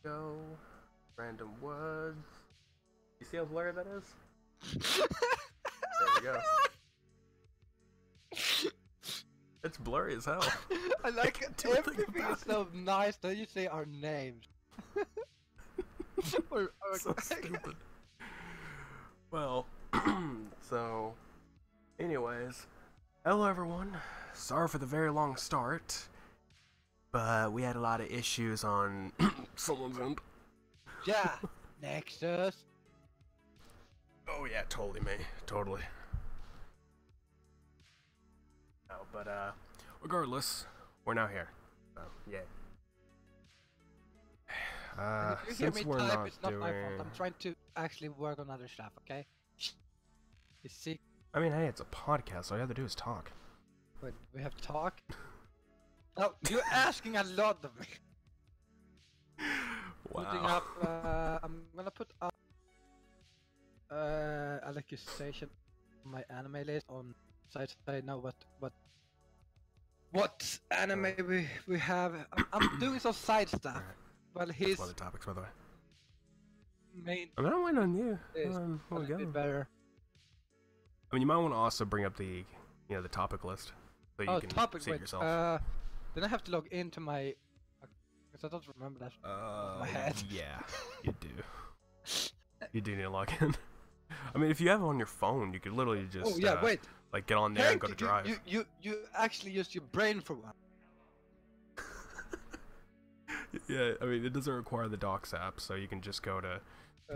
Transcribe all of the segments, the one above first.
Go. Random woods. You see how blurry that is? There we go. It's blurry as hell. I like everything is so nice that you say our names. or So stupid. Well, so, anyways, hello everyone. Sorry for the very long start, but we had a lot of issues on someone's end. Yeah, Nexus. Oh yeah, totally me, totally. No, but regardless, we're now here. So yeah. And if you hear Since me we're type, not it's not my fault. doing, I'm trying to actually work on other stuff, okay? You see, I mean, hey, it's a podcast. All you have to do is talk. when we have to talk. Oh, you're asking a lot of me. Putting Wow. up, I'm gonna put up an accusation on my anime list on sites that I know what anime we have. I'm doing some side stuff. Alright. Well, That's his one of the topics, by the way. main I mean, I'm waiting on you. is Here a we go. bit better. I mean, you might want to also bring up the, the topic list, so you Oh, can topic, see it wait. yourself. Then I have to log into my. Because I don't remember that off my head. Yeah, you do. You do need to log in. I mean, if you have it on your phone, you could literally just. Oh yeah, wait. Like get on there and go to Drive. You actually used your brain for one. Yeah, I mean, it doesn't require the Docs app, so you can just go to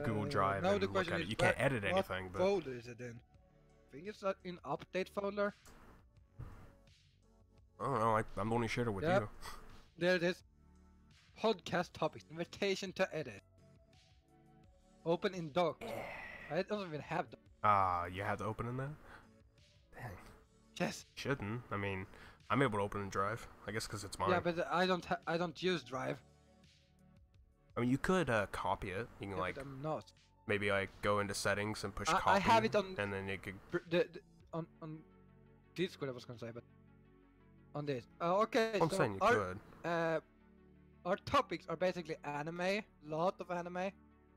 Google Drive now and the look question at it. is You can't edit what anything, but folder is it in? I think it's in update folder. I don't know. I'm only sharing it with Yep. you. There it is. Podcast topics. Invitation to edit. Open in doc. I don't even have doc. You have to open in there? Dang. Yes. Shouldn't. I mean, I'm able to open in Drive. I guess because it's mine. Yeah, but I don't use Drive. I mean, you could copy it. You can Yeah, like but I'm not. maybe like go into settings and push I copy. have it on and then you could. on Discord I was gonna say, but on this. Okay. I'm so saying you our, could. our topics are basically anime, lot of anime,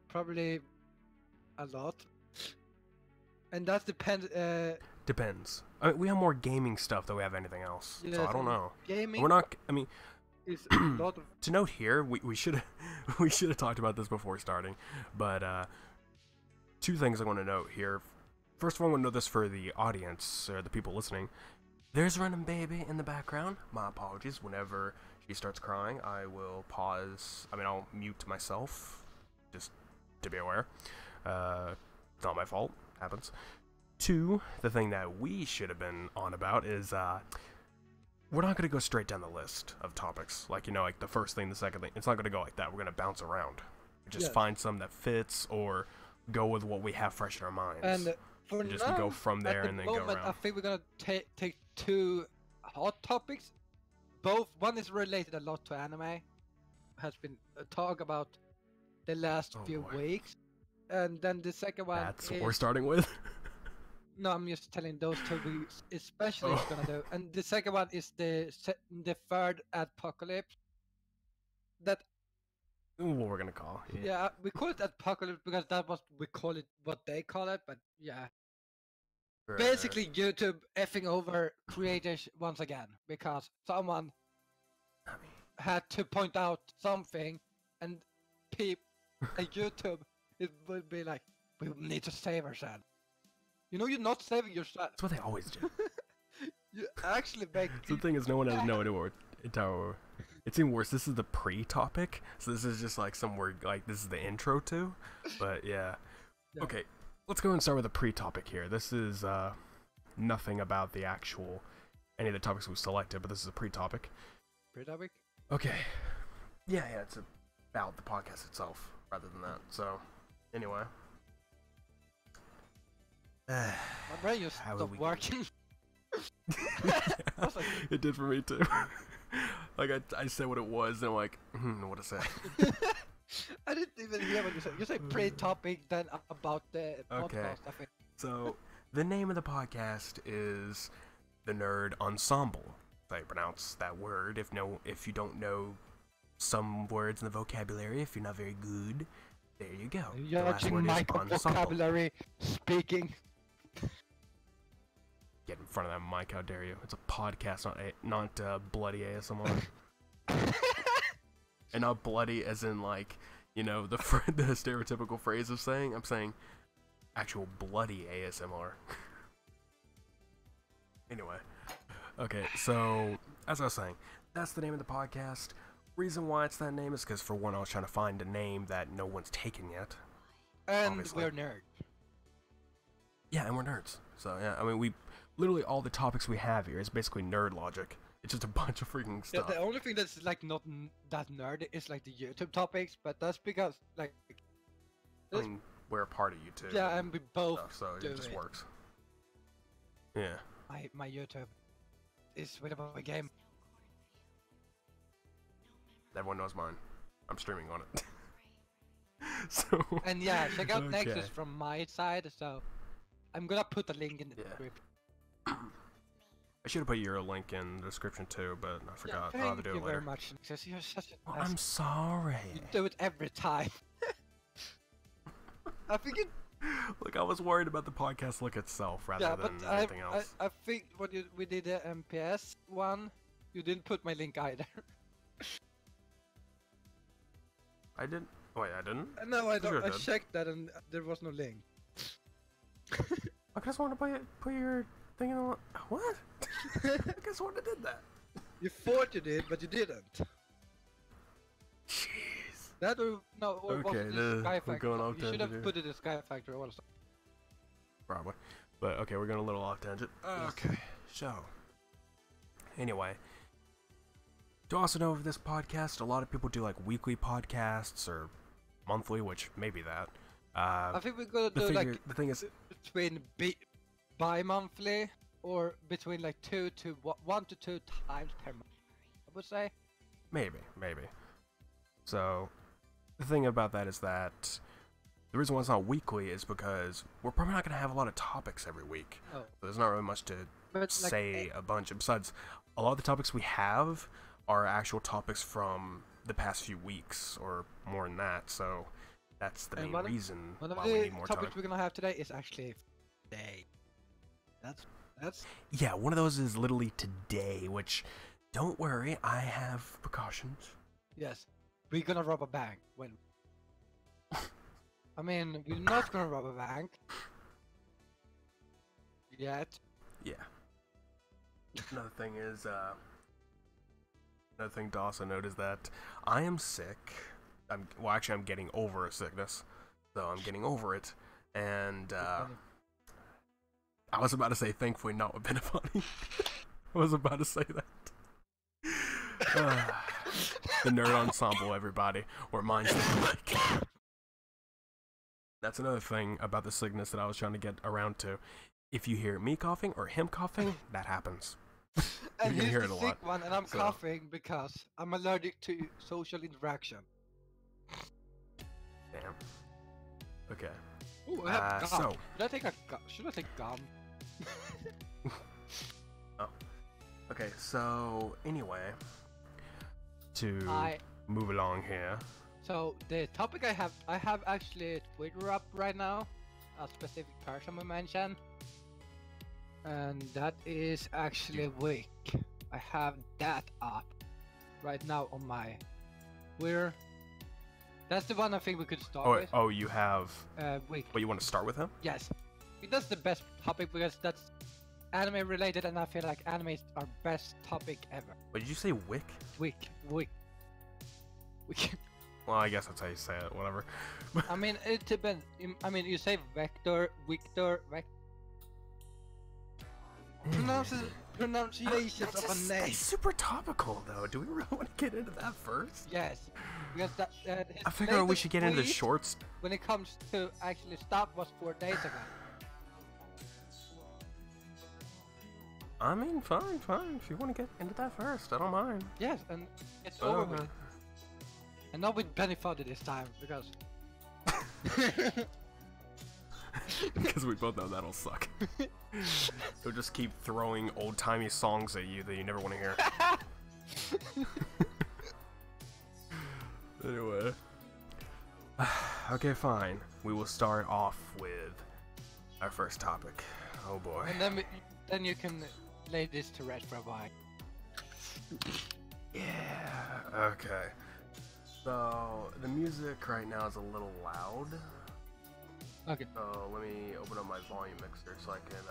probably a lot, and that depends. Depends. I mean, we have more gaming stuff than we have anything else. Yeah, so I don't know. Gaming We're not. I mean, is a lot of. to note here, we should we should have talked about this before starting, but two things I want to note here. First of all, I want to know this for the audience or the people listening. There's a random baby in the background. My apologies. Whenever she starts crying, I will pause. I mean, I'll mute myself, just to be aware. It's not my fault. Happens. Two, the thing that we should have been on about is we're not going to go straight down the list of topics. Like, like the first thing, the second thing. It's not going to go like that. We're going to bounce around. Just find some that fits or go with what we have fresh in our minds. And for just now, go from there at the and then moment, go around. I think we're gonna take two hot topics. Both one is related a lot to anime. Has been talk about the last few weeks, and then the second one. That's what we're starting with. No, I'm just telling those two we especially is gonna do. And the second one is the third apocalypse. That. What we're gonna call. Yeah, we call it apocalypse because that was we call it what they call it, but yeah. Right. Basically, YouTube effing over creators once again because someone had to point out something, and YouTube it would be like, we need to save ourselves. You're not saving yourself. That's what they always do. You actually make. The thing is, no one has no idea what it's even worse. This is the pre-topic, so this is just like some word, like this is the intro to. But yeah. Okay, let's go and start with the pre-topic here. This is nothing about the actual any of the topics we selected, but this is a pre-topic. Pre-topic? Okay. Yeah, it's about the podcast itself rather than that. So, anyway. My brain just stopped working. Yeah, it did for me too. Like I said what it was, and I'm like, what to say. I didn't even hear what you said. You said pre-topic, then about the podcast. I think. So the name of the podcast is the Nerd Ensemble. If I pronounce that word. If you don't know some words in the vocabulary if you're not very good. There you go. You're The last judging word my is ensemble. vocabulary speaking. Get in front of that mic, how dare you? It's a podcast, not bloody ASMR. And not bloody as in, like, you know, the stereotypical phrase of saying. I'm saying actual bloody ASMR. Anyway. Okay, so, as I was saying, that's the name of the podcast. Reason why it's that name is because, for one, I was trying to find a name that no one's taken yet. And obviously. we're nerds. Yeah, and we're nerds. So, yeah, I mean, literally all the topics we have here is basically nerd logic. It's just a bunch of freaking stuff. Yeah, the only thing that's like not that nerdy is like the YouTube topics, but that's because like. I mean, we're a part of YouTube. Yeah, and we both so do it just it. works. Yeah. My YouTube is with a game. Everyone knows mine. I'm streaming on it. So. And yeah, check out Okay. Nexus from my side. So I'm gonna put a link in the description. I should have put your link in the description too, but I forgot. I'll have to Thank do you it later. very much, Nexus. You're such a Oh, nice. I'm sorry. You do it every time. I think it. Look, I was worried about the podcast look itself rather Yeah, than but anything else. I think what we did the MPS one, you didn't put my link either. I didn't. Wait, I didn't? No, I don't. Sure I did. checked that and there was no link. I just wanted to put your thing in the. What? I just wanted to did that. You thought you did, but you didn't. Jeez. That or no, or was Okay, it the Sky we're Factory? going off You should have tangent put it in Sky Factory also. Probably. But okay, we're going a little off tangent. Okay, so. Anyway. To also know of this podcast, a lot of people do like weekly podcasts or monthly, which may be that. I think we're gonna do like the thing is, between bi-monthly or between like 1 to 2 times per month. I would say. maybe. So, the thing about that is that the reason why it's not weekly is because we're probably not going to have a lot of topics every week. Oh. So there's not really much to But say a bunch. Besides, a lot of the topics we have are actual topics from the past few weeks or more than that. So that's the main reason one of why we the need more time. topics we're gonna have today is actually today. That's Yeah, one of those is literally today, which, don't worry, I have precautions. yes. We're gonna rob a bank when. I mean, we're not gonna rob a bank yet. Yeah. Another thing is, another thing to also note is that I am sick. I'm getting over a sickness, so I'm getting over it. And I was about to say, thankfully, not with Benefani. I was about to say that. The nerd ensemble, everybody, or mine's the mic. That's another thing about the sickness that I was trying to get around to. If you hear me coughing or him coughing, that happens. And You can he's hear the it a sick lot, one, and I'm so. coughing because I'm allergic to social interaction. Damn. Okay. Ooh, I have gum. so. Should I take gum? Oh. Okay, so anyway, to I move along here. So the topic I have actually Twitter up right now, a specific person we mentioned, and that is actually Vic. I have that up right now on my Twitter. That's the one I think we could start with. Oh, you have. Vic. What, you want to start with him? Yes, I think that's the best topic because that's anime related, and I feel like anime is our best topic ever. What did you say, Wick? Vic. Well, I guess that's how you say it. Whatever. I mean, it depends. I mean, you say Victor, pronunciations of a name. That's super topical, though. Do we really want to get into that first? Yes, because that. I figure we should get into tweet shorts. when it comes to actually stuff was 4 days ago. I mean, fine. If you want to get into that first, I don't mind. Yes, and it's over with. And not with Penny Fodder this time, because. Because we both know that'll suck. They'll just keep throwing old-timey songs at you that you never want to hear. Okay, fine. We will start off with our first topic. Oh boy. And then you can lay this to rest for a while. Yeah. Okay. So the music right now is a little loud. Okay. So let me open up my volume mixer so I can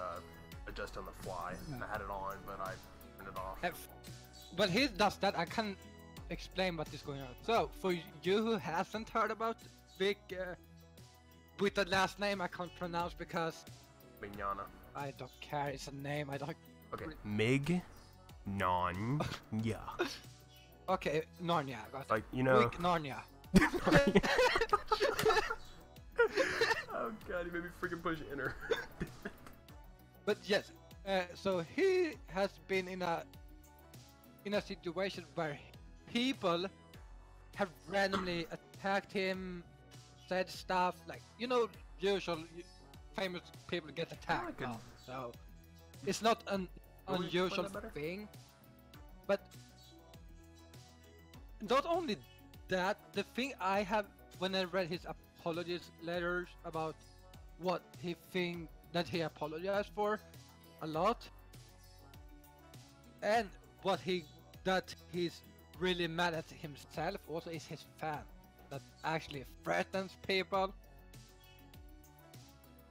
adjust on the fly. Yeah. I had it on, but I turned it off. But he does that. I can explain what is going on. So for you who hasn't heard about Vic, with the last name I can't pronounce because Mignogna. I don't care. It's a name. I don't. Okay. Mignogna. Okay, Narnia. Got it. Like, you know. Vic Narnia. Oh god, he made me freaking push enter. But yes, so he has been in a situation where people have randomly attacked him, said stuff like, you know, usual famous people get attacked. Now, so it's not an unusual thing. But not only that, the thing I have when I read his apologies letters about what he think that he apologized for a lot, and what that he's really mad at himself also is his fan that actually threatens people.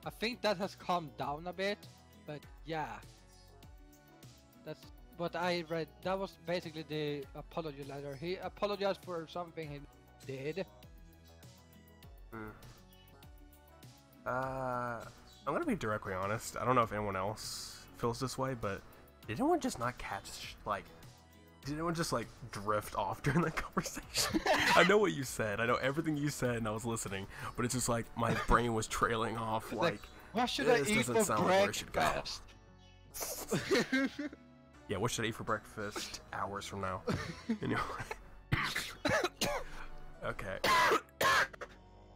I think that has calmed down a bit, but yeah, that's what I read. That was basically the apology letter. He apologized for something he did. I'm gonna be directly honest. I don't know if anyone else feels this way, but did anyone just not catch, like, did anyone just, like, drift off during that conversation? I know what you said. I know everything you said, and I was listening, but it's just like my brain was trailing off, like, what should I eat for breakfast? Yeah, what should I eat for breakfast hours from now? Anyway. Okay.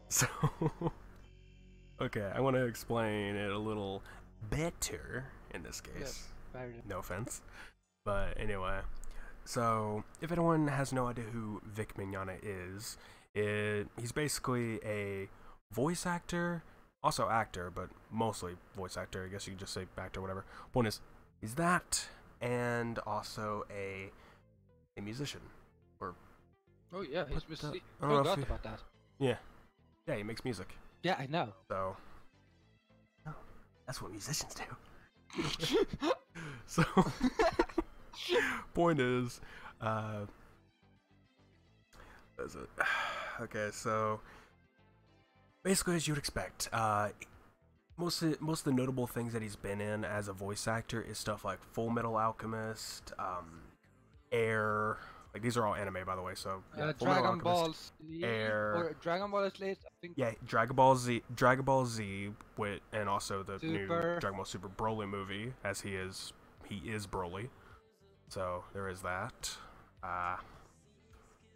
So, okay, I want to explain it a little better in this case. Yes, no offense. But anyway, so if anyone has no idea who Vic Mignogna is, he's basically a voice actor, also actor, but mostly voice actor. I guess you could just say actor, whatever. Point is, he's that, and also a musician. Or oh yeah, he's forgot about that. Yeah. Yeah, he makes music. Yeah, I know. So, oh, that's what musicians do. So, point is, is it? Okay, so basically, as you'd expect, most of the notable things that he's been in as a voice actor is stuff like Full Metal Alchemist, Air. Like, these are all anime, by the way, so yeah, Dragon Ball Z, Air, or Dragon Ball at least, I think. Yeah, Dragon Ball Z, and also the new Dragon Ball Super Broly movie, as he is Broly. So there is that.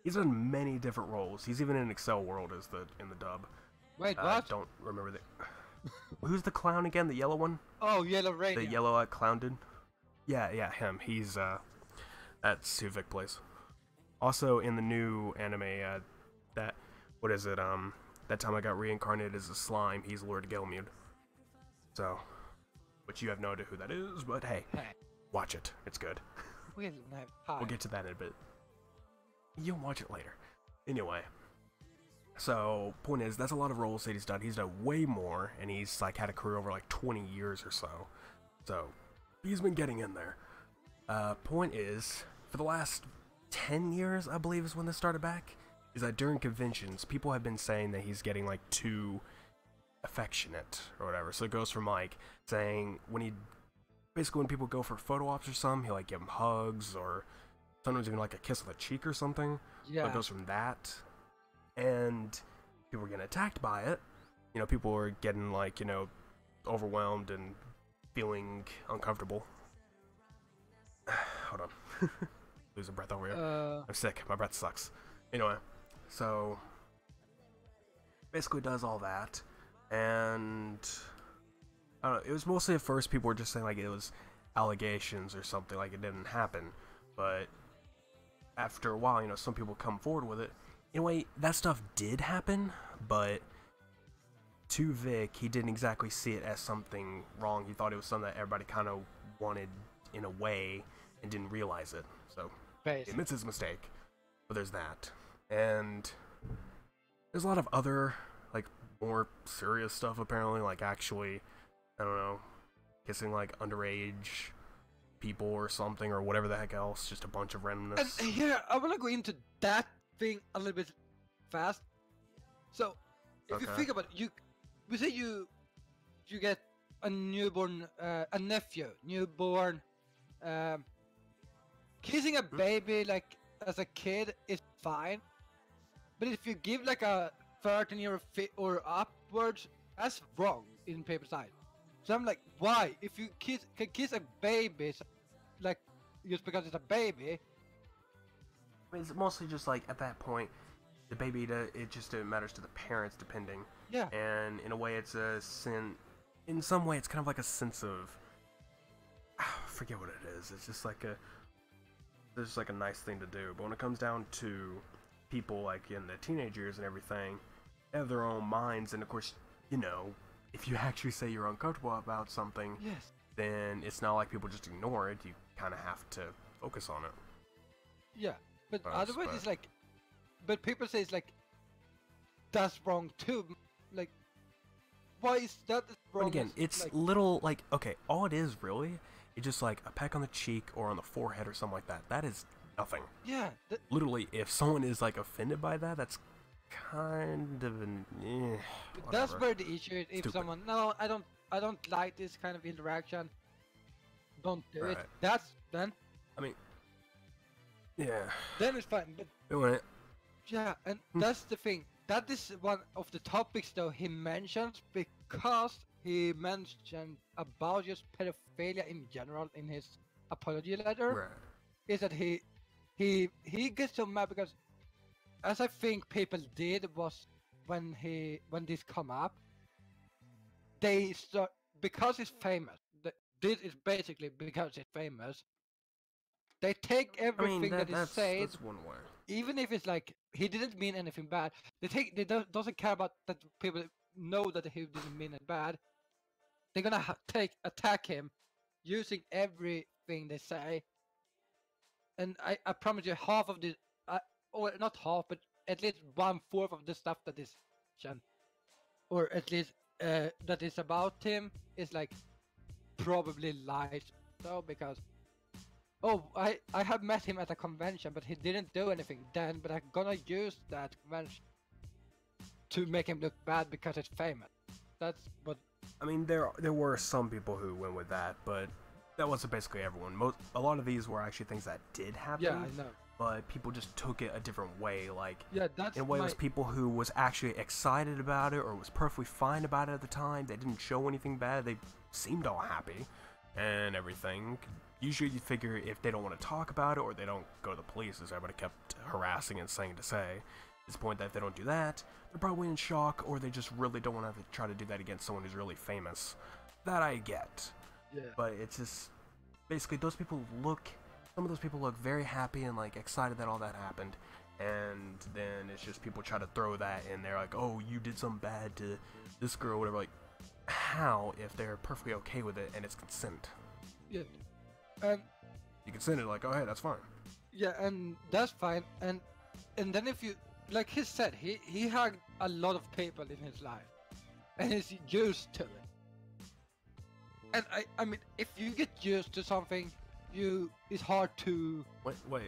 He's done many different roles. He's even in Excel World as in the dub. Wait, what? I don't remember who's the clown again? The yellow one? Oh, Yellow Radio. The yellow clown dude. Yeah, him. He's that's who Vic plays. Also in the new anime, that time I got reincarnated as a slime, he's Lord Gelmud. So, but you have no idea who that is, but hey, watch it. It's good. We'll get to that in a bit. You'll watch it later. Anyway, so point is, that's a lot of roles that he's done. He's done way more, and he's like had a career over like 20 years or so. So, he's been getting in there. Point is, for the last 10 years, I believe is when this started back, is that during conventions, people have been saying that he's getting like too affectionate or whatever. So it goes from like saying when people go for photo ops or something, he'll like give them hugs or sometimes even like a kiss on the cheek or something. Yeah. So it goes from that, and people were getting attacked by it. You know, people were getting like, you know, overwhelmed and feeling uncomfortable. Hold on. Losing breath over here. I'm sick. My breath sucks. Anyway, so basically does all that, and I don't know. It was mostly at first people were just saying like it was allegations or something, like it didn't happen. But after a while, you know, some people come forward with it. In a way, that stuff did happen, but to Vic, he didn't exactly see it as something wrong. He thought it was something that everybody kind of wanted in a way and didn't realize it. So he admits his mistake. But there's that. And there's a lot of other, like, more serious stuff apparently, like actually, I don't know, kissing like underage people or something or whatever the heck else, just a bunch of randomness. And here, I want to go into that thing a little bit fast. So, if you think about it, we say you get a newborn, a newborn, kissing a baby like as a kid is fine, but if you give like a 13-year or upwards, that's wrong in paper side. So I'm like, why? If you can kiss a baby, like just because it's a baby. I mean, it's mostly just like at that point, the baby, it just matters to the parents depending. Yeah. And in a way, it's a sin. In some way, it's kind of like a sense of, I forget what it is. It's just like a nice thing to do. But when it comes down to people like in the teenage years and everything, they have their own minds, and of course, you know, if you actually say you're uncomfortable about something, Yes. then it's not like people just ignore it. You kind of have to focus on it. Yeah, but otherwise it's like, but people say it's like, that's wrong too. Like, why is that wrong? But again, it's like, little, like, okay, all it is really, it's just like a peck on the cheek or on the forehead or something like that. That is nothing. Yeah. Literally, if someone is like offended by that, that's kind of an that's where the issue is. If Stupid. someone, no, I don't like this kind of interaction, don't do it. Right. That's then. I mean, yeah. Then it's fine. But Doing it. yeah, and that's the thing. That is one of the topics though he mentions, because he mentioned about just pedophilia in general in his apology letter. Right. Is that he gets so mad because, as I think people did was when this come up, they start, because he's famous. This is basically because he's famous. They take everything that he says, that's one way. even if it's like he didn't mean anything bad. Doesn't care about that people know that he didn't mean it bad. They're gonna attack him using everything they say. And I promise you, half of this, or not half, but at least 1/4 of the stuff that is, or at least that is about him is like probably lies. So because, I have met him at a convention, but he didn't do anything then. But I'm gonna use that convention to make him look bad because it's famous. That's what. I mean, there were some people who went with that, but that wasn't basically everyone. A lot of these were actually things that did happen. Yeah, I know. But people just took it a different way. Like, Yeah, that's in a way, it was people who was actually excited about it or was perfectly fine about it at the time. They didn't show anything bad. They seemed all happy and everything. Usually you figure if they don't want to talk about it or they don't go to the police, as everybody kept harassing and saying to say, it's the point that if they don't do that, they're probably in shock, or they just really don't want to try to do that against someone who's really famous. That I get. Yeah. But it's just, basically, some of those people look very happy and like excited that all that happened, and then it's just people try to throw that in there, like, oh, you did something bad to this girl, whatever. Like, how if they're perfectly okay with it and it's consent? Yeah. And you consented, like, oh hey, that's fine. yeah, and that's fine. And then if you, like he said, he hugged a lot of people in his life, and he's used to it. And I mean, if you get used to something, it's hard to. Wait, what?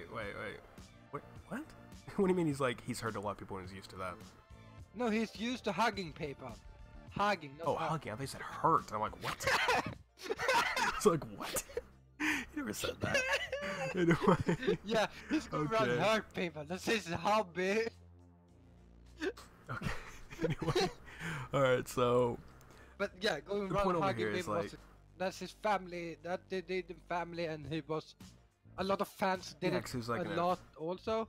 What do you mean he's heard a lot of people and he's used to that? No, he's used to hugging people. Hugging. Not Hugging. I thought you said hurt. I'm like, what? It's like, what? You never said that. Anyway. Yeah, he's going around and hurt people. That's his hobby. Okay. Anyway. Alright, so. But yeah, going the around point over hugging here is people, like, that's his family. That they did in family, and he was. A lot of fans did it he was like a lot also.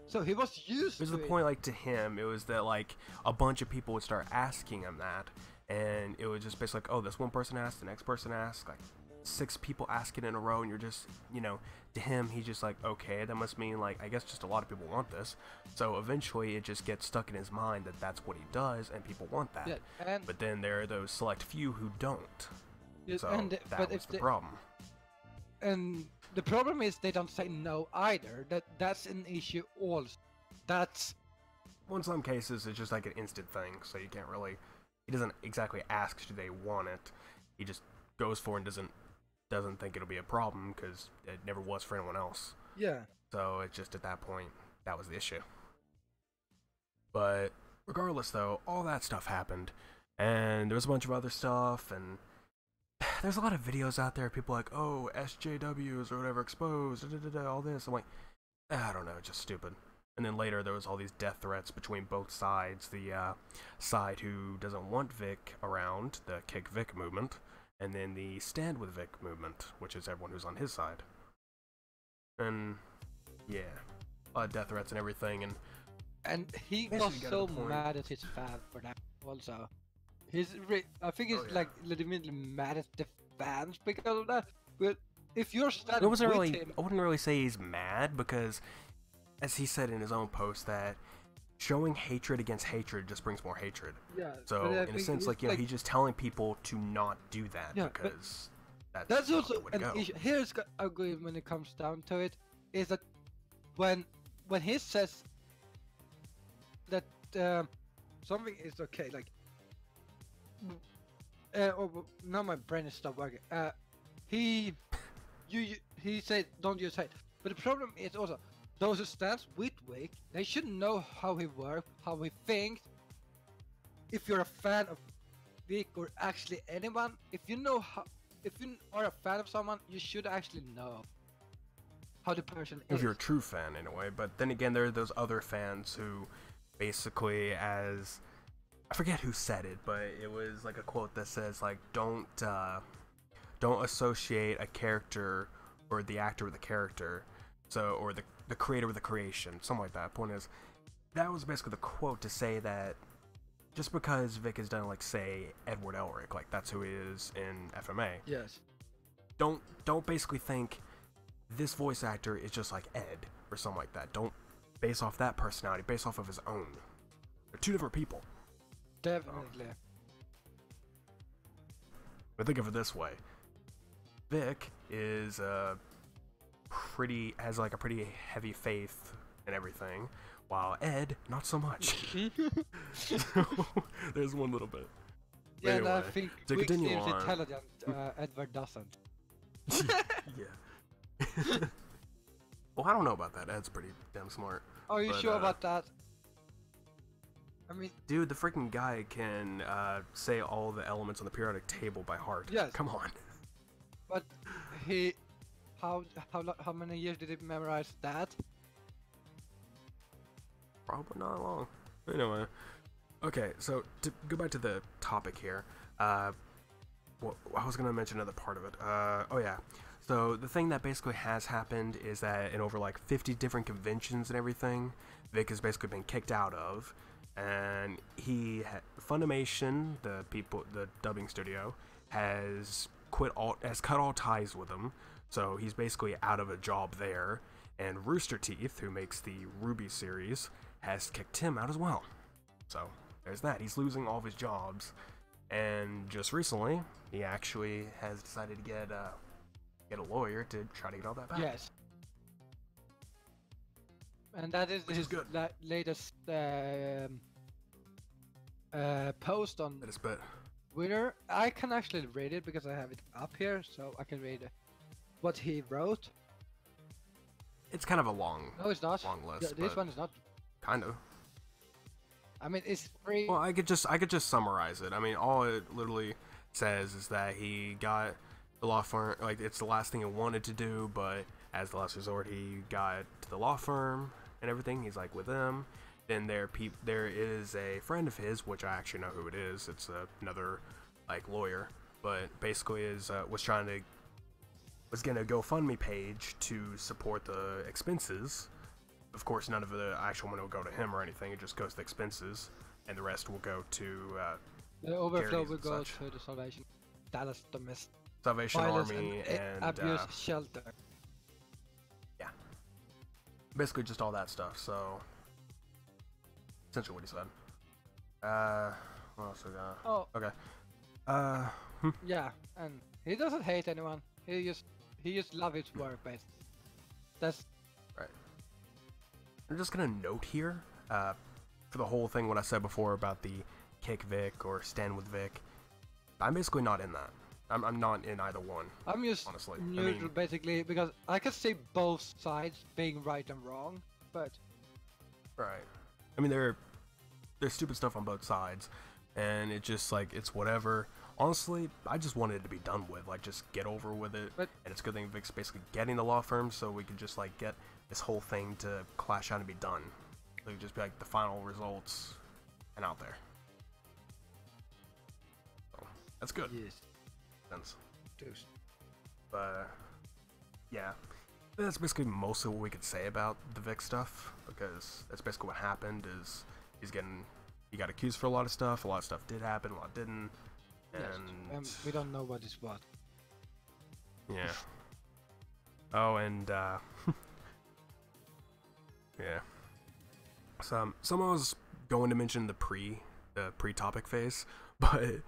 So he was used to it. Was the point, like, to him, it was that, like, a bunch of people would start asking him that, and it was just basically like, oh, this one person asked, the next person asked, like, 6 people asking in a row, and you're just, you know, to him, he's just like, okay, that must mean, like, I guess just a lot of people want this. So eventually it just gets stuck in his mind that that's what he does, and people want that. Yeah, but then there are those select few who don't. yeah, So but was the problem. And the problem is they don't say no either. That's an issue also. That's... Well, in some cases, it's just like an instant thing, so you can't really... He doesn't exactly ask, do they want it? He just goes for it and doesn't think it'll be a problem, because it never was for anyone else. Yeah. So it's just at that point, that was the issue. But regardless, though, all that stuff happened, and there was a bunch of other stuff, and there's a lot of videos out there, people like, oh, SJWs or whatever exposed, all this. I'm like, I don't know, it's just stupid. And then later there was all these death threats between both sides. The side who doesn't want Vic around, the Kick Vic movement, and then the Stand With Vic movement, which is everyone who's on his side. And yeah, a lot of death threats and everything. And he got so mad at his fans for that also. I think he's like legitimately mad at the fans because of that. But if you're standing with him... I wouldn't really say he's mad, because as he said in his own post, that showing hatred against hatred just brings more hatred. Yeah. So in a sense, like, you know, he's just telling people to not do that, because that's also the way to go. Issue. Here's a good when it comes down to it, is that when he says that something is okay, like now my brain is stopped working. He said don't use hate, but the problem is also those who stands with Vic, they should know how he works, how he thinks. If you're a fan of Vic or actually anyone, if you are a fan of someone, you should actually know how the person is. If you're a true fan, anyway. But then again, there are those other fans who basically, as I forget who said it, but it was like a quote that says, like, don't associate a character or the actor with the character, so, or the creator with the creation, something like that. Point is, that was basically the quote to say that just because Vic has done, like, say, Edward Elric, like, that's who he is in FMA. Yes. Don't basically think this voice actor is just like Ed or something like that. Don't base off that personality, base off of his own. They're two different people. Definitely. But think of it this way: Vic is has like a pretty heavy faith and everything, while Ed not so much. So, there's one little bit. Yeah, anyway, and I think Vic seems intelligent. Edward doesn't. Yeah. Well, I don't know about that. Ed's pretty damn smart. Are you sure about that? I mean, dude, the freaking guy can say all the elements on the periodic table by heart. Yes. Come on. But how many years did he memorize that? Probably not long. Anyway, okay. So to go back to the topic here, I was gonna mention another part of it. Oh yeah. So the thing that basically has happened is that in over like 50 different conventions and everything, Vic has basically been kicked out of. And Funimation, the dubbing studio, has cut all ties with him, so he's basically out of a job there. And Rooster Teeth, who makes the Ruby series, has kicked him out as well. So there's that. He's losing all of his jobs, and just recently, he actually has decided to get a lawyer to try to get all that back. Yes. And that is his latest post on Twitter. I can actually read it because I have it up here, so I can read what he wrote. It's kind of a long. No, it's not. Long list. This one is not. Kind of. I mean, it's free. Well, I could just summarize it. I mean, all it literally says is that he got the law firm. Like, it's the last thing he wanted to do, but as the last resort, he got to the law firm and everything. He's like with them. Then there is a friend of his, which I actually know who it is. It's another like lawyer, but basically was gonna GoFundMe page to support the expenses. Of course, none of the actual money will go to him or anything. It just goes to the expenses, and the rest will go to the overflow will go such. to the Salvation. Dallas Domestic Salvation Violence Army, and abuse shelter. yeah, basically just all that stuff. So essentially what he said. What else we got? Oh, Okay. yeah, and he doesn't hate anyone. He just loves his work, basically. That's right. I'm just gonna note here, for the whole thing what I said before about the kick Vic or stand with Vic. I'm basically not in that. I'm not in either one. I'm just honestly. neutral, basically, because I can see both sides being right and wrong, but right. I mean, there's stupid stuff on both sides, and it's just like it's whatever. Honestly, I just wanted it to be done with, like just get over with it. But and it's a good thing Vic's basically getting the law firm, so we could just like get this whole thing to clash out and be done. So it could just be like the final results and out there. So that's good. yes, Sense. dude. But yeah, that's basically mostly what we could say about the Vic stuff, because that's basically what happened. Is he got accused for a lot of stuff. A lot of stuff did happen, a lot didn't, and Yes, we don't know what is what. yeah. Oh, and yeah. Someone was going to mention the pre-topic phase, but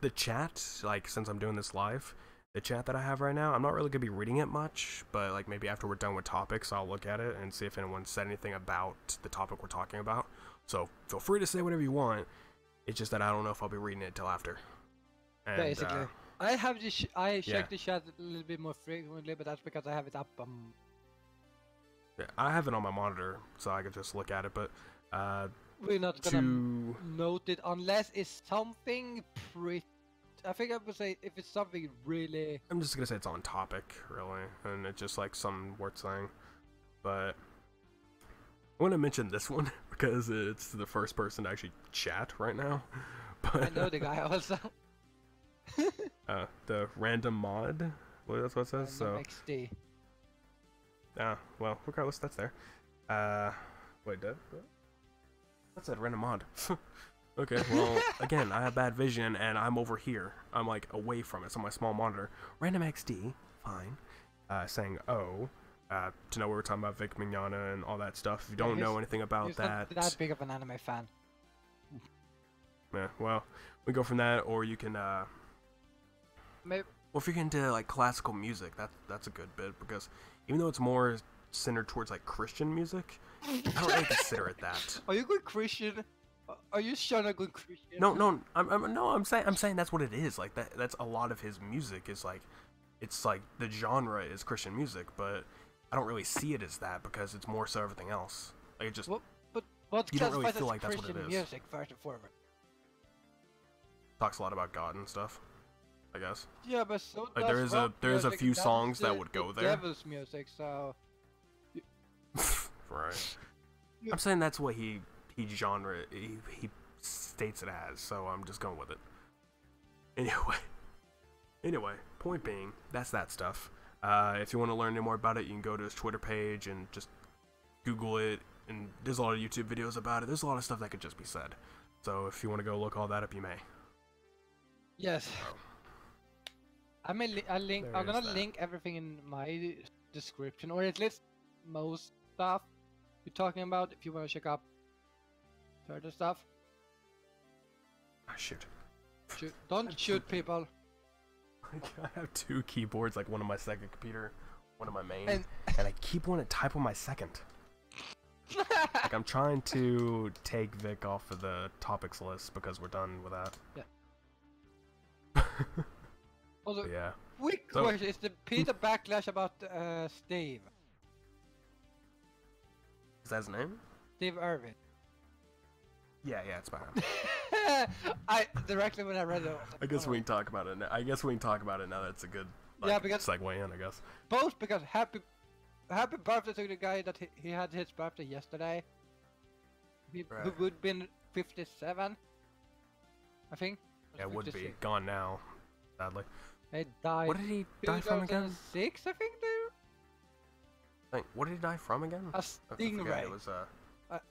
the chat, like since I'm doing this live, the chat that I have right now, I'm not really gonna be reading it much, but like maybe after we're done with topics, I'll look at it and see if anyone said anything about the topic we're talking about. So feel free to say whatever you want. It's just that I don't know if I'll be reading it till after. And, Basically, I have this. I check yeah. the chat a little bit more frequently, but that's because I have it up. Yeah, I have it on my monitor, so I could just look at it. But We're not gonna note it unless it's something pretty. I think I would say if it's something really. I'm just gonna say it's on topic, really, and it's just like some worth saying. But I want to mention this one because it's the first person to actually chat right now. But I know the guy also. the random mod. Well, that's what it says. So XD. well, regardless, that's there. Wait, that said random mod. Okay, well, again, I have bad vision, and I'm over here. I'm, like, away from it. It's on my small monitor. Random XD, fine. Saying, to know we were talking about Vic Mignogna and all that stuff. If you don't know anything about that... He's not that big of an anime fan. Yeah, well, we go from that, or you can, Maybe. Well, if you're into, like, classical music, that's a good bit, because even though it's more centered towards, like, Christian music, I don't really consider it that. Are you good Christian? Are you Sean a good Christian? No, I'm saying that's what it is. Like that's a lot of his music is like, it's like the genre is Christian music, but I don't really see it as that because it's more so everything else. Like it just But what you don't really feel classifies like as that's what it Christian is. music first and foremost? Talks a lot about God and stuff, I guess. Yeah, but so Like, does rock there is a music, few and that's songs that the would go there. Devil's music, so. Right. Yeah. I'm saying that's what he states it as, so I'm just going with it. Anyway, point being, that's that stuff. If you want to learn any more about it, you can go to his Twitter page and just Google it, and there's a lot of YouTube videos about it. There's a lot of stuff that could just be said. So if you want to go look all that up, you may. Yes. So, I'm gonna link everything in my description, or at least most stuff you're talking about. If you want to check up further stuff. ah, shoot. Don't shoot people. I have two keyboards, like one on my second computer, one on my main, and I keep wanting to type on my second. Like I'm trying to take Vic off of the topics list because we're done with that. Yeah. Also, yeah. quick So- question: is the Peter backlash about Steve? Is that his name? Steve Irwin. Yeah, it's about him. I directly when I read it. I guess we can talk about it now. That's a good because segue in, I guess. both because happy birthday to the guy that he had his birthday yesterday. Who would have been 57, I think. Yeah, would be 56. gone now, sadly. He died. What did he die from again? 2006, I think, dude. Like, what did he die from again? A I forget. stingray. It was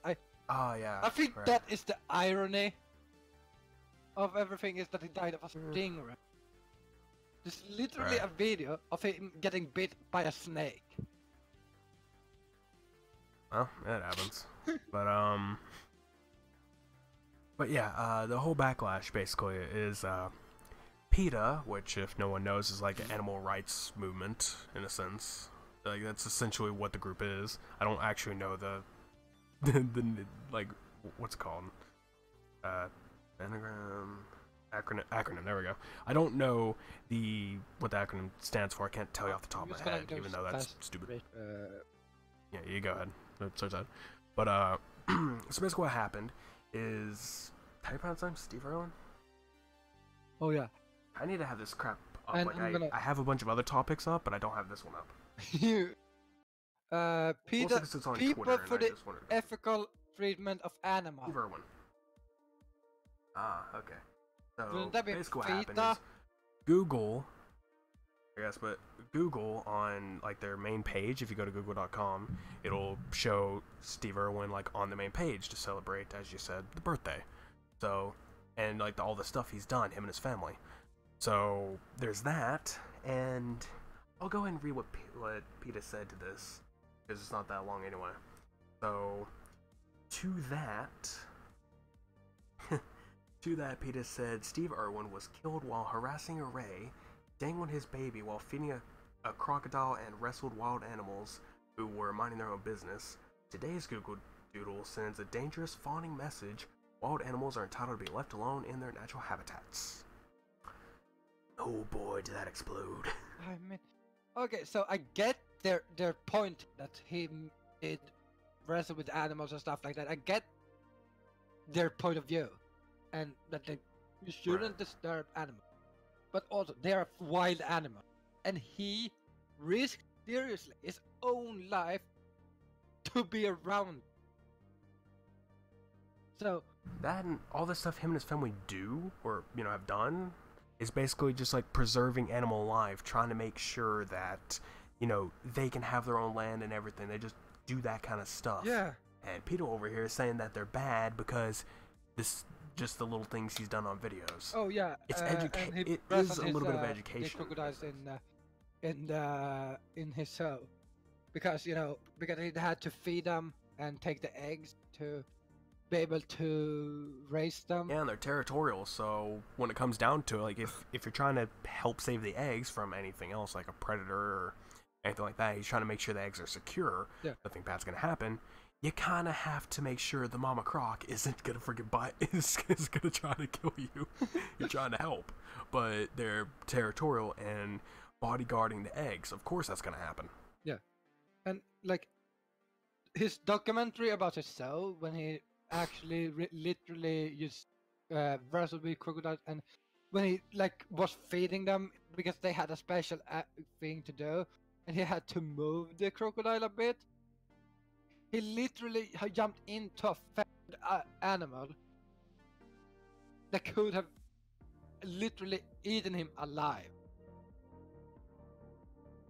I yeah. I think right. that is the irony of everything, is that he died of a stingray. There's literally a video of him getting bit by a snake. Well, that happens. But yeah, the whole backlash basically is PETA, which if no one knows is like an animal rights movement in a sense. Like that's essentially what the group is. I don't actually know the like what's it called? Anagram, acronym. There we go. I don't know what the acronym stands for. I can't tell you off the top of my head, even though that's stupid. Yeah, you go ahead. Sorry, sorry. But so basically what happened is, how do you pronounce his name? Steve Irwin? Oh yeah. I need to have this crap up. And like I have a bunch of other topics up, but I don't have this one up. PETA, people for the ethical treatment of animals. Steve Irwin. Ah, okay. So Wouldn't that be basically what PETA? happened is Google, I guess, but Google on like their main page, if you go to google.com, it'll show Steve Irwin like on the main page to celebrate, as you said, the birthday. So, and like all the stuff he's done, him and his family. So there's that, and I'll go ahead and read what PETA said to this, because it's not that long anyway. So, to that, PETA said Steve Irwin was killed while harassing a ray, dangling his baby while feeding a crocodile, and wrestled wild animals who were minding their own business. Today's Google Doodle sends a dangerous, fawning message. Wild animals are entitled to be left alone in their natural habitats. Oh boy, did that explode. I mean, okay, so I get their point that he did wrestle with animals and stuff like that. I get their point of view, and that you shouldn't disturb animals. But also, they are wild animals, and he risked seriously his own life to be around. So that and all the stuff him and his family do, or have done, is basically just like preserving animal life, trying to make sure that they can have their own land and everything. They just do that kind of stuff. Yeah. And PETA over here is saying that they're bad because just the little things he's done on videos. Oh yeah, it's it is a little bit of education. The crocodiles in his show, because he had to feed them and take the eggs to be able to raise them. Yeah, and they're territorial, so when it comes down to it, like if you're trying to help save the eggs from anything else, like a predator or anything like that, he's trying to make sure the eggs are secure. Yeah. Nothing bad's gonna happen. You kind of have to make sure the mama croc isn't gonna is gonna try to kill you. You're trying to help, but they're territorial and bodyguarding the eggs. Of course, that's gonna happen. Yeah, and like his documentary about his show, when he actually literally used wrestled with crocodiles, and when he was feeding them because they had a special thing to do, and he had to move the crocodile a bit. He literally jumped into a fed animal that could have literally eaten him alive.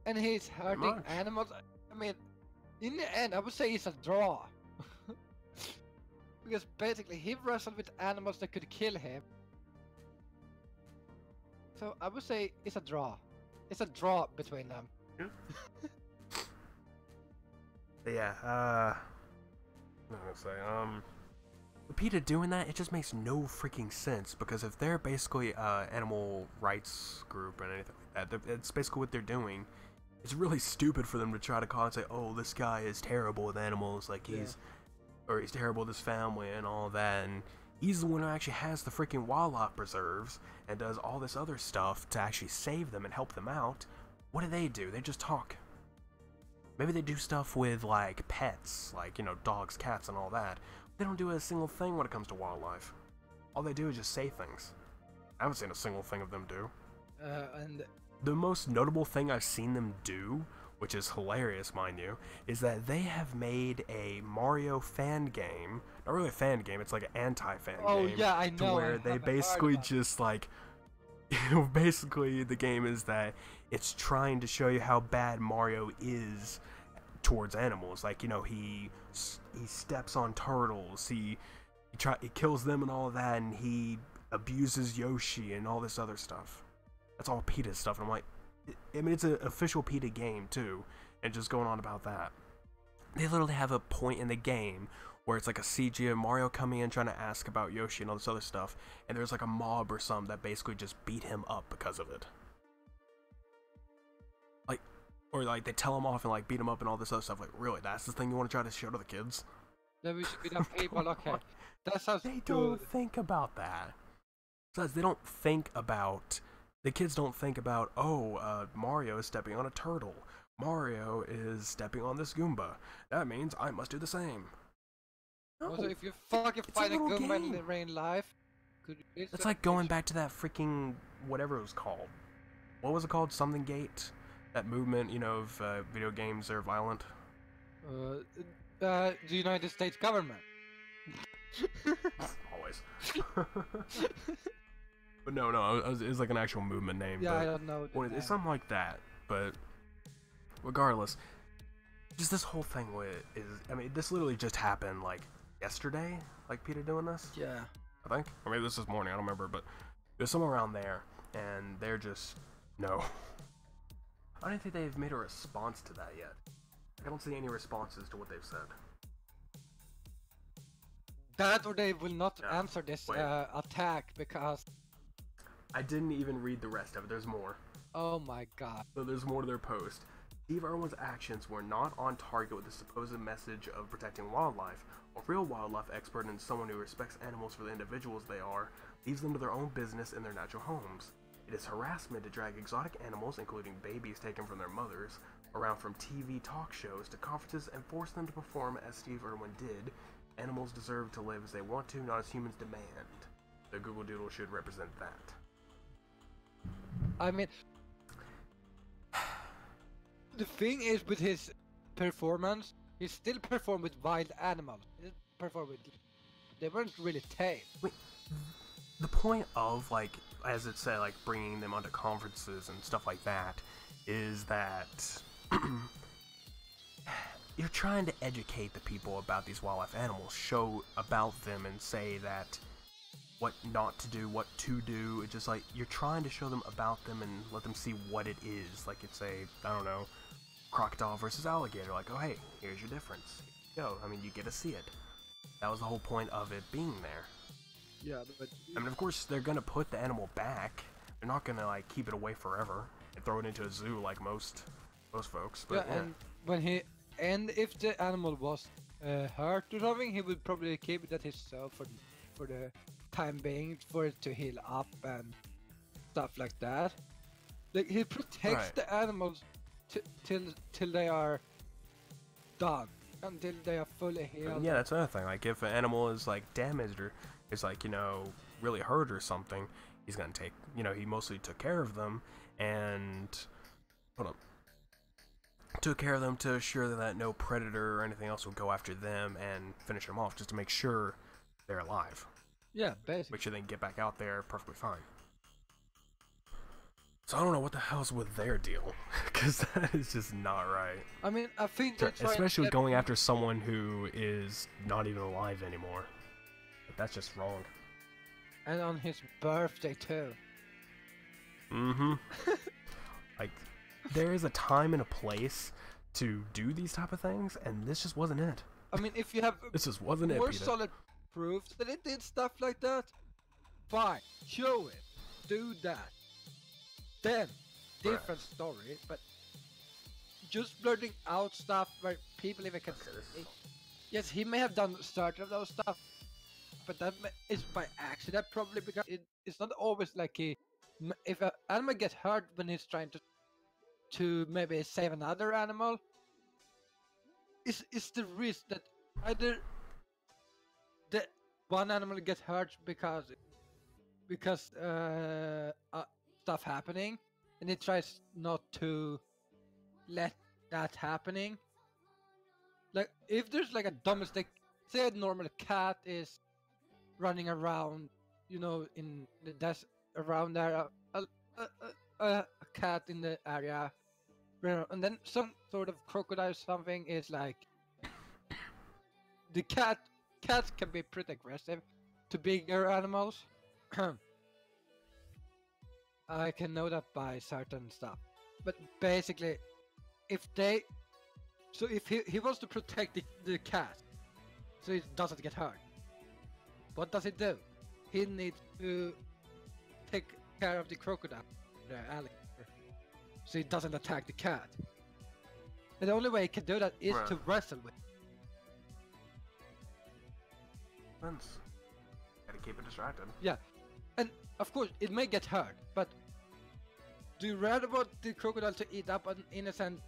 And he's hurting animals. I mean, in the end, I would say it's a draw. Because basically, he wrestled with animals that could kill him. So I would say it's a draw. It's a draw between them. Yeah. Yeah, I'm gonna say, PETA doing that, it just makes no freaking sense, because if they're basically animal rights group and anything like that, it's basically what they're doing. It's really stupid for them to try to call and say, oh, this guy is terrible with animals, like he's terrible with his family and all that, and he's the one who actually has the freaking wildlife preserves and does all this other stuff to actually save them and help them out. What do? They just talk. Maybe they do stuff with, like, pets, like, dogs, cats, and all that. They don't do a single thing when it comes to wildlife. All they do is just say things. I haven't seen a single thing of them do. And the most notable thing I've seen them do, which is hilarious, mind you, is that they have made a Mario fan game. Not really a fan game, it's like an anti-fan game. Oh, yeah, I know. To where they basically just, like... basically, the game is that it's trying to show you how bad Mario is towards animals. Like, he steps on turtles, he kills them and all that, and he abuses Yoshi and all this other stuff. That's all PETA stuff. And I'm like, I mean, it's an official PETA game too, and just going on about that. They literally have a point in the game where it's like a CG of Mario coming in trying to ask about Yoshi and all this other stuff, and there's like a mob or something that basically just beat him up because of it. Like, or like they tell him off and like beat him up and all this other stuff. Like, really, that's the thing you want to try to show to the kids? Then we should be the people. Okay, that sounds They good. don't think about that. Besides, they don't think about. The kids don't think about, Mario is stepping on a turtle. Mario is stepping on this Goomba. That means I must do the same. No, Also, if you fucking it's find a little Goomba in game. the real life, could you It's like going back to that freaking whatever it was called. What was it called? Something Gate? That movement, of video games are violent. The United States government. Always. But no, it's like an actual movement name. Yeah, but I don't know. it's something like that. But regardless, just this whole thing this literally just happened like yesterday, like PETA doing this. Yeah. I think, or maybe this is morning. I don't remember, but there's somewhere around there, and they're just no. I don't think they've made a response to that yet. I don't see any responses to what they've said. That or they will not Yeah. answer this Wait. attack because. I didn't even read the rest of it. There's more. Oh my god. So there's more to their post. Steve Irwin's actions were not on target with the supposed message of protecting wildlife. A real wildlife expert and someone who respects animals for the individuals they are, leaves them to their own business in their natural homes. It is harassment to drag exotic animals, including babies taken from their mothers, around from TV talk shows to conferences and force them to perform as Steve Irwin did. Animals deserve to live as they want to, not as humans demand. The Google Doodle should represent that. I mean, the thing is with his performance, he still performed with wild animals. He didn't perform with. They weren't really tame. Wait, the point of, like, as it said, like, bringing them onto conferences and stuff like that, is that you're trying to educate the people about these wildlife animals, show about them and say that what not to do, what to do. It's just like, you're trying to show them about them and let them see what it is. Like, it's a, I don't know, crocodile versus alligator. Like, oh, hey, here's your difference. Here you go. I mean, you get to see it. That was the whole point of it being there. Yeah, but I mean, of course, they're gonna put the animal back. They're not gonna, like, keep it away forever and throw it into a zoo like most folks. But yeah, and if the animal was hurt or something, he would probably keep it at himself for the time being, for it to heal up and stuff like that. Like, he protects Right. the animals till they are done, until they are fully healed. yeah, that's another thing. Like, if an animal is, like, damaged or is, like, really hurt or something, he's gonna take, he mostly took care of them and, took care of them to assure that no predator or anything else would go after them and finish them off, just to make sure they're alive. Yeah, basically. Make sure they can get back out there perfectly fine. So I don't know what the hell's with their deal, because that is just not right. I mean, I think they're trying Especially to going after someone who is not even alive anymore. Like, that's just wrong. and on his birthday too. Mm-hmm. Like, there is a time and a place to do these type of things, and this just wasn't it. I mean, if you have This just wasn't it, more Peter. solid proof that it did stuff like that, fine, show it, do that. Then, different story, but just blurting out stuff where people even can say, yes, he may have done certain of those stuff, but that is by accident, probably, because it's not always like if an animal gets hurt when he's trying to maybe save another animal, it's the risk that either the one animal gets hurt because stuff happening, and it tries not to let that happening. Like, if there's like a domestic, say a normal cat is running around, in the desk around there, a cat in the area, and then some sort of crocodile something is like, the cats can be pretty aggressive to bigger animals. I can know that by certain stuff. But basically, if they, so if he wants to protect the cat, so it doesn't get hurt, what does he do? He needs to take care of the crocodile, the alligator, so it doesn't attack the cat. And the only way he can do that is Right. to wrestle with. Sense. Gotta keep it distracted. Yeah, and of course it may get hurt, but do you rather want the crocodile to eat up an innocent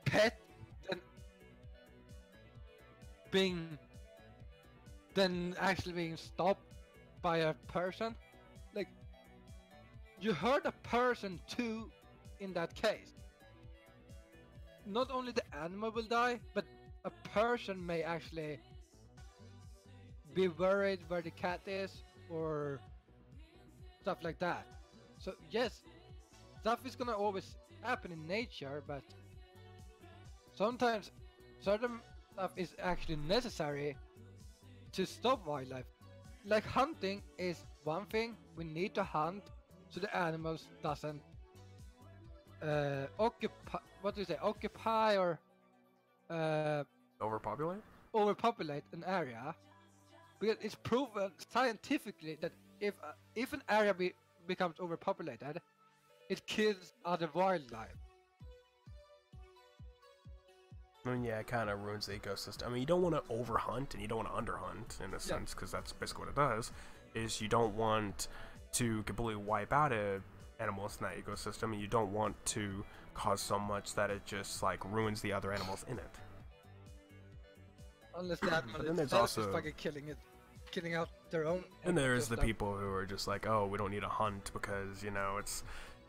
pet than actually being stopped by a person? Like, you hurt a person too in that case. Not only the animal will die, but a person may actually be worried where the cat is or stuff like that. So yes, stuff is gonna always happen in nature, but sometimes certain stuff is actually necessary to stop wildlife. Like hunting is one thing, we need to hunt so the animals doesn't occupy or Overpopulate? overpopulate an area, because it's proven scientifically that if an area becomes overpopulated, it kills other wildlife. I mean, yeah, it kind of ruins the ecosystem. I mean, you don't want to overhunt and you don't want to underhunt in a sense, because that's basically what it does. Is you don't want to completely wipe out animals in that ecosystem, and you don't want to cause so much that it just like ruins the other animals in it. Unless the animal But then there's itself is also- fucking killing out their own. And there's the ecosystem. people who are just like, oh, we don't need to hunt because, you know, it's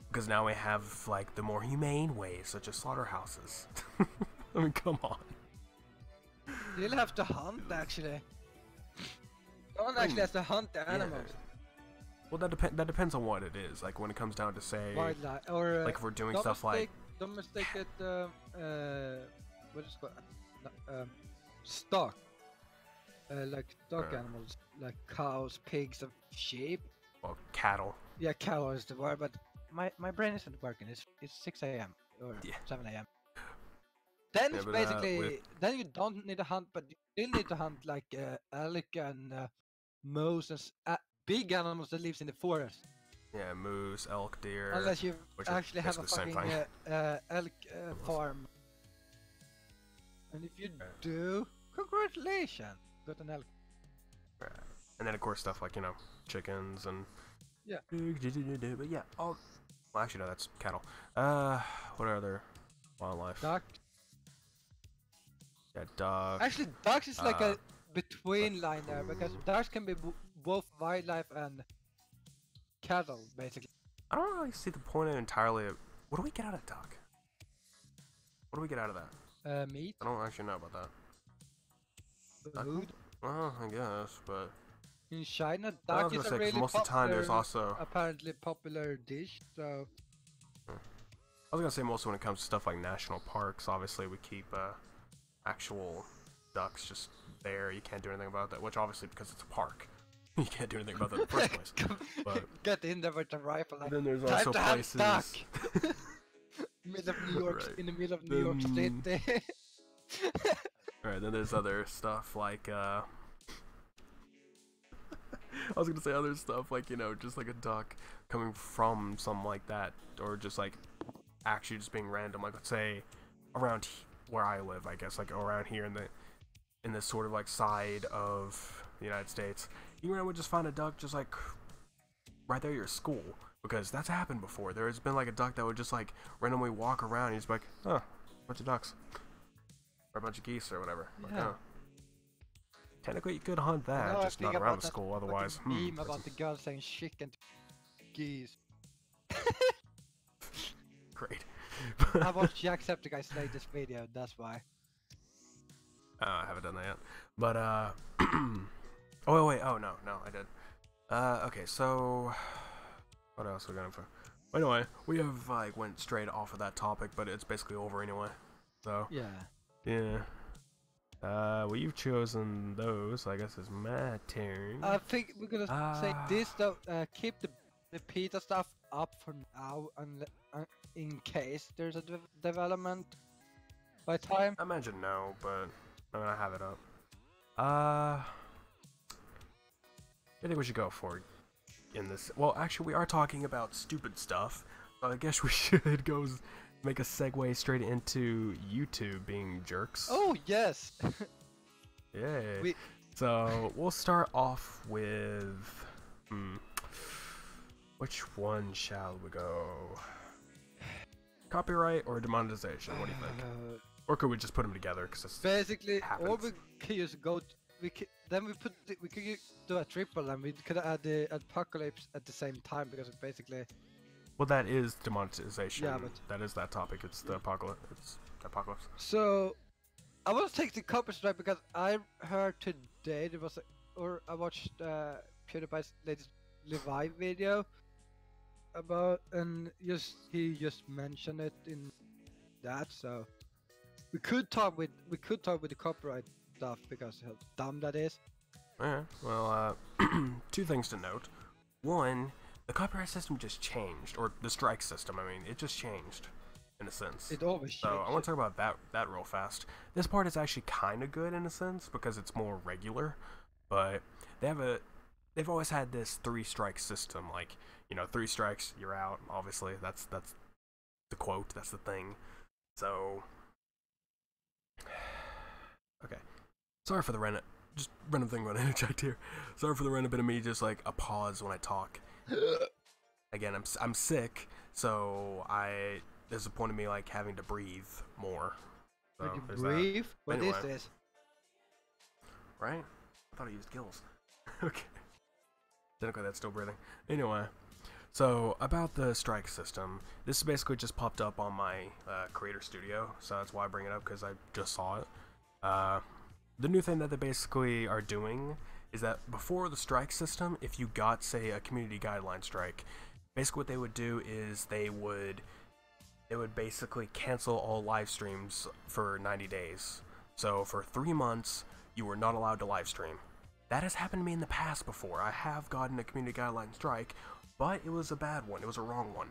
because now we have like the more humane ways, such as slaughterhouses. I mean, come on. You'll have to hunt actually. No one actually has to hunt the animals. Well, that depends on what it is. Like when it comes down to say, Wildlife or like if we're doing stuff like don't mistake it. What is it called? Stock. Like stock animals, like cows, pigs, and sheep. well, cattle. Yeah, cattle is the word, but my brain isn't working. It's 6 a.m. or 7 a.m. Then Yeah, it's but, basically then you don't need to hunt, but you still need to hunt like elk and moose and big animals that lives in the forest. Yeah, moose, elk, deer. Unless you which are actually have a basically the same fucking thing. elk farm. And if you do, congratulations, got an elk. Right. And then of course stuff like, you know, chickens and Yeah. But yeah, all well, actually no, that's cattle. What other wildlife? Duck. Yeah, duck. Actually, ducks is like a between line there, because ducks can be both wildlife and cattle, basically. I don't really see the point of entirely. What do we get out of duck? What do we get out of that? Meat, I don't actually know about that. food. Well, I guess, but In China, I was duck is gonna a say, 'cause really most of the time there's popular, also. apparently popular dish. So I was gonna say mostly when it comes to stuff like national parks, obviously we keep actual ducks just there. You can't do anything about that, which obviously because it's a park, you can't do anything about that in the first place. But get in there with a rifle. Like, then there's time also to have places. duck. Middle of New York, Right. in the middle of New York Then- City. Alright, then there's other stuff like I was gonna say other stuff like, you know, just like a duck coming from something like that, or just like actually just being random, like let's say around where I live, I guess, like around here in this sort of like side of the United States, you would just find a duck just like right there at your school, because that's happened before. There's been like a duck that would just like randomly walk around and he's like, huh, bunch of ducks. Or a bunch of geese or whatever. Like, Yeah. oh. Technically, you could hunt Now that, I just think not about around the that school. fucking Otherwise, meme that's about the girl saying chicken to geese. great. I watched Jacksepticeye's latest video, that's why. I haven't done that yet. But oh wait, oh no, I did. Okay, so what else we got for? Anyway, we have like went straight off of that topic, but it's basically over anyway. So Yeah. well, you've chosen those. So I guess it's my turn. I think we're gonna say this though. Keep the the PETA stuff up for now, and in case there's a development by time. I imagine no, but I mean I have it up. I think we should go for it in this. Well, actually, we are talking about stupid stuff, so I guess we should go make a segue straight into YouTube being jerks. Oh yes. Yay. So we'll start off with. Which one shall we go? Copyright or demonetization? What do you think? Or could we just put them together? Because basically, happens. or we could just go. We could do a triple, and we could add the apocalypse at the same time, because it basically. Well, that is demonetization. Yeah, but that is that topic. It's the apocalypse. It's the apocalypse. So, I want to take the copyright strike because I heard today there was, I watched PewDiePie's latest Levi video about, and he just mentioned it in that. So, we could talk with the copyright stuff because how dumb that is. Alright, well, two things to note. One, the copyright system just changed, or the strike system, I mean, it just changed, in a sense. It always changed. So, I want to talk about that real fast. This part is actually kind of good, in a sense, because it's more regular, but they've always had this 3-strike system, like, 3 strikes, you're out, obviously, that's the quote, that's the thing. So, okay. Sorry for the random thing when I interject here. Sorry for the random bit of me just like a pause when I talk. Again, I'm sick, so there's a point of me like having to breathe more. So you breathe? What anyway. is this? Right? I thought I used gills. Okay. Technically that's still breathing. Anyway, so about the strike system, this basically just popped up on my creator studio, so that's why I bring it up, because I just saw it. The new thing that they basically are doing is that before the strike system, if you got, say, a community guideline strike, basically what they would do is they would basically cancel all live streams for 90 days. So for 3 months, you were not allowed to live stream. That has happened to me in the past before. I have gotten a community guideline strike, but it was a bad one. It was a wrong one.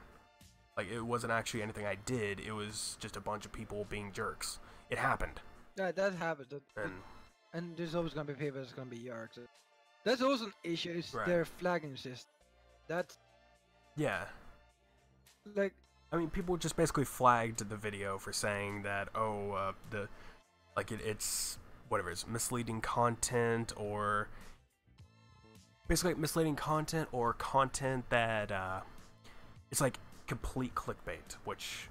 Like, it wasn't actually anything I did. It was just a bunch of people being jerks. It happened. Yeah, that happens. And there's always gonna be people that's gonna be yards. That's also an issue. Is Right. their flagging system. That's Yeah. like. I mean, people just basically flagged the video for saying that, it's whatever, it's misleading content, or basically misleading content, or content that it's like complete clickbait, which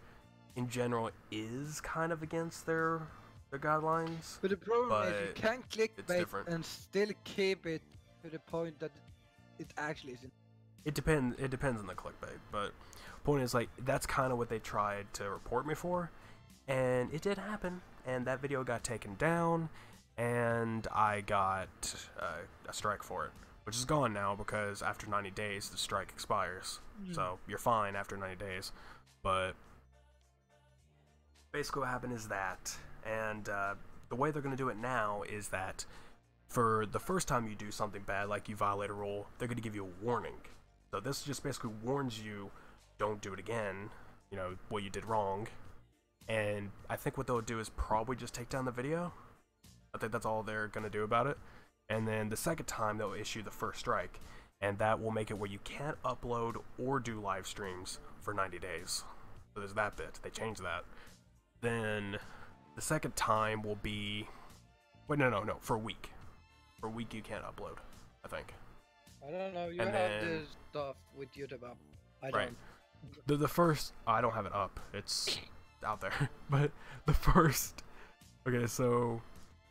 in general is kind of against their guidelines. But the problem is you can't it's clickbait different. and still keep it to the point that it actually isn't. It depends on the clickbait, but point is, like, that's kind of what they tried to report me for, and it did happen, and that video got taken down, and I got a strike for it, which is gone now because after 90 days the strike expires. So you're fine after 90 days, but basically what happened is that, and the way they're going to do it now is that for the first time you do something bad, like you violate a rule, they're going to give you a warning. So this just basically warns you, don't do it again, what you did wrong. And I think what they'll do is probably just take down the video. I think that's all they're going to do about it. And then the second time they'll issue the first strike, and that will make it where you can't upload or do live streams for 90 days. So there's that bit. They changed that. Then the second time will be... Wait, no, for a week. For a week you can't upload, I think. I don't know. You And have then- this stuff with YouTube up. I Right. don't. The first... I don't have it up. It's out there. But the first... Okay, so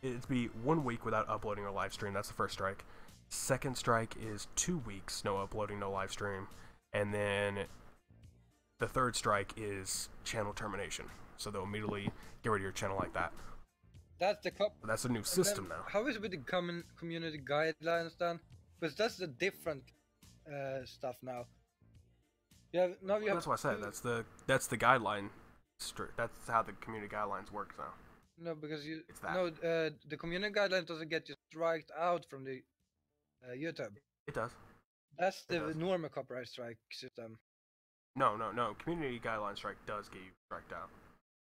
it'd be 1 week without uploading or live stream. That's the first strike. Second strike is 2 weeks, no uploading, no live stream. And then the third strike is channel termination. So they'll immediately get rid of your channel like that. That's the That's a new system now. How is it with the community guidelines then? Because that's the different stuff now. You have That's what I said. That's the guideline. That's how the community guidelines work now. No, because It's that. no, the community guidelines doesn't get you striked out from the YouTube. It does. That's It the does. normal copyright strike system. No. Community guideline strike does get you striked out.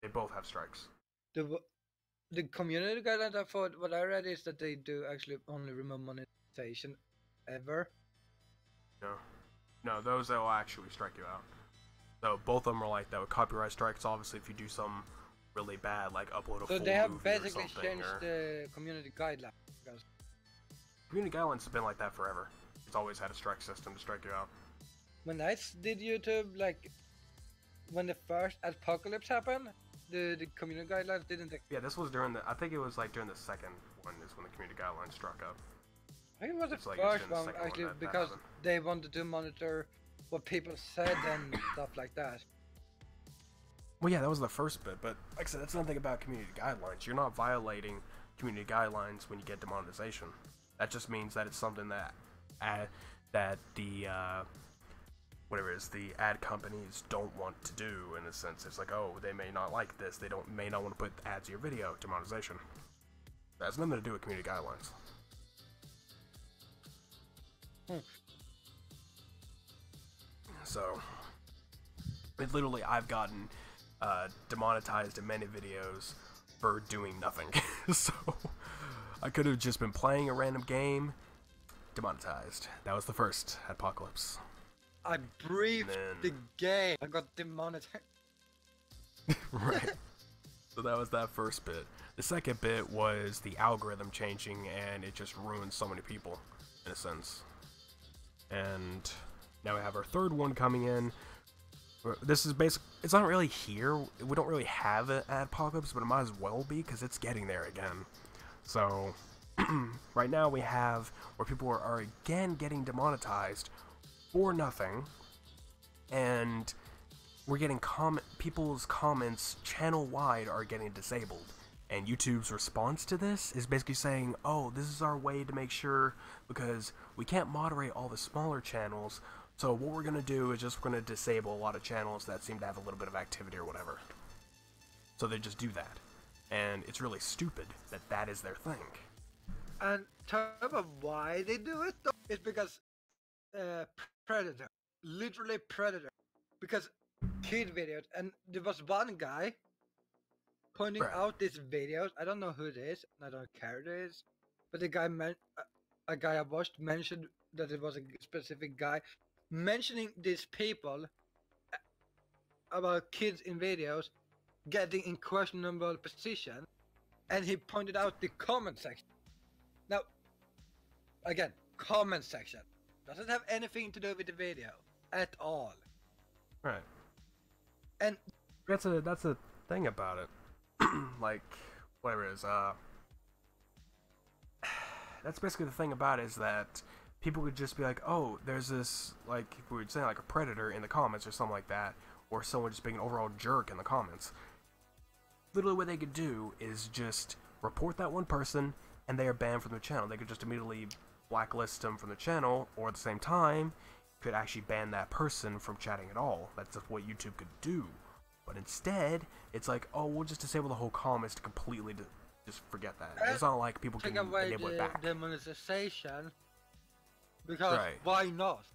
They both have strikes. The the community guidelines, I thought, what I read is that they do actually only remove monetization ever. No, those that will actually strike you out. So both of them are like that with copyright strikes. Obviously, if you do something really bad, like upload a So full they have movie or basically something, changed or the community guidelines. Because community guidelines have been like that forever. It's always had a strike system to strike you out. when I did YouTube, like when the first apocalypse happened, the community guidelines didn't. Yeah, this was during the. I think it was like during the second one is when the community guidelines struck up. I think it was the It's like first the one second one actually that because happened. they wanted to monitor what people said and stuff like that. Well, yeah, that was the first bit, but like I said, that's nothing about community guidelines. You're not violating community guidelines when you get demonetization. That just means that it's something that that the whatever it is, the ad companies don't want to do. In a sense, it's like, oh, they may not like this. They may not want to put ads in your video. Demonetization. That has nothing to do with community guidelines. So, it literally, I've gotten demonetized in many videos for doing nothing. So, I could have just been playing a random game, demonetized. That was the first apocalypse. I breathed the game. I got demonetized. Right. So that was that first bit. The second bit was the algorithm changing, and it just ruined so many people, in a sense. And now we have our third one coming in. This is basically, it's not really here. We don't really have an apocalypse, but it might as well be, because it's getting there again. So, right now we have where people are again getting demonetized for nothing, and we're getting people's comments channel-wide are getting disabled. And YouTube's response to this is basically saying, oh, this is our way to make sure, because we can't moderate all the smaller channels, so what we're going to do is just we're going to disable a lot of channels that seem to have a little bit of activity or whatever. So they just do that. And it's really stupid that that is their thing. And talk about why they do it, though, it's because Predator. Literally Predator. Because kid videos, and there was one guy pointing out these videos. I don't know who it is, and I don't care who it is, but the guy a guy I watched mentioned that it was a specific guy mentioning these people about kids in videos getting in questionable position, and he pointed out the comment section. Now, again, comment section doesn't have anything to do with the video at all. Right. And that's a thing about it. Like, whatever it is, that's basically the thing about it, is that people would just be like, oh, there's this, like, we would say, like, a predator in the comments or something like that, or someone just being an overall jerk in the comments. Literally what they could do is just report that one person, and they are banned from the channel. They could just immediately blacklist them from the channel, or at the same time, could actually ban that person from chatting at all. That's what YouTube could do. But instead, it's like, oh, we'll just disable the whole comments to completely just forget that. It's not like people can enable it back. The monetization, because why not?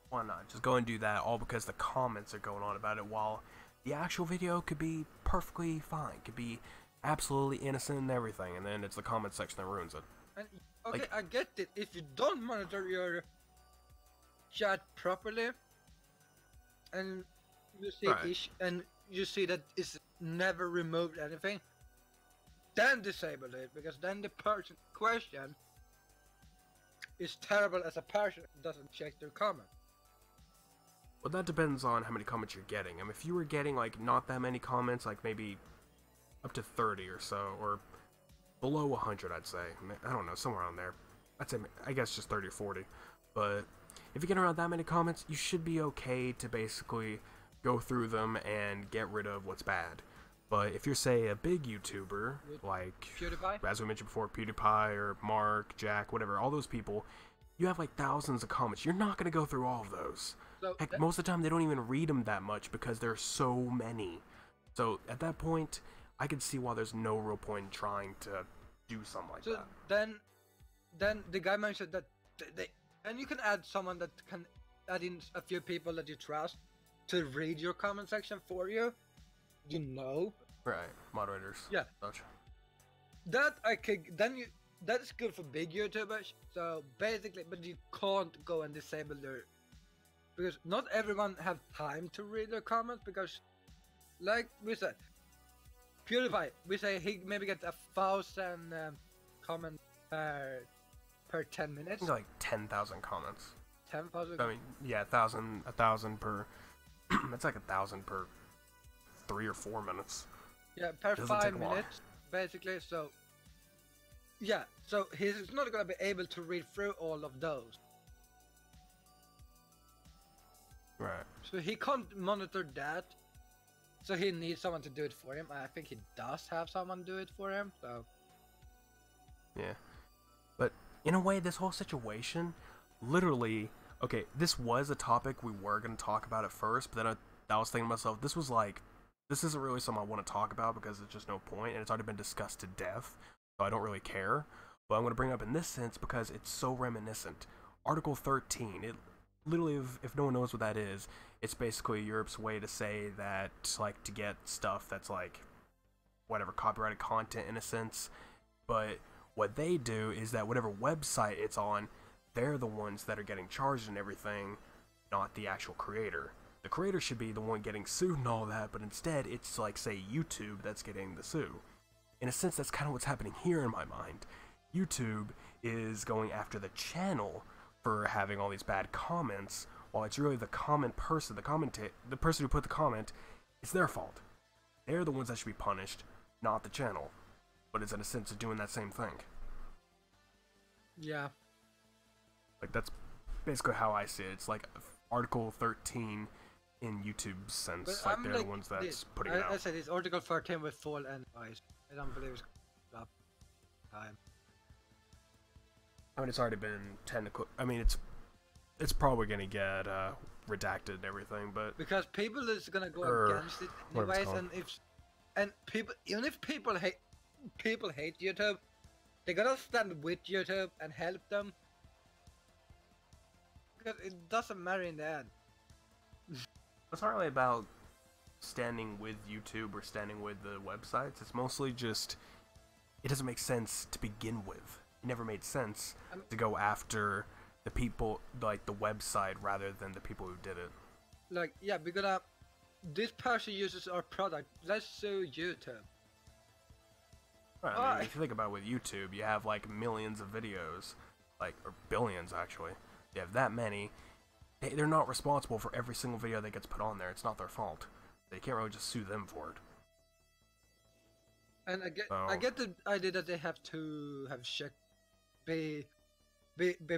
Why not? Just go and do that, all because the comments are going on about it, while the actual video could be perfectly fine, could be absolutely innocent and everything, and then it's the comment section that ruins it. And, okay, like, I get it. If you don't monitor your chat properly, and you see and you see that it's never removed anything, then disable it, because then the person question is terrible as a person who doesn't check their comment. Well, that depends on how many comments you're getting. I mean, if you were getting, like, not that many comments, like maybe up to 30 or so, or below 100, I'd say. I don't know, somewhere on there. I'd say, I guess just 30 or 40. But if you get around that many comments, you should be okay to basically go through them and get rid of what's bad. But if you're, say, a big YouTuber, like, PewDiePie? as we mentioned before, PewDiePie or Mark, Jack, whatever, all those people, you have like thousands of comments. You're not going to go through all of those. So heck, most of the time they don't even read them that much because there's so many. So at that point, I can see why there's no real point in trying to do something like that. Then the guy mentioned that And you can add someone that can add in a few people that you trust to read your comment section for you. You know. Right, moderators. Yeah. Such. That I could then you. That's good for big YouTubers. So basically, but you can't go and disable their, because not everyone have time to read their comments, because, like we said, PewDiePie, we say he maybe gets 1,000 comments per 10 minutes. Like 10,000 comments. 10,000. I mean, yeah, 1,000 per. That's like 1,000 per 3 or 4 minutes. Yeah, per 5 minutes, basically. So, yeah, so he's not gonna be able to read through all of those. Right. So he can't monitor that. So he needs someone to do it for him. I think he does have someone do it for him. So. Yeah. But in a way, this whole situation, literally, okay, this was a topic we were going to talk about at first, but then I was thinking to myself, this isn't really something I want to talk about because there's just no point, and it's already been discussed to death, so I don't really care. But I'm going to bring it up in this sense because it's so reminiscent. Article 13, it literally, if no one knows what that is, it's basically Europe's way to say that, like, to get stuff that's, like, whatever, copyrighted content in a sense, but what they do is that whatever website it's on, they're the ones that are getting charged and everything, not the actual creator. The creator should be the one getting sued and all that, but instead it's like, say, YouTube that's getting the sue. In a sense, that's kind of what's happening here in my mind. YouTube is going after the channel for having all these bad comments, while it's really the person who put the comment, it's their fault. They're the ones that should be punished, not the channel. But it's in a sense of doing that same thing. Yeah. Like, that's basically how I see it. It's like Article 13 in YouTube's sense. Like, they're the ones that's putting it out. I said it's Article 13 with full anyways. I don't believe it's up time. I mean, it's already been technical. I mean, it's probably gonna get redacted and everything, but because people is gonna go against it anyways, and people, even if people hate YouTube, they gotta stand with YouTube and help them, because it doesn't matter in the end. It's not really about standing with YouTube or standing with the websites. It's mostly just, it doesn't make sense to begin with. It never made sense to go after the people, like the website, rather than the people who did it. Like, yeah, because this person uses our product, let's sue YouTube. Right, I mean, if you think about it, with YouTube, you have like millions of videos, like, or billions actually. You have that many. They're not responsible for every single video that gets put on there. It's not their fault. They can't really just sue them for it. And I get the idea that they have to have checked, be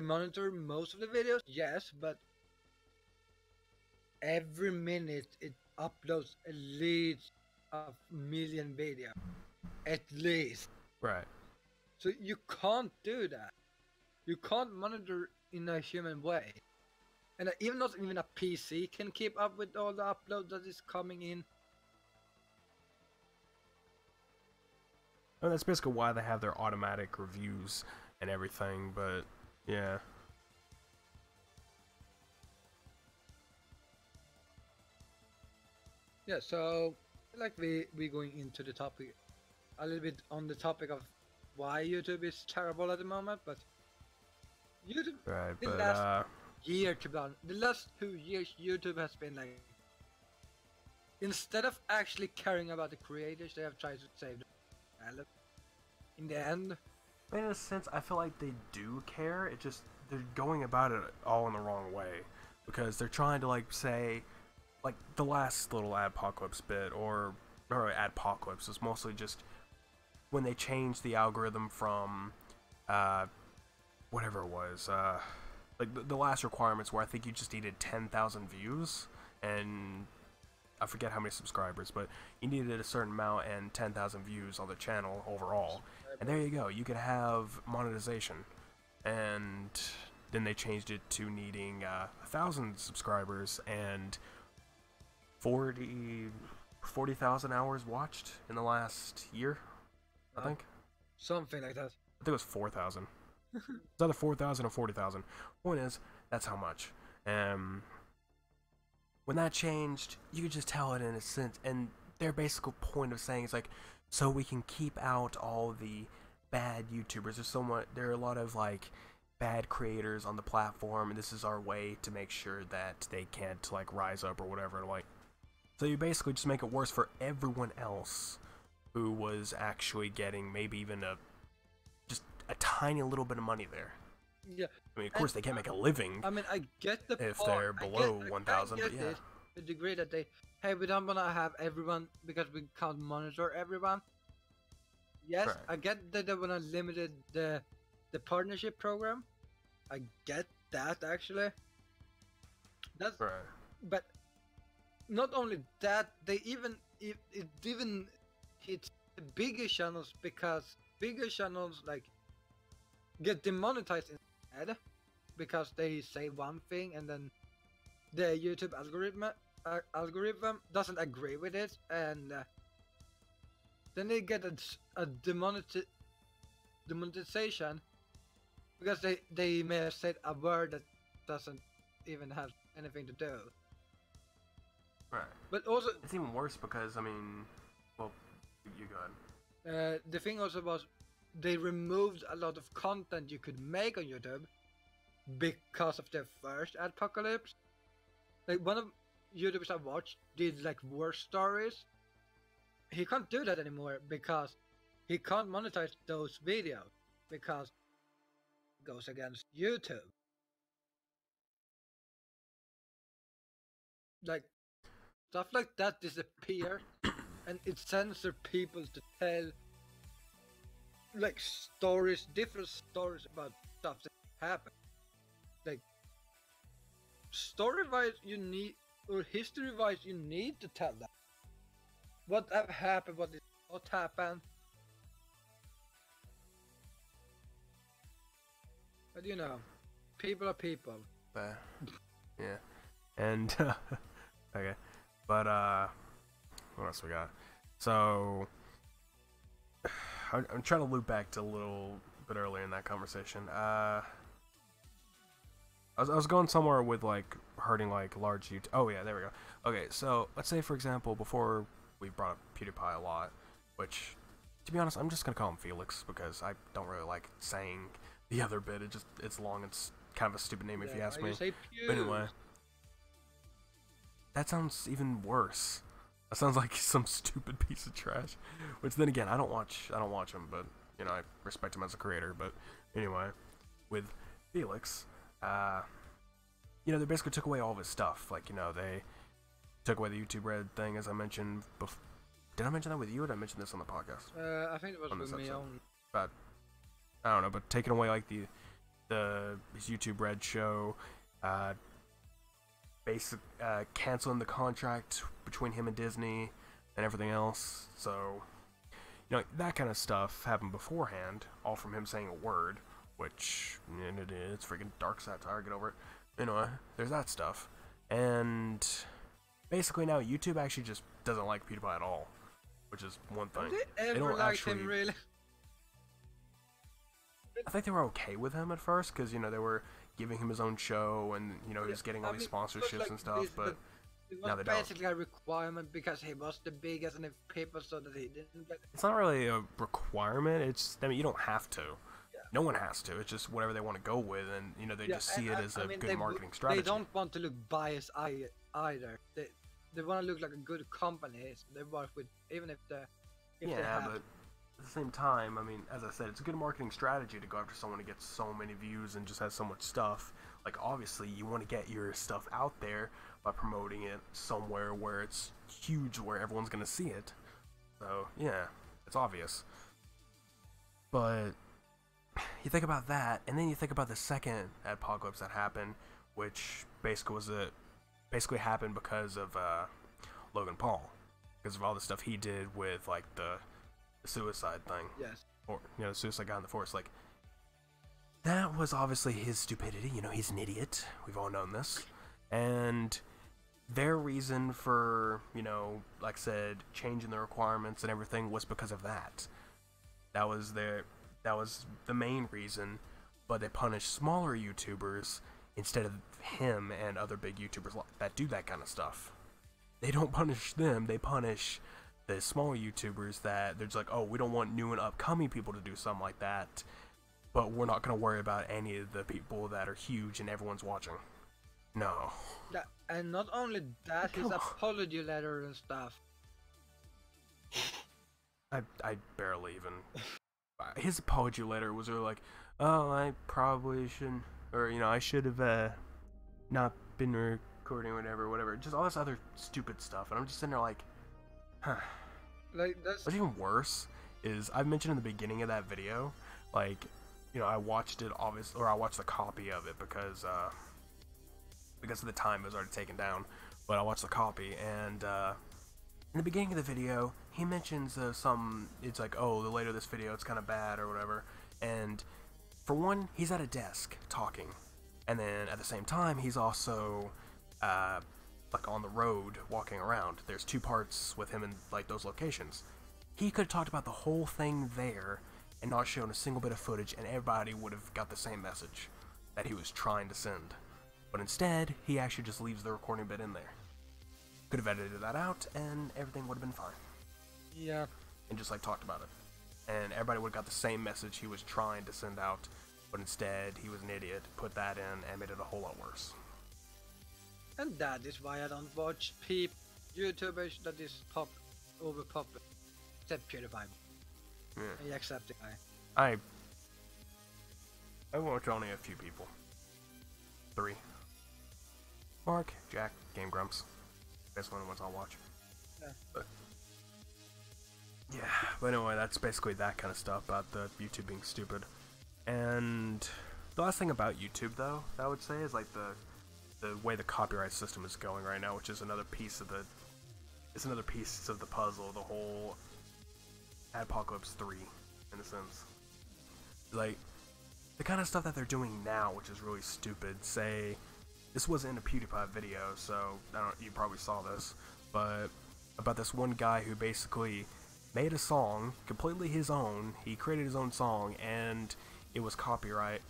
monitor most of the videos, yes, but every minute it uploads at least a million videos, at least. Right. So you can't do that. You can't monitor in a human way, and even a PC can keep up with all the uploads that is coming in. And that's basically why they have their automatic reviews and everything, but yeah. Yeah, so like we going into the topic a little bit on the topic of why YouTube is terrible at the moment, but YouTube, right, the last year, to be honest, the last 2 years, YouTube has been like, instead of actually caring about the creators, they have tried to save the talent. In the end, I mean, in a sense, I feel like they do care. It just, they're going about it all in the wrong way, because they're trying to, like, say, like the last little Adpocalypse bit, or Adpocalypse, was mostly just when they changed the algorithm from whatever it was, like the last requirements where I think you just needed 10,000 views and I forget how many subscribers, but you needed a certain amount and 10,000 views on the channel overall, and there you go, you could have monetization. And then they changed it to needing 1,000 subscribers and 40,000 hours watched in the last year, I think. Something like that. I think it was 4,000. It's either 4,000 or 40,000. Point is, that's how much. When that changed, you could just tell it in a sense, and their basic point of saying is like, so we can keep out all the bad YouTubers. There are a lot of like bad creators on the platform, and this is our way to make sure that they can't like rise up or whatever. Like, so you basically just make it worse for everyone else who was actually getting maybe even just a tiny little bit of money there. Yeah. I mean, of course, they can't make a living I mean, I get the if part. they're below 1,000, but get yeah. it, the degree that hey, we don't wanna have everyone because we can't monitor everyone. Yes, Right. I get that they wanna limit the partnership program. I get that actually. That's Right. But not only that, it even hits the bigger channels because bigger channels like get demonetized instead because they say one thing and then the YouTube algorithm doesn't agree with it, and then they get a demonetization because they may have said a word that doesn't even have anything to do. Right. But also, It's even worse because, I mean, well, you go ahead. the thing also was they removed a lot of content you could make on YouTube because of their first apocalypse. Like one of YouTubers I watched did like war stories. He can't do that anymore because he can't monetize those videos because it goes against YouTube. Like stuff like that disappear, and it censors people to tell like stories, different stories about stuff that happened. Like story-wise, you need, or history-wise, you need to tell that. What have happened? What happened? But you know, people are people. Yeah. And, okay. But, what else we got? So, I'm trying to loop back to a little bit earlier in that conversation. I was going somewhere with, like, hurting, like, large YouTube. Oh, yeah, there we go. Okay, so, let's say, for example, before we brought up PewDiePie a lot, which, to be honest, I'm just gonna call him Felix, because I don't really like saying the other bit. It's long, it's kind of a stupid name if you ask me. But anyway, that sounds even worse. That sounds like some stupid piece of trash. Which then again, I don't watch him, but you know, I respect him as a creator. But anyway, with Felix, you know, they basically took away all of his stuff. Like, you know, they took away the YouTube Red thing, as I mentioned before. Did I mention that with you, or did I mention this on the podcast? I think it was with me only. But I don't know, but taking away like his YouTube Red show, canceling the contract between him and Disney and everything else. So, you know, that kind of stuff happened beforehand, all from him saying a word, which it's freaking dark satire. Get over it. Anyway, there's that stuff, and basically now YouTube actually just doesn't like PewDiePie at all, which is one thing. They ever liked him, really? I think they were okay with him at first, because, you know, they were giving him his own show, and, you know, he was getting all these sponsorships like and stuff, but it now was they basically a requirement because he was the biggest, and if people saw that he didn't get... It's not really a requirement, it's, I mean, you don't have to. Yeah. No one has to, it's just whatever they want to go with, and, you know, they just see it as a good marketing strategy. They don't want to look biased either. They want to look like a good company, so they work with, even if they have but at the same time, I mean, as I said, it's a good marketing strategy to go after someone who gets so many views and just has so much stuff. Like, obviously, you want to get your stuff out there by promoting it somewhere where it's huge, where everyone's going to see it. So, yeah, it's obvious. But you think about that, and then you think about the second apocalypse that happened, which basically happened because of Logan Paul, because of all the stuff he did with, like, the suicide thing. Yes. Or, you know, the suicide guy in the forest. Like, that was obviously his stupidity. You know, he's an idiot. We've all known this. And their reason for, you know, like I said, changing the requirements and everything was because of that. That was the main reason but they punish smaller YouTubers instead of him and other big YouTubers that do that kind of stuff. They don't punish them, they punish the smaller YouTubers that they're just like, oh, we don't want new and upcoming people to do something like that, but we're not going to worry about any of the people that are huge and everyone's watching. No. Yeah, and not only that, his apology letter and stuff. I barely even... His apology letter was really like, oh, I probably shouldn't, or, you know, I should have not been recording or whatever. Just all this other stupid stuff. And I'm just sitting there like, huh. Like, that's... What's even worse is, I've mentioned in the beginning of that video, like, you know, I watched it, obviously, or I watched the copy of it because of the time it was already taken down. But I watched the copy, and in the beginning of the video, he mentions it's like, oh, the later this video, it's kind of bad or whatever. And for one, he's at a desk talking, and then at the same time, he's also like on the road walking around. There's two parts with him in like those locations. He could have talked about the whole thing there and not shown a single bit of footage, and everybody would have got the same message that he was trying to send. But instead, he actually just leaves the recording bit in there. Could have edited that out, and everything would have been fine. Yeah. And just like talked about it. And everybody would have got the same message he was trying to send out, but instead, he was an idiot, put that in, and made it a whole lot worse. And that is why I don't watch YouTubers that is over popular. Except PewDiePie. Yeah. I accept it. I watch only a few people. 3. Mark, Jack, Game Grumps. Basically the ones I'll watch. Yeah. But anyway, that's basically that kind of stuff about the YouTube being stupid. And the last thing about YouTube, though, that I would say is like the way the copyright system is going right now, which is another piece of the puzzle, the whole Adpocalypse 3, in a sense. Like, the kind of stuff that they're doing now, which is really stupid. Say, this wasn't in a PewDiePie video, so you probably saw this, but about this one guy who basically made a song completely his own. He created his own song, and it was copyrighted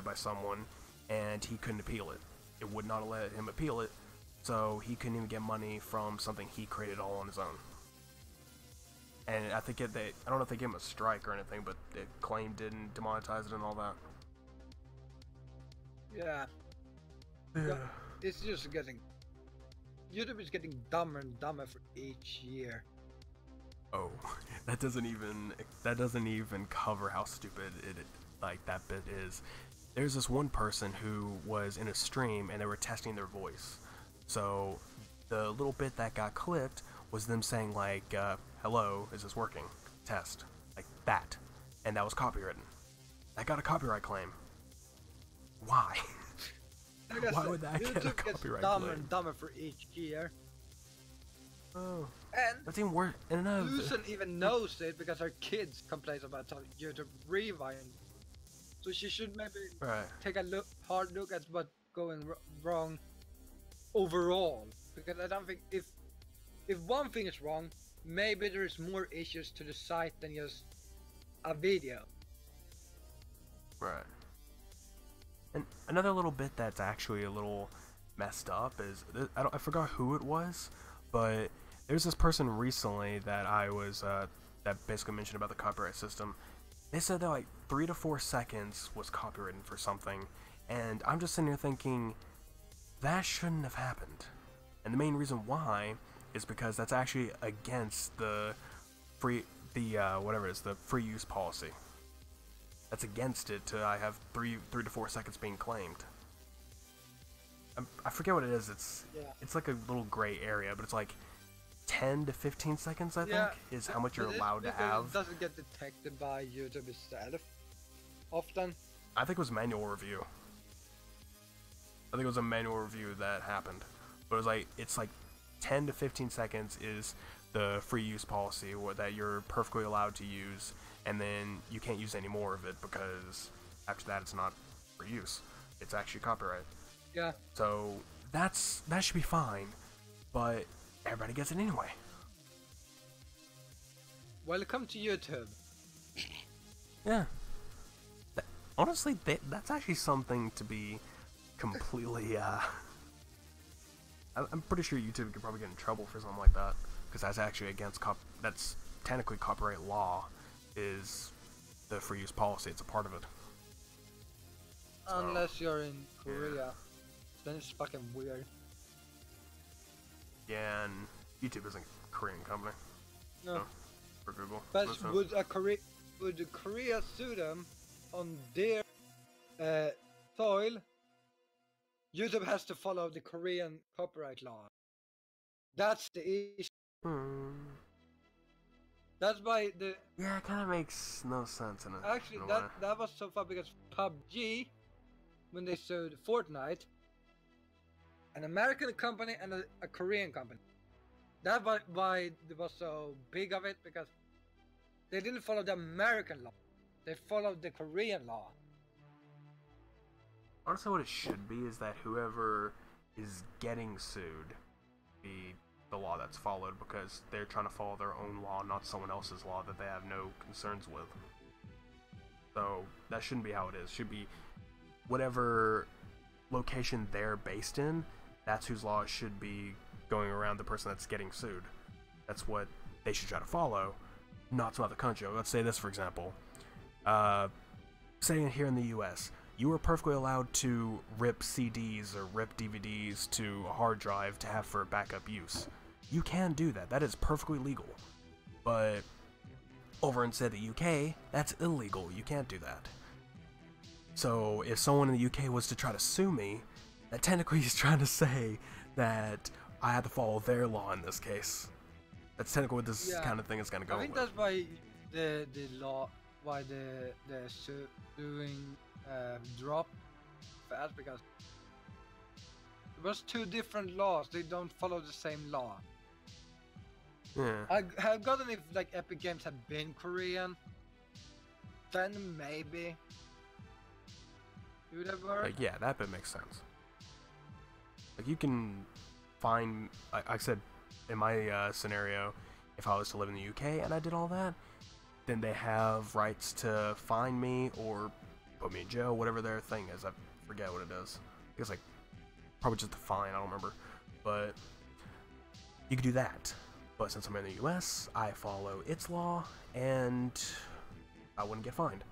by someone, and he couldn't appeal it. It would not let him appeal it, so he couldn't even get money from something he created all on his own. And I think I don't know if they gave him a strike or anything, but it claimed it and demonetized it and all that. Yeah. It's just YouTube is getting dumber and dumber for each year. Oh, that doesn't even cover how stupid that bit is. There's this one person who was in a stream and they were testing their voice. So the little bit that got clipped was them saying like, hello, is this working? Test. Like that. And that was copywritten. That got a copyright claim. Why? Why would that get a copyright claim? Dumber and dumber for each year. Oh. And that's even worse. Susan even knows it because her kids complain about YouTube rewind. So she should maybe take a hard look at what's going wrong overall. Because I don't think if one thing is wrong, maybe there's more issues to the site than just a video. Right. And another little bit that's actually a little messed up is I forgot who it was, but there's this person recently that that basically mentioned about the copyright system. They said that like 3 to 4 seconds was copywritten for something, and I'm just sitting here thinking that shouldn't have happened. And the main reason why is because that's actually against the free use policy. That's against it to have 3 to 4 seconds being claimed. I forget what it is. It's like a little gray area, but it's like 10 to 15 seconds, I think, is how much you're allowed to have. It doesn't get detected by YouTube itself often. I think it was manual review. I think it was a manual review that happened. But it's like 10 to 15 seconds is the free use policy that you're perfectly allowed to use, and then you can't use any more of it because after that it's not for use. It's actually copyright. Yeah. So that should be fine, but everybody gets it anyway. Welcome to YouTube. Yeah. honestly, that's actually something to be completely. I'm pretty sure YouTube could probably get in trouble for something like that, because that's actually against that's technically copyright law, is the free use policy. It's a part of it. So, Unless you're in Korea, then it's fucking weird. yeah, and YouTube isn't a Korean company. No. So, for Google. But So, would Korea sue them on their soil? YouTube has to follow the Korean copyright law. That's the issue. That's why the yeah, it kind of makes no sense in it. actually that was so far because PUBG, when they sued Fortnite, an American company and a Korean company. That's why it was so big of it, because they didn't follow the American law. They followed the Korean law. Honestly, what it should be is that whoever is getting sued be the law that's followed, because they're trying to follow their own law, not someone else's law that they have no concerns with. So that shouldn't be how it is. It should be whatever location they're based in, that's whose law should be going around the person that's getting sued. That's what they should try to follow, not some other country. Let's say this, for example. Say here in the US, you are perfectly allowed to rip CDs or rip DVDs to a hard drive to have for backup use. You can do that. That is perfectly legal. But over in, say, the UK, that's illegal. You can't do that. So if someone in the UK was to try to sue me, that technically is trying to say that I had to follow their law in this case. That's technically what this kind of thing is going to go with. I think that's why the law, why the suing dropped fast, because it was two different laws. They don't follow the same law. Yeah. I have gotten if like Epic Games had been Korean, then maybe it would have worked. Yeah, that bit makes sense. Like, you can find, like I said, in my scenario, if I was to live in the UK and I did all that, then they have rights to fine me or put me in jail, whatever their thing is. I forget what it is. I think it's like probably just a fine, I don't remember. But you could do that. But since I'm in the US, I follow its law, and I wouldn't get fined.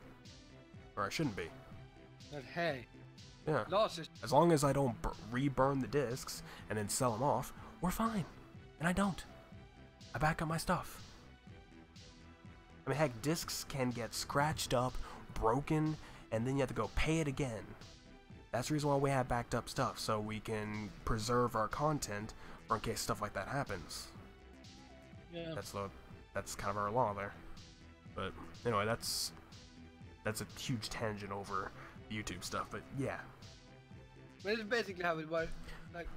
Or I shouldn't be. But hey, yeah. losses. As long as I don't re-burn the discs and then sell them off, we're fine. And I don't. I back up my stuff. I mean, heck, discs can get scratched up, broken, and then you have to go pay it again. That's the reason why we have backed up stuff, so we can preserve our content for in case stuff like that happens. Yeah. That's kind of our law there. But anyway, that's a huge tangent over YouTube stuff. But yeah. But it's basically how it works. Like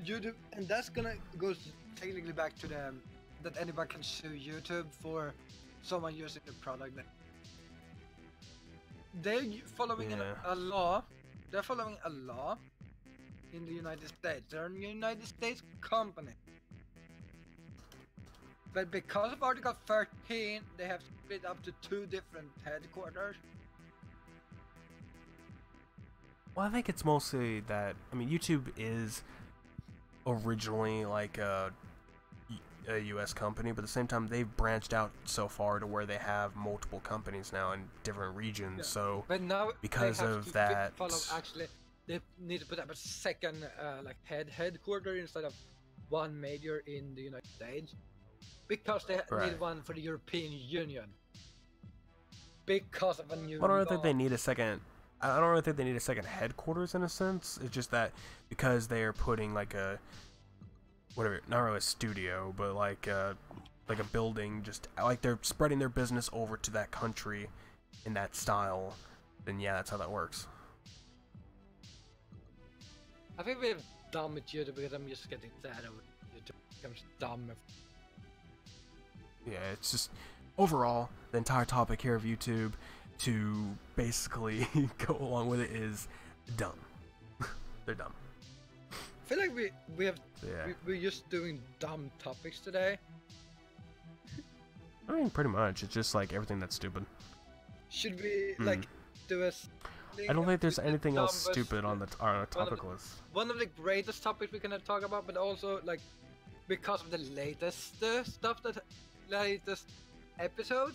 YouTube, and that's gonna go technically back to them that anybody can sue YouTube for someone using the product. They're following a law. They're following a law in the United States. They're a United States company. But because of Article 13, they have split up to two different headquarters. Well, I think it's mostly that, I mean, YouTube is originally like a US company, but at the same time, they've branched out so far to where they have multiple companies now in different regions. Yeah. So, but now because of that, actually, they need to put up a second headquarters instead of one major in the United States. Because they need one for the European Union. Because of a new law. I don't think they need a second. I don't really think they need a second headquarters in a sense. It's just that because they are putting like a whatever, not really a studio, but like a building, just like they're spreading their business over to that country in that style. Then yeah, that's how that works. I think we're dumb with YouTube because I'm just getting sad over YouTube. It becomes dumb. Yeah, it's just overall the entire topic here of YouTube, to basically go along with it, is dumb. They're dumb. I feel like we're just doing dumb topics today. I mean, pretty much. It's just like everything that's stupid. Should we like do a. I don't think there's anything else dumbest- stupid on our topic list. One of the greatest topics we can talk about, but also like because of the latest stuff, that latest episode.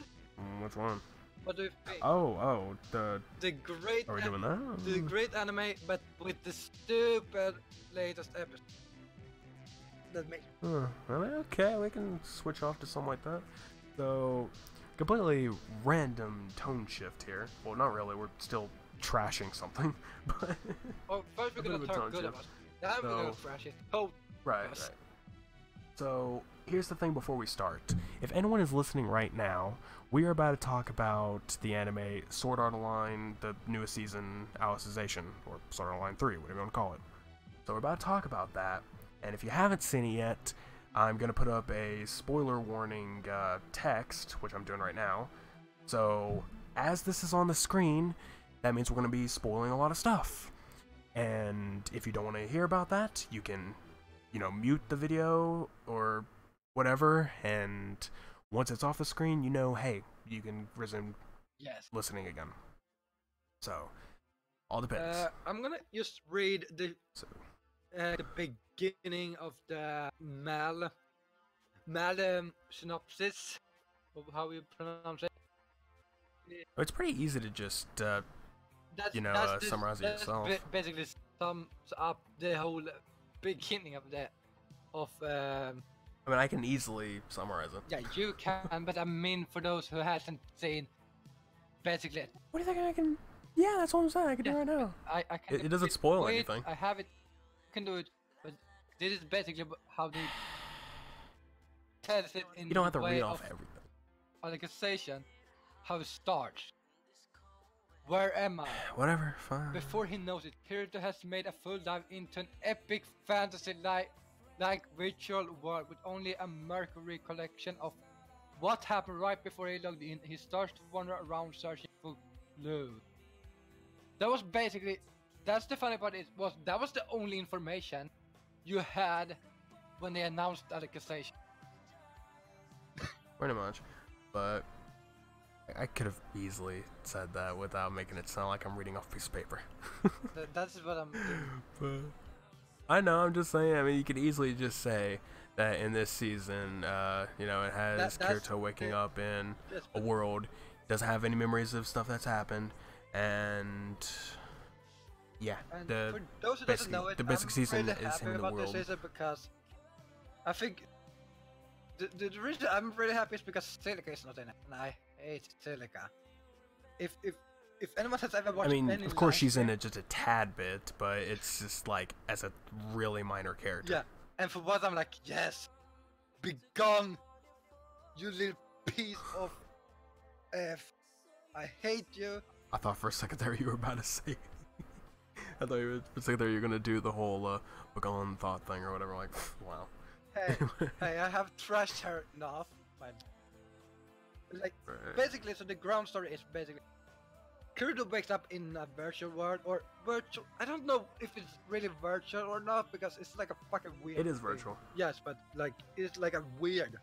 Which one? What do you think? Oh, the great. Are we doing that? The great anime, but with the stupid latest episode. That makes. I mean, okay, we can switch off to something like that. So, completely random tone shift here. Well, not really. We're still trashing something, but Oh, first we're a bit gonna of a talk tone good shift. about it. Then we're gonna trash it. Oh, right. yes. So, here's the thing before we start. If anyone is listening right now, we are about to talk about the anime Sword Art Online, the newest season, Alicization, or Sword Art Online 3, whatever you want to call it. So we're about to talk about that, and if you haven't seen it yet, I'm going to put up a spoiler warning text, which I'm doing right now. So, as this is on the screen, that means we're going to be spoiling a lot of stuff. And if you don't want to hear about that, you can, mute the video or whatever, and once it's off the screen, hey, you can resume listening again. So, all depends. I'm gonna just read the beginning of the synopsis of how you pronounce it. It's pretty easy to just, summarize it yourself. Basically sums up the whole beginning of I mean, I can easily summarize it. Yeah, you can, but I mean for those who hasn't seen, basically. What do you think I can? Yeah, that's what I'm saying. I can do it right now. I can. It doesn't spoil anything. I have it. Can do it, but this is basically how they tells it in. You don't have to way read off of everything. Organization, how it starts. Where am I? Whatever, fine. Before he knows it, Kirito has made a full dive into an epic fantasy like virtual world with only a murky recollection of what happened right before he logged in. He starts to wander around searching for clues. That was basically, that's the funny part, that was the only information you had when they announced the accusation. Pretty much, but I could have easily said that without making it sound like I'm reading off a piece of paper. That's what I'm doing. But I know, I'm just saying, I mean, you could easily just say that in this season, it has Kirito waking up in a world, doesn't have any memories of stuff that's happened, and yeah, And the for those who doesn't know it, the basic I'm season really is happy in the about world. this season because I think the reason I'm really happy is because Silica is not in it, and I hate Silica. If anyone has ever watched, I mean, any of course she's in live it just a tad bit, but it's just like as a really minor character. yeah, and for what I'm like, yes, be gone, you little piece of F. I hate you. I thought for a second there you were about to say. I thought for a second there you were gonna do the whole begone thought thing or whatever. Like, wow. Hey, I have trashed her enough. But like, Right. basically, so the ground story is basically Kirito wakes up in a virtual world or virtual. I don't know if it's really virtual or not because it's like a fucking weird. It is thing. virtual. Yes, but like it's like a weird.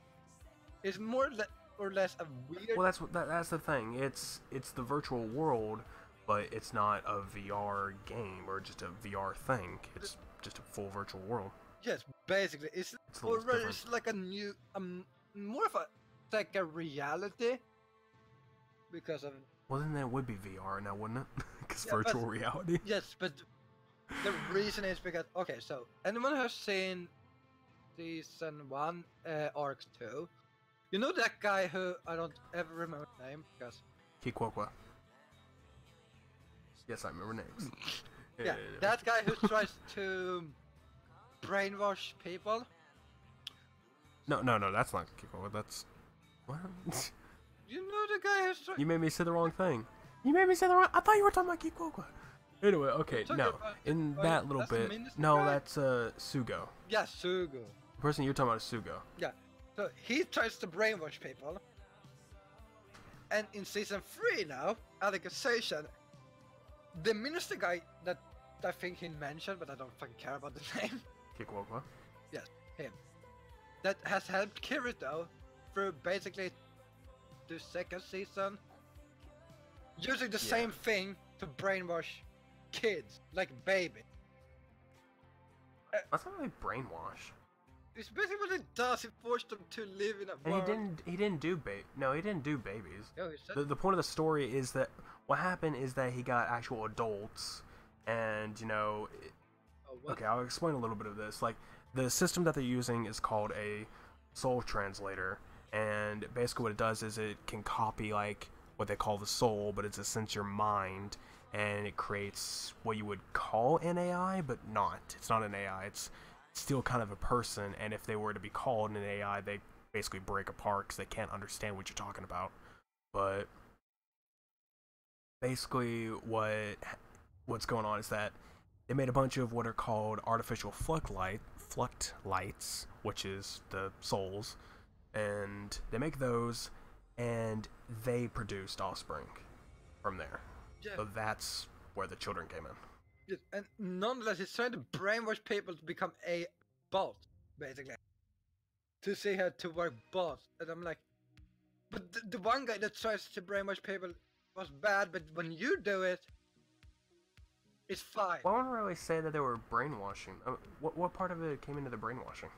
It's more or less a weird. Well, that's the thing. It's the virtual world, but it's not a VR game or just a VR thing. It's just a full virtual world. Yes, basically, it's It's a little already different. it's like a new, more of a like a reality because of. Well, then that would be VR now, wouldn't it? Because Yeah, but- virtual reality. Yes, but the reason is because okay, so anyone who's seen season 1, arc 2, you know that guy who I don't ever remember his name because Kikwokwa. Yes, I remember names. yeah, that guy who tries to brainwash people. No, that's not Kikwokwa. That's what? You know the guy who's trying. You made me say the wrong thing. You made me say the wrong. I thought you were talking about Kikwokwa. Anyway, okay, talking no. about- In oh, that little that's the bit, minister no, guy? that's Sugo. Yeah, Sugo. The person you're talking about is Sugo. Yeah, so he tries to brainwash people. And in season 3 now, accusation, the minister guy that I think he mentioned, but I don't fucking care about the name. Kikwokwa. Yes, him. That has helped Kirito through basically the second season. using the Yeah. same thing to brainwash kids, like babies. That's not really brainwash. It's basically what it does. It forced them to live in a And world. he didn't do he didn't do babies. Oh, he said The point of the story is that what happened is that he got actual adults, and what? okay, I'll explain a little bit of this. Like, the system that they're using is called a soul translator, and basically what it does is it can copy like what they call the soul, but it's a sense your mind, and it creates what you would call an AI, but not. It's not an AI. It's still kind of a person, and if they were to be called an AI, they basically break apart because they can't understand what you're talking about. But basically, what's going on is that they made a bunch of what are called artificial fluct lights, which is the souls, and they make those, and they produced offspring from there. Yeah. So that's where the children came in. Yes, and nonetheless, he's trying to brainwash people to become a bot, basically. To see how to work bots. And I'm like, but the one guy that tries to brainwash people was bad, but when you do it, it's fine. Well, I wouldn't really say that they were brainwashing. What part of it came into the brainwashing?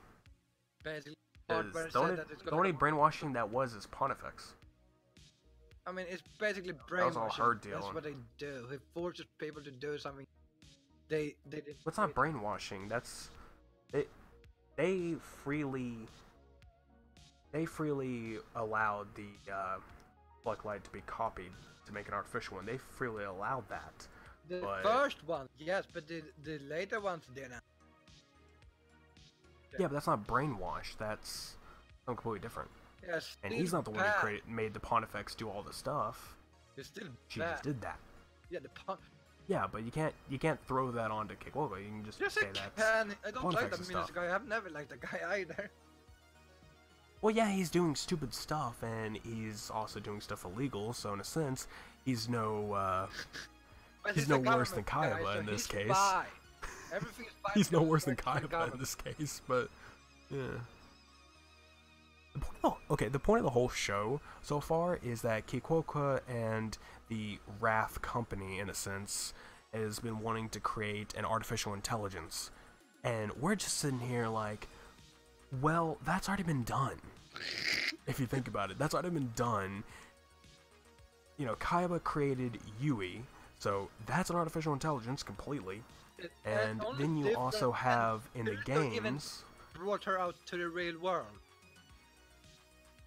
Basically, The only brainwashing that was is Pontifex. I mean, it's basically That brainwashing. was all her deal. That's what they do. He forces people to do something they didn't. What's not brainwashing? That's they freely allowed the Blacklight to be copied to make an artificial one. They freely allowed that. The but, first one, yes, but the later ones didn't. Yeah, but that's not brainwash. That's something completely different. Yes, And he's not the one who made the Pontifex do all the stuff. It's still She bad. just did that. Yeah, Yeah, but you can't throw that onto Kikwoga. You can just yes, say I that. can. I don't like Pontifex's that Minos stuff. guy. I've never liked the guy either. Well, yeah, he's doing stupid stuff, and he's also doing stuff illegal. So in a sense, he's no But he's the no worse than government guy, Kaiba so in this he's case. fine. Everything is fine. He's no because worse than works for the Kaiba in government. this case, but yeah. The point of the whole show so far is that Kikoka and the Wrath Company, in a sense, has been wanting to create an artificial intelligence, and we're just sitting here like, well, that's already been done. If you think about it, that's already been done. Kaiba created Yui, so that's an artificial intelligence completely. And only then you different- also have in the Naruto even games, brought her out to the real world.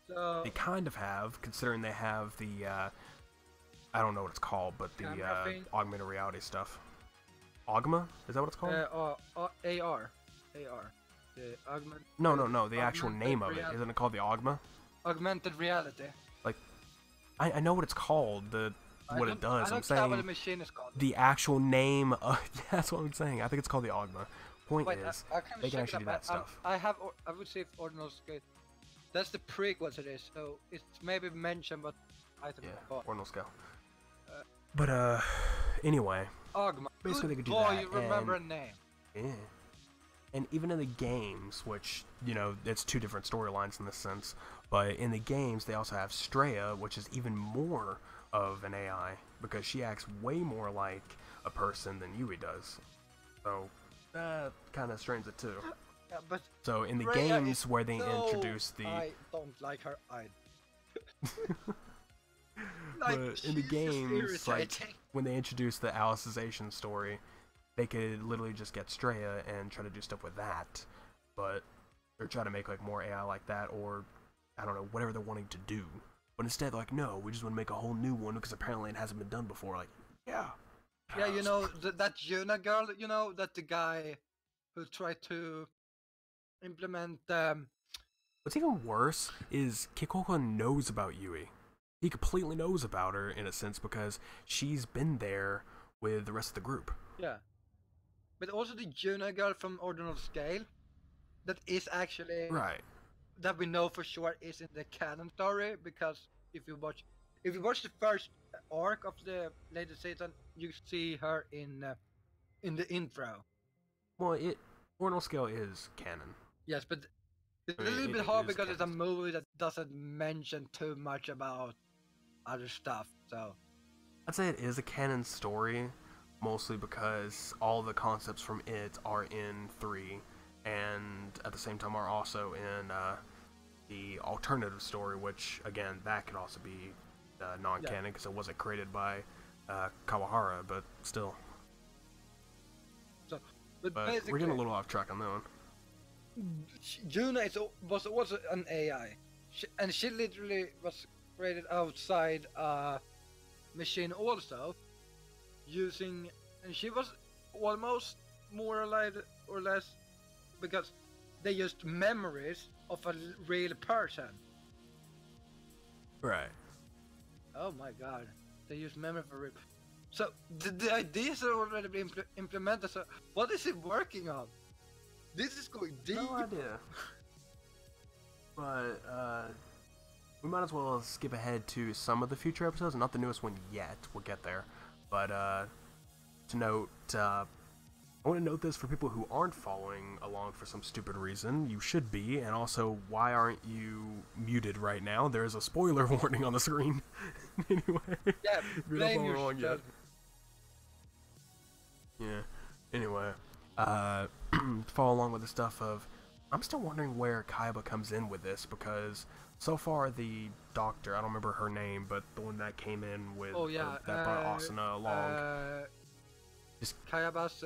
So they kind of have, considering they have the, I don't know what it's called, but the Camera thing? augmented reality stuff. Augma? Is that what it's called? AR. The No, the actual augmented name of it. reality. Isn't it called the Augma? Augmented reality. I know what it's called, what it does. I'm I don't care what the saying machine is called. the actual name of, yeah, that's what I'm saying. I think it's called the Augma. Point Wait, is, I can they can check actually do that stuff. I would say Ordinal Scale. That's the prequel to this, so it's maybe mentioned, but I don't Yeah, know. ordinal scale. But anyway, Augma. basically they Good could do boy, that, you remember and- a name. yeah. And even in the games, which, it's two different storylines in this sense, but in the games they also have Straya, which is even more of an AI, because she acts way more like a person than Yui does. So, that kind of strains it too. Yeah, but So in the Freya games is where they so- introduce the... I don't like her either. But in the she's just games, like, irritating. when they introduce the Alicization story, they could literally just get Straya and try to do stuff with that, but they're trying to make like more AI like that, or I don't know, whatever they're wanting to do. But instead, like, no, we just want to make a whole new one because apparently it hasn't been done before. Like, yeah. Yeah, that Yuna girl, that the guy who tried to implement What's even worse is Kikoka knows about Yui. He completely knows about her in a sense because she's been there with the rest of the group. yeah. But also the Yuna girl from Ordinal Scale, that is actually Right. that we know for sure is in the canon story, because if you watch the first arc of the latest season, you see her in the intro. Well, Ordinal Scale is canon. Yes, but it's I a mean, little it bit hard is because it's a canon. movie that doesn't mention too much about other stuff. So I'd say it is a canon story, mostly because all the concepts from it are in 3, and at the same time are also in the alternative story, which, again, that could also be non-canon because it wasn't created by Kawahara, but still. So, But we're getting a little off track on that one. Juna was also an AI, and she literally was created outside a machine also, using, and she was almost more or less, because they used memories of a real person. Right. Oh my god, they use memory for real. So the ideas are already being implemented. So what is it working on? This is going deep. No idea. But we might as well skip ahead to some of the future episodes, not the newest one yet. We'll get there. But to note, I want to note this for people who aren't following along for some stupid reason. You should be, and also, why aren't you muted right now? There is a spoiler warning on the screen. Anyway, Yeah, blame you're not yet. Yeah. Anyway, to follow along with the stuff of, I'm still wondering where Kaiba comes in with this, because so far the doctor, I don't remember her name, but the one that came in with that brought Asuna along. Just Kaiba's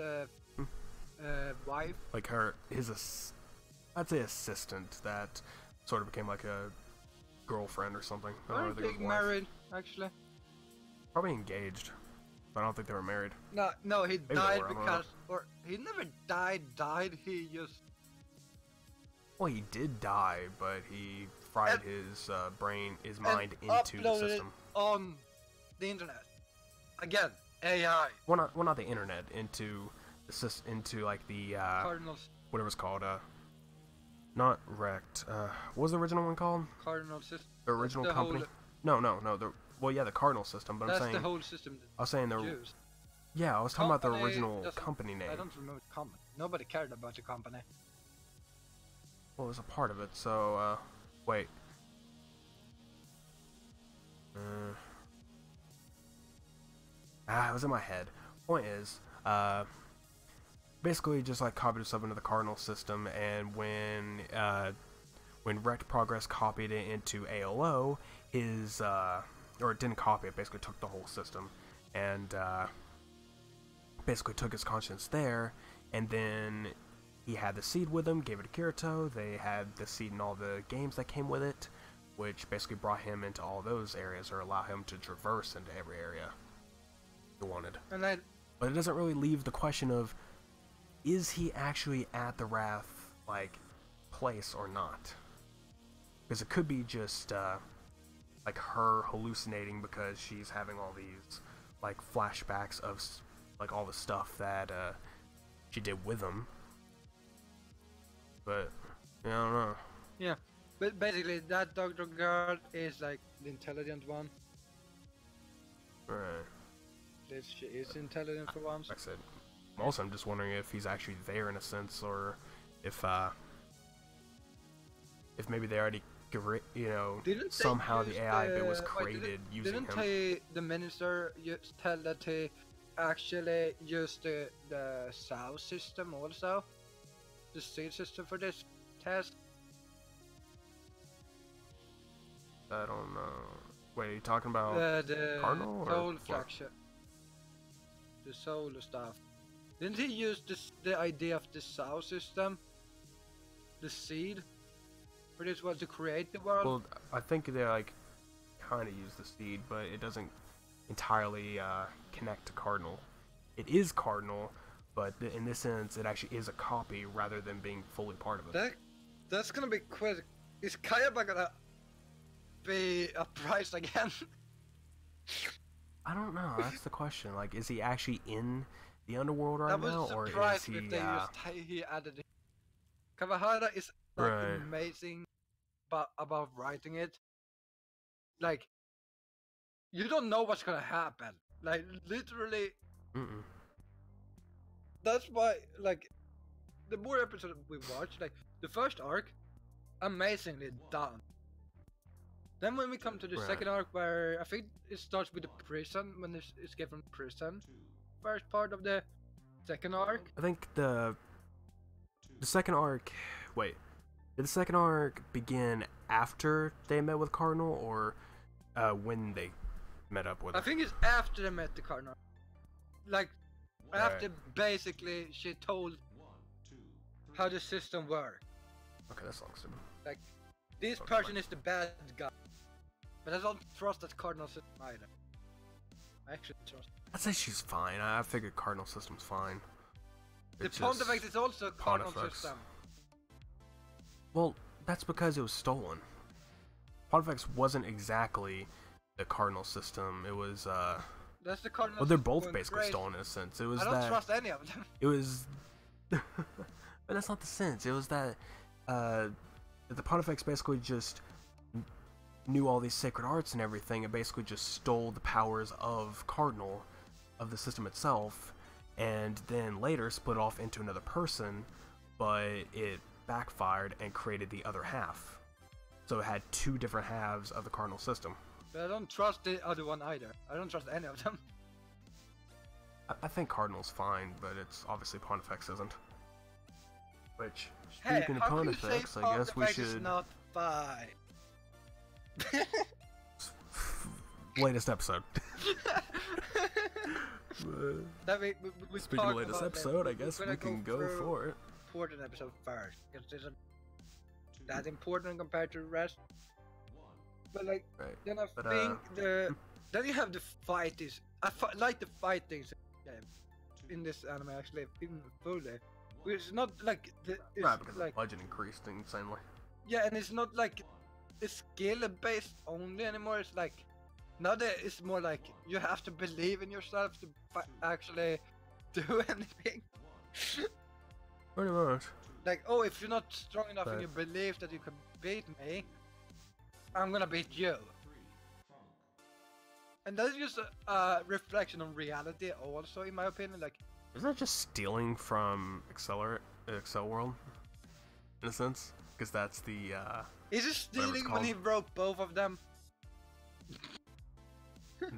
wife. Like I'd say assistant that sort of became like a girlfriend or something. I don't think married, actually. Probably engaged, but I don't think they were married. No, he died because, or he never died. He just. Well, he did die, but he fried his mind into the system. It on the internet. Again, AI. Well, not the internet, into like the Cardinals. Whatever it's called. Not wrecked. What was the original one called? Cardinal system. The original company. No. The Cardinal system. But I'm saying that's the whole system. I was saying used. Yeah, I was talking about the original company name. I don't remember the company. Nobody cared about the company. Well, it was a part of it, so, wait. It was in my head. Point is, basically just like copied stuff into the Cardinal system, and when Wrecked Progress copied it into ALO, or it didn't copy it, basically took the whole system, and, basically took his conscience there, and then he had the seed with him, gave it to Kirito. They had the seed in all the games that came with it, which basically brought him into all those areas, or allow him to traverse into every area he wanted. But it doesn't really leave the question of, is he actually at the Wrath, like, place or not? Because it could be just, like, her hallucinating because she's having all these, like, flashbacks of, like, all the stuff that, she did with him. But, yeah, I don't know. Yeah, but basically that Dr. Guard is like the intelligent one. Right. She is intelligent for once. Like I said, also I'm just wondering if he's actually there in a sense, or if maybe they already, somehow the AI bit was created using him. Didn't the minister just tell that he actually used the SAO system also? The seed system for this test? I don't know. Wait, are you talking about the Cardinal or soul fraction? The soul stuff. Didn't he use the idea of the SAO system? The seed? For this was to create the world? Well, I think they like kind of use the seed, but it doesn't entirely connect to Cardinal. It is Cardinal, but in this sense, it actually is a copy rather than being fully part of it. That's gonna be quick. Is Kayaba gonna be uprised again? I don't know. That's the question. Like, is he actually in the underworld right now, or is he? If he added it. Kawahara is like amazing, about writing it. Like, you don't know what's gonna happen. Like, literally. That's why, like, the more episodes we watch, like, the first arc, amazingly done. Then when we come to the Right. second arc, where I think it starts with the prison, when they escape from prison. First part of the second arc. I think the second arc. Wait, did the second arc begin after they met with Cardinal, or when they met up with I her? think it's after they met the Cardinal. Like, after basically she told how the system works. Okay, that's long stupid. Like, this Okay, person is the bad guy. But I don't trust that Cardinal system either. I actually trust. I'd say she's fine. I figured Cardinal system's fine. The It's Pontifex just is also a Cardinal Pontifex. system. Well, that's because it was stolen. Pontifex wasn't exactly the Cardinal system. It was That's the Cardinal well, they're system both going basically crazy. stolen in a sense. It was I don't that trust any of them. it was but that's not the sense. It was that the Pontifex basically just knew all these sacred arts and everything, and basically just stole the powers of Cardinal, of the system itself, and then later split off into another person, but it backfired and created the other half. So it had two different halves of the Cardinal system. But I don't trust the other one either. I don't trust any of them. I think Cardinal's fine, but it's obviously Pontifex isn't. Which, Hey, speaking of how can you say Pontifex, I guess we Pontifex is should... not fine? Latest episode. That we Speaking of talk latest about that. episode, I We're guess gonna we can go through for it. Important episode first, because it isn't that important compared to the rest. But like, Right. then I But, think then you have the fight is like the fightings in this anime actually in full day. It's not like it's Right, because like the budget increased insanely. yeah, and it's not like it's skill based only anymore. It's like now that it's more like you have to believe in yourself to actually do anything. Pretty much. Like, oh, if you're not strong enough in But- your belief that you can beat me, I'm gonna beat you. And that's just a reflection on reality also, in my opinion. Like, Isn't that just stealing from Excel World? In a sense? Because that's the, is he stealing when he broke both of them?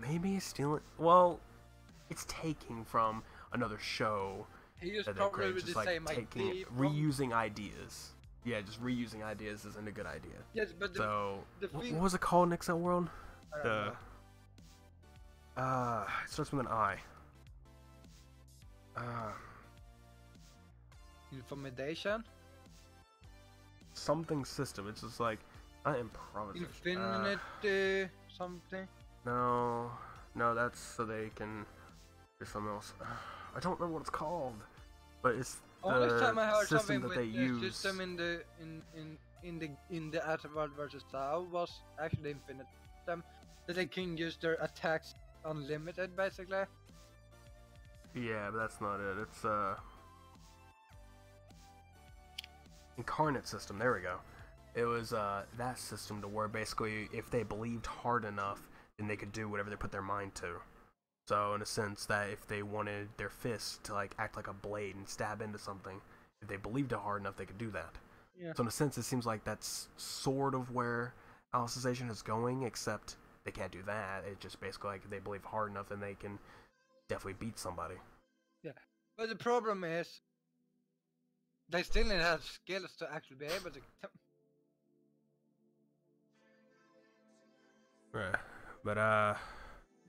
maybe stealing... Well, it's taking from another show He just that they probably created, with just the like same taking idea. reusing ideas. Yeah, just reusing ideas isn't a good idea. Yes, but So, the thing... what was it called in Excel World? I don't know. It starts with an I. Intimidation? Something system. It's just like, not improvisation. Infinite something? No, that's so they can do something else. I don't remember what it's called, but it's Only time I the heard system something that with they the use. system in the Atterworld versus Tau was actually infinite system, that they can use their attacks unlimited basically. Yeah, but that's not it. It's incarnate system. There we go. It was that system to where basically if they believed hard enough, then they could do whatever they put their mind to. So in a sense that if they wanted their fist to like act like a blade and stab into something, if they believed it hard enough, they could do that. Yeah. So in a sense, it seems like that's sort of where Alicization is going, except they can't do that. It's just basically like if they believe hard enough, then they can definitely beat somebody. Yeah. But the problem is they still need to have skills to actually be able to. Right. But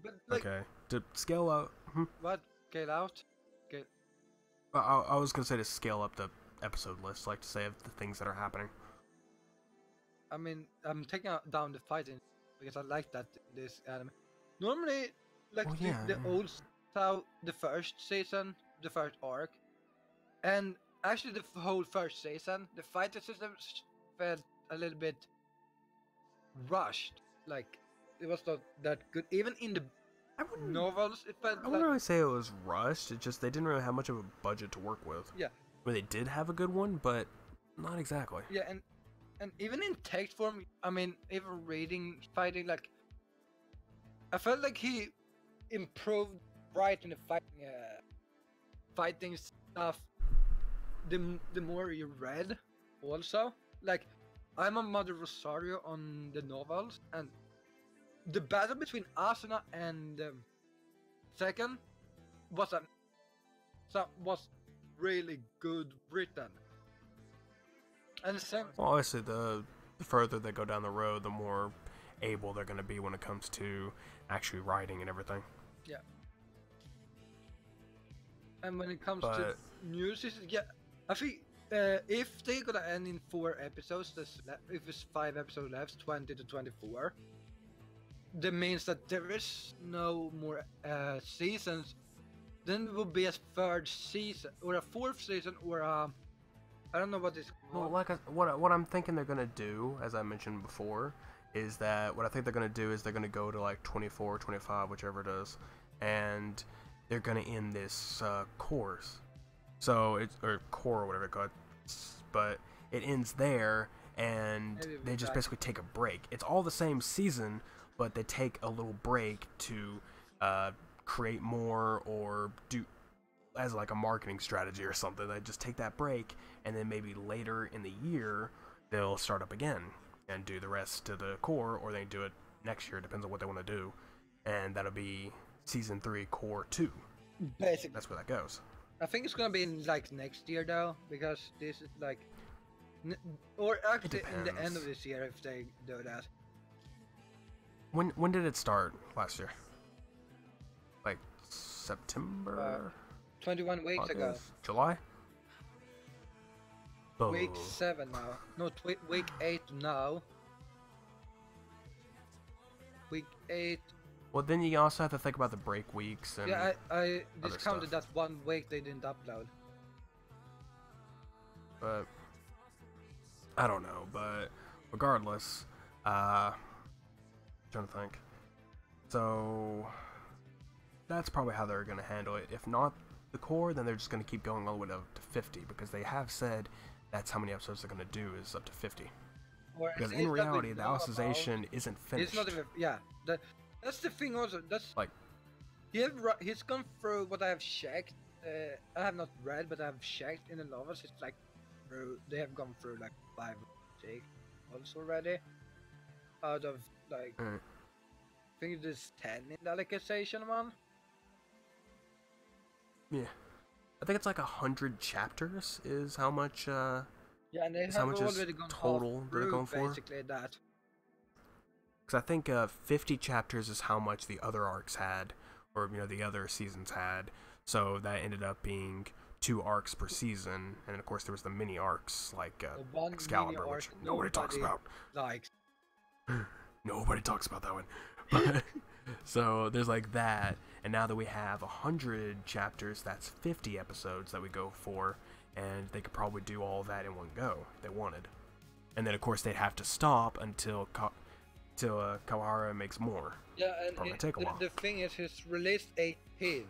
But like, okay. To scale up, what? Get out? Get. I was gonna say to scale up the episode list, like to say of the things that are happening. I mean, I'm taking down the fighting because I like that in this anime. Normally, like Oh, yeah. the old style, the first season, the first arc, and actually the whole first season, the fighting system felt a little bit rushed. Like it was not that good. Even in the I wouldn't. novels, it felt I like wouldn't really say it was rushed. It's just they didn't really have much of a budget to work with. yeah, I mean, they did have a good one, but not exactly. yeah, and even in text form, I mean, even reading fighting, like I felt like he improved writing the fighting stuff. The more you read, also like I'm a Mother Rosario on the novels, and the battle between Asuna and Second was was really good written. And the same. Well, obviously, the further they go down the road, the more able they're going to be when it comes to actually writing and everything. Yeah. And when it comes to But news, yeah, I think if they're gonna end in 4 episodes, if it's 5 episodes left, 20 to 24, that means that there is no more seasons. Then it will be a 3rd season, or a 4th season, or a... I don't know what it's well, called. like what I'm thinking they're gonna do, as I mentioned before, is that what I think they're gonna do is they're gonna go to like 24, 25, whichever it is, and they're gonna end this course. So it's or core or whatever it called, but it ends there, and Maybe they just back. basically take a break. It's all the same season, but they take a little break to create more or do as like a marketing strategy or something. They just take that break, and then maybe later in the year they'll start up again and do the rest to the core, or they do it next year. Depends on what they want to do, and that'll be season 3 core 2. Basically, That's where that goes. I think it's gonna be in like next year though, because this is like, or actually in the end of this year if they do that. When did it start last year? Like September? 21 weeks ago. August? July? Oh. Week 7 now. No, week 8 now. Week 8. Well, then you also have to think about the break weeks and Yeah, I other discounted stuff. that 1 week they didn't upload. But I don't know. But regardless, trying to think. So that's probably how they're gonna handle it. If not the core, then they're just gonna keep going all the way up to 50, because they have said that's how many episodes they're gonna do is up to 50. Or Because at in least that we reality, the know about. Alicization isn't finished. It's not even. Yeah, that's the thing also. That's Like, he's gone through what I have checked. I have not read, but I have checked in the novels. It's like they have gone through like 5 or 6 novels already. Out of like, I think there's 10 in the Alicization one. yeah, I think it's like 100 chapters is how much. Yeah, and they Is how have much is already gone total half they're through going for? basically that. Because I think 50 chapters is how much the other arcs had, or the other seasons had. So that ended up being 2 arcs per season, and of course there was the mini arcs like The one Excalibur, mini which arc nobody talks about. Like, Nobody talks about that one. But, so there's like that, and now that we have 100 chapters, that's 50 episodes that we go for, and they could probably do all that in one go if they wanted. And then of course they'd have to stop until Kawahara makes more. yeah, and Probably take a while. the thing is, he's released 18,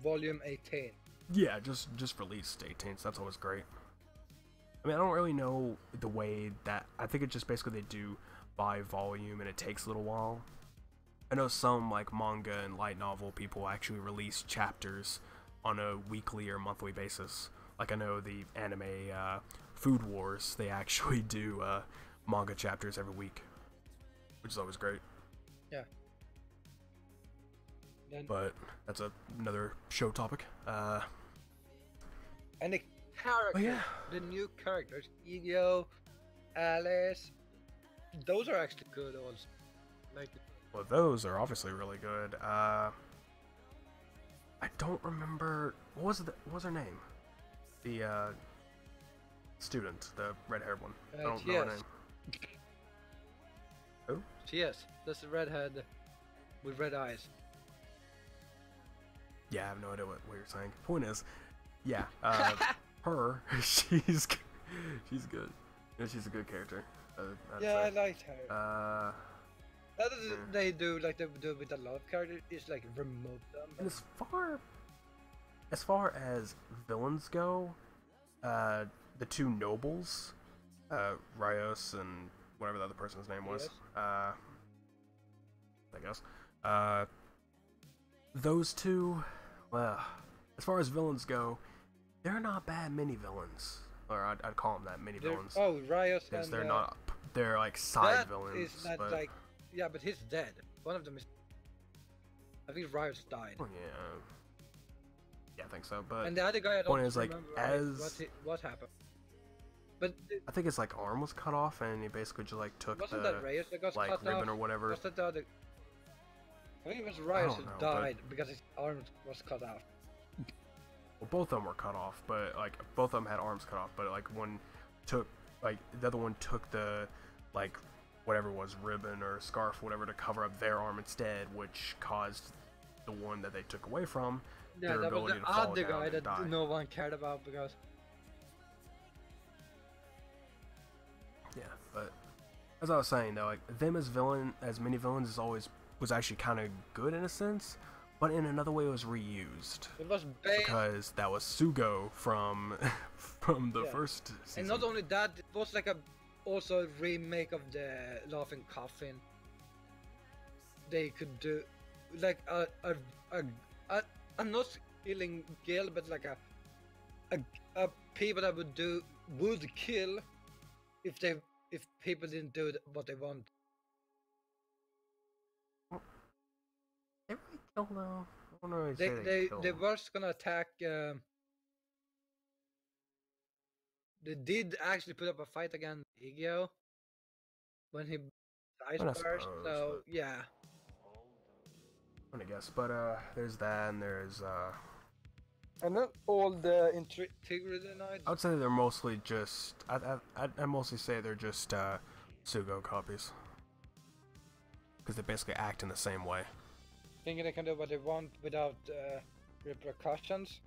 volume 18. Yeah, just released 18, so that's always great. I mean, I don't really know the way that... I think it's just basically they do by volume, and it takes a little while. I know some, like, manga and light novel people actually release chapters on a weekly or monthly basis. Like, I know the anime Food Wars, they actually do manga chapters every week, which is always great. Yeah. Then, But that's another show topic. and the characters, yeah. the new characters, Igyo, Alice, those are actually good also. Like, Well, those are obviously really good. I don't remember what was her name? The student, the red-haired one. I don't know her T.S. name. Who? Yes, that's the redhead with red eyes. Yeah, I have no idea what you're saying. Point is, yeah, her, she's good. She's a good character. I'd Yeah, I say. liked her. That is, they do like they do with a lot of characters. Is like remove them. And as far as villains go, the 2 nobles, Rios and whatever the other person's name was, Yes. I guess, those 2, well, as far as villains go, they're not bad mini villains, or I'd call them that, mini villains, Oh, Riot because and they're not they're like side That villains. is not but... like, yeah, but he's dead. One of them is. I think Riot's died. Oh, yeah. Yeah, I think so. But And the other guy, I don't point is, like, remember as what happened. But I think his like arm was cut off, and he basically just like took wasn't the that Reyes that got like cut ribbon off? or whatever. Was that the other? I think it was Reyes who don't know, but- died because his arm was cut off. Well, both of them were cut off, but like both of them had arms cut off. But like one took like the other one took the like whatever it was, ribbon or scarf, whatever, to cover up their arm instead, which caused the one that they took away from Yeah, their that was ability the to fall other down guy and that die. no one cared about because. Yeah, but as I was saying though, like them as mini villains was actually kind of good in a sense, but in another way it was reused It was bad. because that was Sugo from from the Yeah. first season. And not only that, it was like a also a remake of the Laughing Coffin. They could do like I'm not killing Gil, but like a people that would kill if people didn't do what they want. They really kill though. I don't really They say they kill. they was gonna attack. They did actually put up a fight against Igio when he died I first. suppose, So but- yeah. I guess, but there's that, and there's And then all the integrity knights. I would say they're mostly just I mostly say they're just Sugo copies because they basically act in the same way. Thinking they can do what they want without repercussions.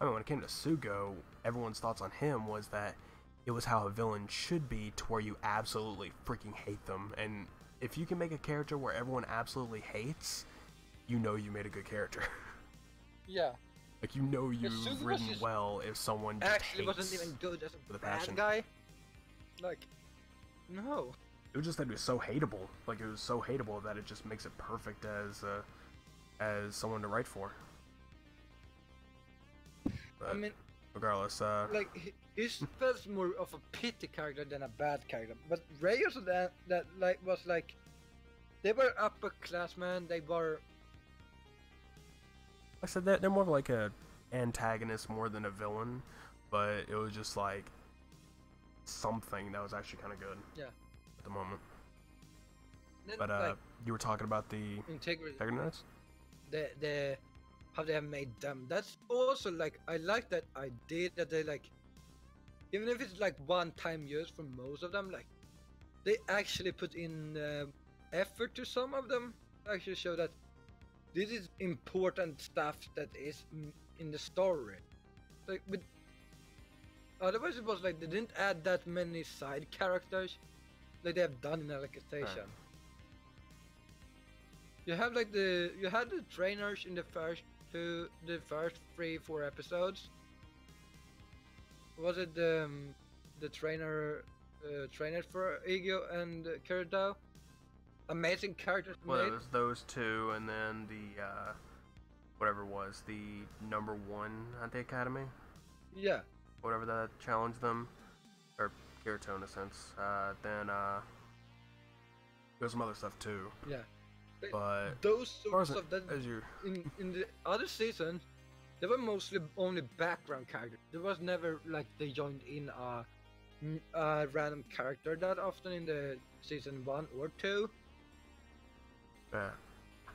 I mean, when it came to Sugo, everyone's thoughts on him was that it was how a villain should be, to where you absolutely freaking hate them. And if you can make a character where everyone absolutely hates, you know you made a good character. Yeah. Like, you know Sugo you've was written just well if someone just Actually, hates wasn't even good as with a a bad passion. guy. Like, no. It was just that it was so hateable. Like, it was so hateable that it just makes it perfect as someone to write for. But I mean, regardless, like he feels more of a pity character than a bad character. But Reyes that like was like, they were upperclassmen. They were. like I said, they're more of like a antagonist more than a villain, but it was just like something that was actually kind of good. Yeah. At the moment. Then, But like, you were talking about the integrity. Knights? The how they have made them. That's also like, I like that idea that they like, even if it's like one-time use for most of them, like they actually put in effort to some of them. Actually show that this is important stuff that is in the story. Like with otherwise it was like they didn't add that many side characters like they have done in Allocation. Right. You have like you had the trainers in the first 3-4 episodes. Was it the trainer for Igio and Kirito? Amazing characters Well, made. it was those two, and then the whatever it was, the number one at the academy, Yeah. whatever that challenged them, or Kirito in a sense. Then there's some other stuff too. Yeah. But Those as far sorts of that as you in the other season, they were mostly only background characters. There was never like they joined in a random character that often in the season 1 or 2. yeah.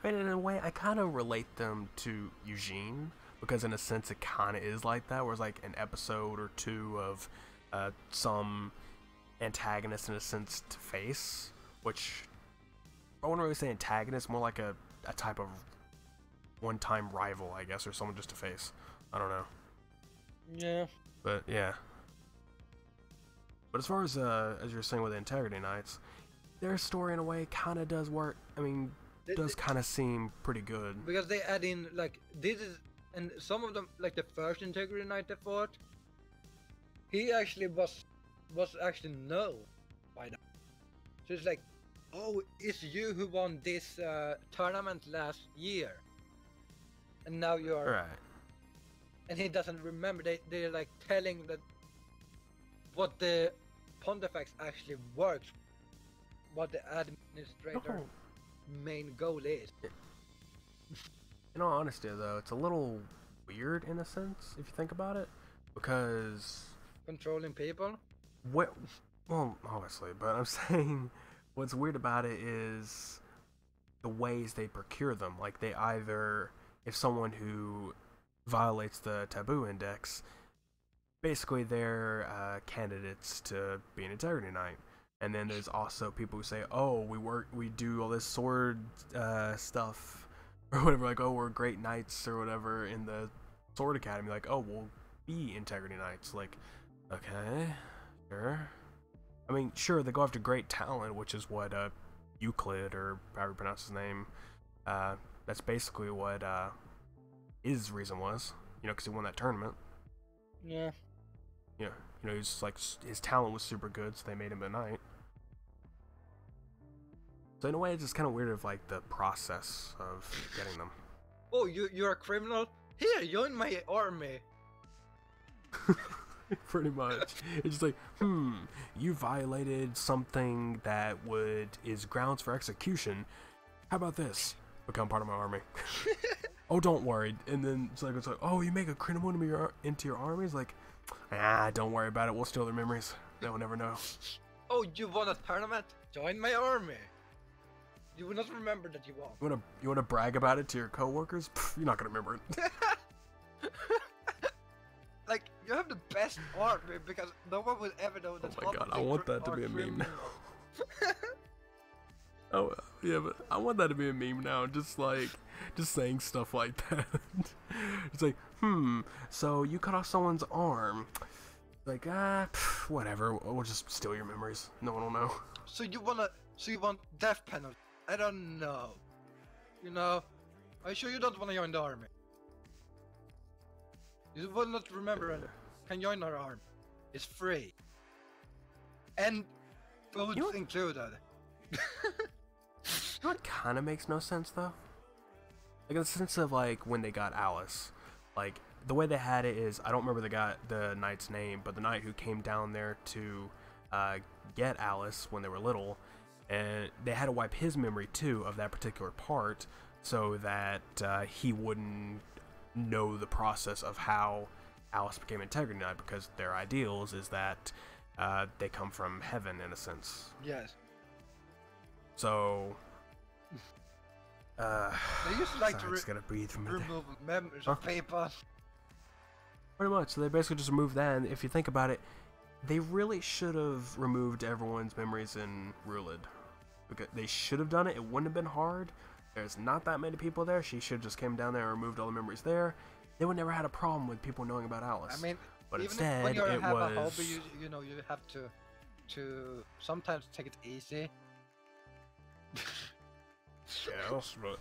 I mean, in a way, I kind of relate them to Eugene, because in a sense it kind of is like that, where it's like an episode or two of some antagonist in a sense to face, which I wouldn't really say antagonist, more like a type of one-time rival, I guess, or someone just to face. I don't know. Yeah. But yeah. But as far as you're saying with the Integrity Knights, their story in a way kind of does work. I mean, does kind of seem pretty good. Because they add in like this is, and some of them like the first Integrity Knight they fought, he actually was actually known by them. So it's like, oh, it's you who won this tournament last year, and now you are. Right. And he doesn't remember. They're like telling that what the Pontifex actually works. What the administrator main goal is. In all honesty, though, it's a little weird in a sense if you think about it, because Controlling people. what? Well, obviously, but I'm saying what's weird about it is the ways they procure them. Like they either, if someone who violates the taboo index, basically they're candidates to be an integrity knight. And then there's also people who say, oh, we do all this sword stuff or whatever, like, oh, we're great knights or whatever in the sword academy, like, oh, we'll be integrity knights. Like, okay, sure. I mean, sure, they go after great talent, which is what Euclid, or however you pronounce his name, that's basically what his reason was, you know, because he won that tournament. Yeah. Yeah, you know, he's like, his talent was super good, so they made him a knight. So in a way, it's just kind of weird of like the process of getting them. Oh, you're a criminal? Here, join my army. Pretty much. It's just like, you violated something that is grounds for execution. How about this? Become part of my army. Oh, don't worry. And then it's like, oh, you make a criminal into your army? It's like, don't worry about it. We'll steal their memories. They will never know. Oh, you won a tournament? Join my army. You will not remember that you won. You wanna brag about it to your coworkers? Pff, you're not gonna remember it. Like, you have the best army because no one will ever know that. Oh my god, I want that to be a meme now. Oh yeah, but I want that to be a meme now. Just saying stuff like that. It's like, so you cut off someone's arm. Like, whatever. We'll just steal your memories. No one will know. So you want death penalty? I don't know. You know, are you sure you don't want to join the army? You will not remember it. Can join our army. It's free. And food's included. You know what kind of makes no sense though? Like in the sense of like when they got Alice, like the way they had it is, I don't remember the knight's name, but the knight who came down there to get Alice when they were little, and they had to wipe his memory too of that particular part so that he wouldn't know the process of how Alice became integrity knight, because their ideals is that they come from heaven in a sense. Yes. So they used to like sorry, I just gotta breathe from remove memories of paper. Pretty much. So they basically just removed that, and if you think about it, they really should have removed everyone's memories in Rulid. Because they should have done it. It wouldn't have been hard. There's not that many people there. She should have just came down there and removed all the memories there. They would never had a problem with people knowing about Alice. I mean, but even instead, when you it have was... a hobby, you know, you have to sometimes take it easy. Yeah, but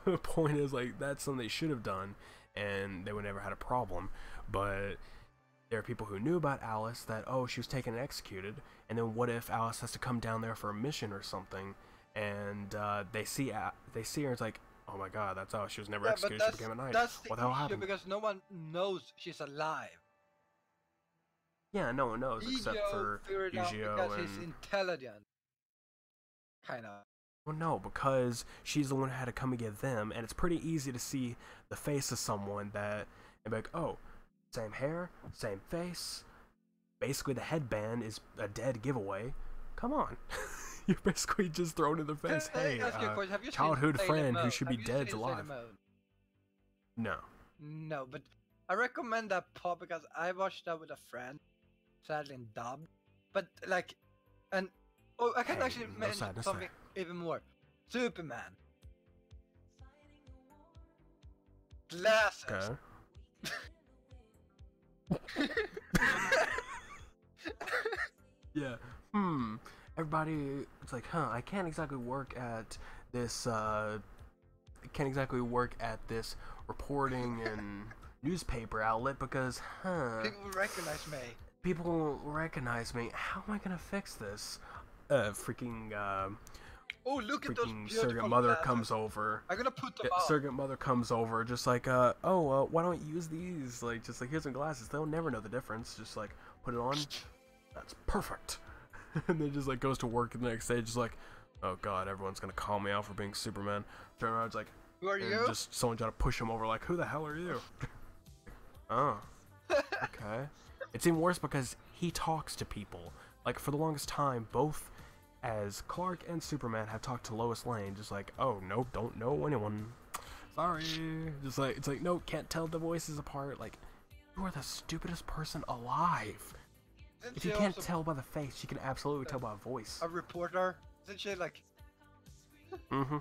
the point is, like, that's something they should have done, and they would never had a problem. But there are people who knew about Alice that, oh, she was taken and executed, and then what if Alice has to come down there for a mission or something, and they see her, and it's like, oh my god, that's how she was never executed, she became a knight. What the hell happened? Because no one knows she's alive. Yeah, no one knows except for Eugeo because and... he's intelligent. Kind of. Well, no, because she's the one who had to come and get them, and it's pretty easy to see the face of someone that, and be like, oh, same hair, same face, basically the headband is a dead giveaway. Come on. You're basically just thrown in the face, hey, childhood friend who should be dead's alive. No. No, but I recommend that pop because I watched that with a friend, sadly in dubbed, but like, and oh, I can actually mention something even more. Superman. Glasses. Okay. Yeah. Everybody, it's like, I can't exactly work at this. Reporting and newspaper outlet because, People will recognize me. People will recognize me. How am I gonna fix this? Freaking. Oh, look at those beautiful surrogate mother glasses. comes over. I'm gonna put them on. Surrogate mother comes over, just like, why don't you use these? Like, just like, here's some glasses. They'll never know the difference. Just like, put it on. That's perfect. And then just like goes to work the next day, just like, oh god, everyone's gonna call me out for being Superman. Turn around, it's like, Who are you? just someone trying to push him over, like, who the hell are you? Oh, okay. It's even worse because he talks to people. Like, for the longest time, both as Clark and Superman have talked to Lois Lane, just like, oh, nope, don't know anyone. Sorry. Just like, it's like, no, can't tell the voices apart. Like, you are the stupidest person alive. Isn't If you she can't also tell by the face, you can absolutely tell by voice. a reporter? Isn't she like... Mm-hmm.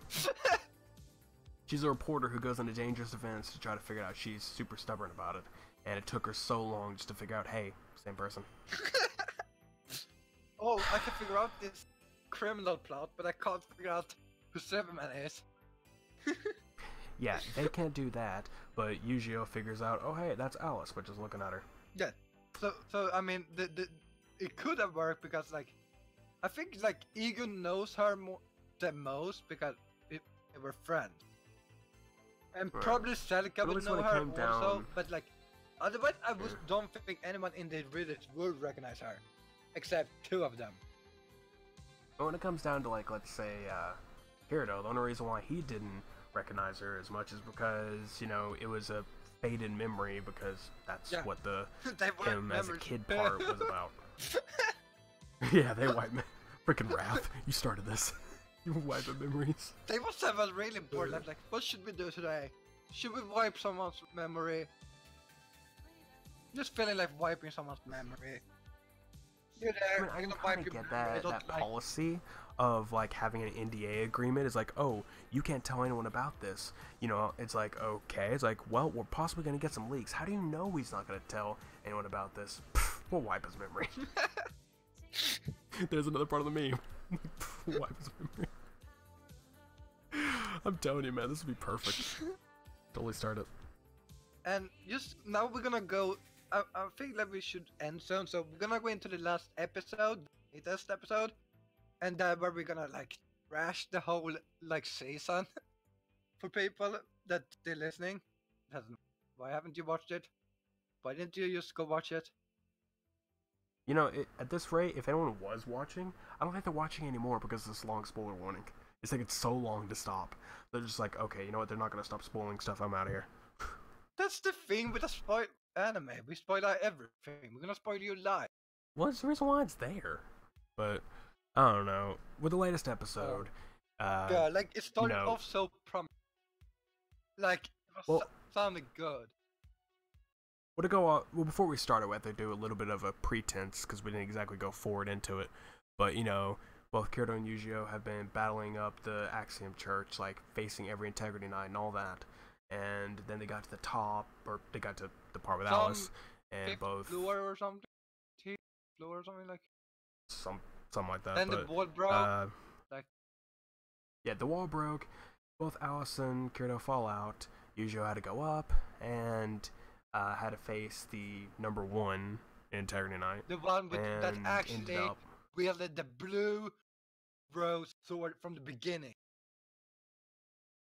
She's a reporter who goes into dangerous events to try to figure out. She's super stubborn about it. And it took her so long just to figure out, hey, same person. Oh, I can figure out this criminal plot, but I can't figure out who Superman is. Yeah, they can't do that, but Yu-Gi-Oh figures out, oh hey, that's Alice, but just looking at her. Yeah. So I mean, it could have worked because like, I think like Ego knows her the most because they were friends. And Right. probably Celica But at would least know when it her came also, down- but like, otherwise I Yeah. don't think anyone in the village would recognize her, except two of them. But when it comes down to, like, let's say, Kirito, the only reason why he didn't recognize her as much is because, you know, it was a faded memory, because that's Yeah. what the They were him as a memories. kid part was about. Yeah, they wipe me. Freaking Wrath, you started this. You wipe the memories. They must have a really bored life, like, what should we do today? Should we wipe someone's memory? Just feeling like wiping someone's memory. You're there, I mean, I you're can gonna wipe kind of your get memory, I that, don't that like- policy of, like, having an NDA agreement is like, oh, you can't tell anyone about this. You know, it's like, okay. It's like, well, we're possibly going to get some leaks. How do you know he's not going to tell anyone about this? Pfft, we'll wipe his memory. There's another part of the meme. We'll wipe his memory. I'm telling you, man, this would be perfect. Totally start it. And just now we're gonna go. I think that we should end soon, so we're gonna go into the last episode, the latest episode, and where we're gonna like trash the whole like season for people that still listening. Why haven't you watched it? Why didn't you just go watch it? You know, at this rate, if anyone was watching, I don't think they're watching anymore because of this long spoiler warning. It's like it's so long to stop. They're just like, okay, you know what? They're not gonna stop spoiling stuff. I'm out of here. That's the thing with a spoil anime. We spoil out everything. We're gonna spoil you live. Well, that's the reason why it's there. But I don't know. With the latest episode, Yeah, like it started no. off so promising. Like it was Well- sounded good. well, to go on, well, before we started, we have to do a little bit of a pretense because we didn't exactly go forward into it. But you know, both Kirito and Yu-Gi-Oh have been battling up the Axiom Church, like facing every Integrity Knight and all that. And then they got to the top, or they got to the part with Some Alice, and Fifth both floor or something. Fifth floor or something like. something like that. Then but, the wall broke. Like- yeah, the wall broke. Both Alice and Kirito fall out. Yu-Gi-Oh had to go up and had to face the #1 Integrity Knight. The one with that And actually ended up, wielded the blue rose sword from the beginning.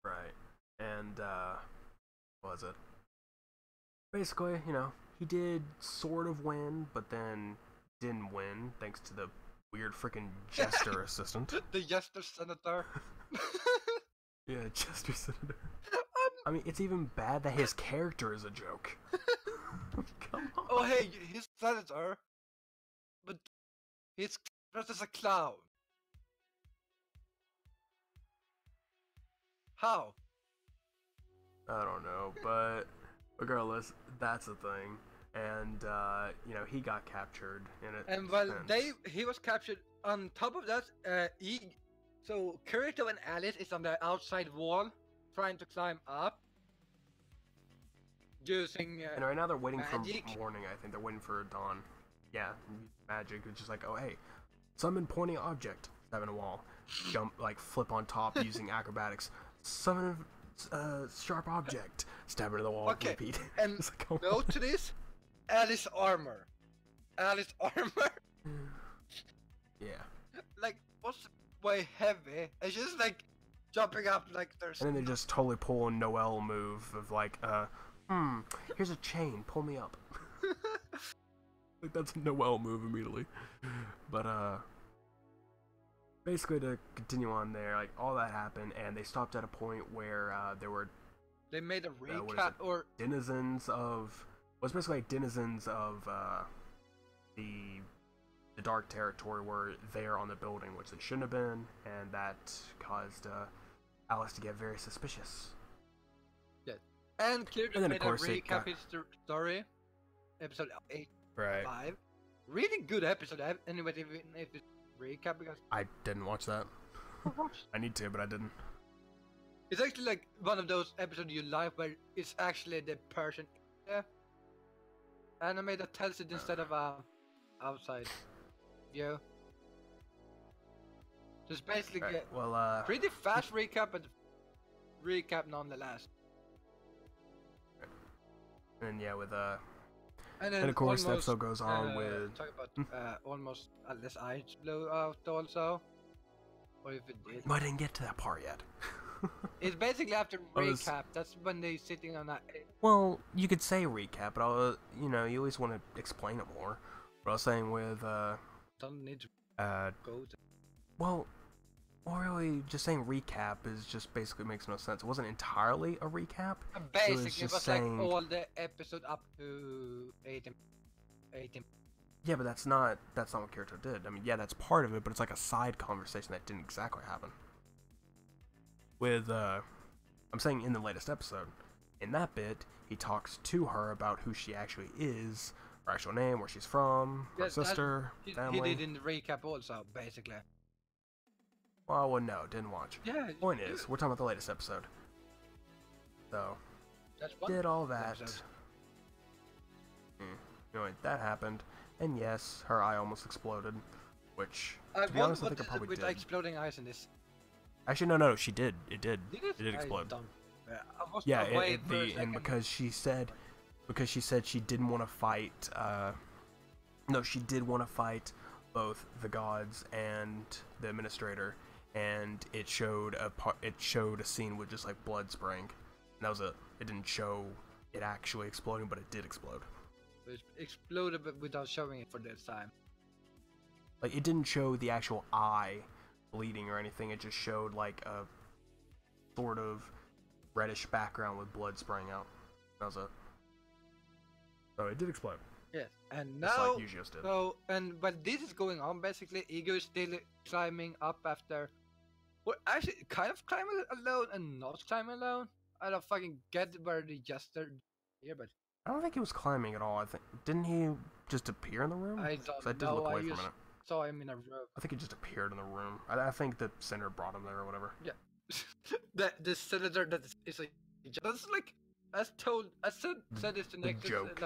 right. And what was it? Basically, you know, he did sort of win, but then didn't win thanks to the weird freaking jester assistant. The Jester Senator. Yeah, jester senator. I mean, it's even bad that his character is a joke. Come on. Oh hey, he's senator, but he's dressed as a clown. How? I don't know, but regardless, that's a thing. And, you know, he got captured in it. And while he was captured. On top of that, so Kirito and Alice is on the outside wall, trying to climb up, using And right now they're waiting magic? for morning, I think. They're waiting for dawn. Yeah, magic. It's just like, oh, hey, summon pointing object. Stab in a wall. Jump, like, flip on top using acrobatics. Summon sharp object. Stab into the wall. Okay, Repeat. and It's like, oh, note to this, Alice armor. Alice armor, yeah. like, was way heavy. It's just like jumping up like there's. And then they just totally pull a Noel move of like, here's a chain, pull me up. Like, that's a Noel move immediately. But, basically to continue on there, like, all that happened, and they stopped at a point where, there were... They made a recap, or... Denizens of... Well, it's basically like denizens of, the dark territory were there on the building, which they shouldn't have been, and that caused, Alice to get very suspicious. Yeah. And clearly And then, made of course, a recap story. Episode 8. Right. 5. Really good episode, anyway, even if it's recap, because... I didn't watch that. I need to, but I didn't. It's actually like one of those episodes you like where it's actually the person in the anime that tells it instead of outside view. Just basically Right. get Well, pretty fast recap, but recap nonetheless. and yeah, with And then and of course the almost, episode goes on with talk about almost unless I blew out also, or if it did. I didn't get to that part yet. It's basically after I was- recap. That's when they sitting on that. Well, you could say recap, but I'll, you know, you always want to explain it more. What I was saying with Don't need to go. well, really, just saying recap is just basically makes no sense. It wasn't entirely a recap. Basically, it just was saying- like all the episode up to 18. Yeah, but that's not what Kirito did. I mean, yeah, that's part of it, but it's like a side conversation that didn't exactly happen. With I'm saying in the latest episode, in that bit, he talks to her about who she actually is, her actual name, where she's from, her Yes, that- sister, He family. did in the recap also, basically. Well, no, didn't watch. Yeah. Point is, we're talking about the latest episode. So, That's one did all that. episode. Anyway, that happened, and yes, her eye almost exploded, which, I to be honest, I think it is probably with did. exploding eyes in this. Actually, no, she did. It did. Did it? It did explode. Yeah, I was Yeah, away and for a second. because she said she didn't want to fight. No, she did want to fight both the gods and the administrator, and it showed a scene with just like blood spraying. And that was it. It didn't show it actually exploding, but it did explode. It exploded, but without showing it for this time. Like, it didn't show the actual eye bleeding or anything. It just showed like a sort of reddish background with blood spraying out. That was it. So it did explode. Yes, and Just now, like Yuji's did. so, and when this is going on, basically, Ego is still climbing up after, well, actually, kind of climbing alone and not climbing alone. I don't fucking get where the jester here, but I don't think he was climbing at all. I think didn't he just appear in the room? I 'Cause don't I did know. look I away for a just minute. saw him in a row. I think he just appeared in the room. I think the center brought him there or whatever. Yeah, the senator that is like, that's like, I said this to The Nick joke.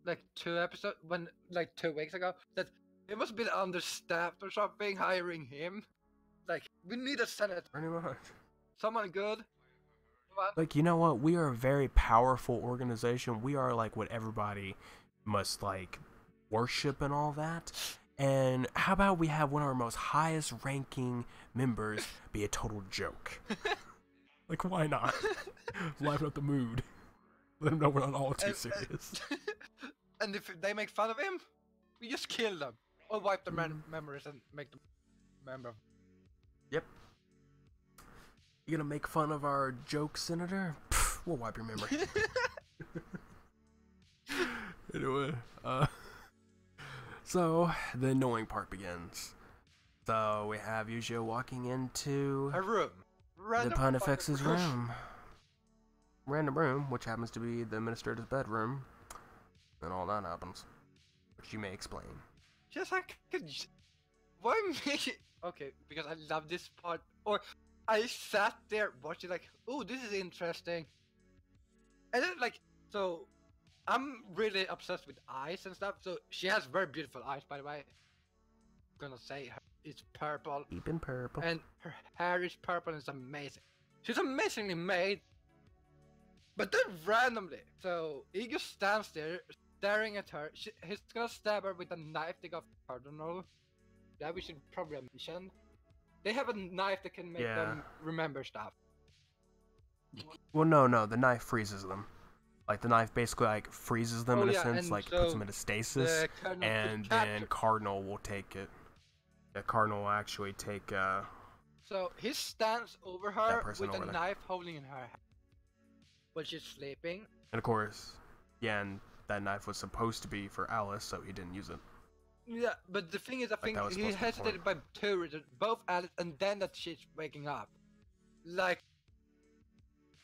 like 2 episodes when like 2 weeks ago that it must have been understaffed or something hiring him. Like, we need a senator, Pretty much. someone good. Like, you know what? We are a very powerful organization. We are like what everybody must like worship and all that. And how about we have one of our most highest ranking members be a total joke? Like, why not? Liven up the mood. Let them know we're not all too serious. And if they make fun of him, we just kill them or wipe their memories and make them remember. Yep. You gonna make fun of our joke, Senator? Pfft, we'll wipe your memory. Anyway, so the annoying part begins. So we have Yujiro walking into A room. the Random Pontifex's fucking room. Random room, which happens to be the administrator's bedroom. And all that happens. Which you may explain. Just like, why make it? Okay, because I love this part. Or I sat there watching like, oh, this is interesting. And then like, so I'm really obsessed with eyes and stuff. So she has very beautiful eyes, by the way. I'm gonna say it's purple, Deep in purple. and her hair is purple, and it's amazing. She's amazingly made. But then randomly, so Ego stands there staring at her. He's gonna stab her with a knife they got from Cardinal. That we should probably mention. They have a knife that can make them remember stuff. Well, no, the knife freezes them. Like the knife basically like freezes them in a sense, and like so puts them into stasis, the Cardinal and could then capture. Cardinal will take it. The Cardinal will actually take So he stands over that her person with a over there. knife holding in her hand while she's sleeping. And of course, yeah, and that knife was supposed to be for Alice, so he didn't use it. Yeah, but the thing is, I think that was he supposed to be the hesitated by two reasons. Both Alice and then that she's waking up. Like,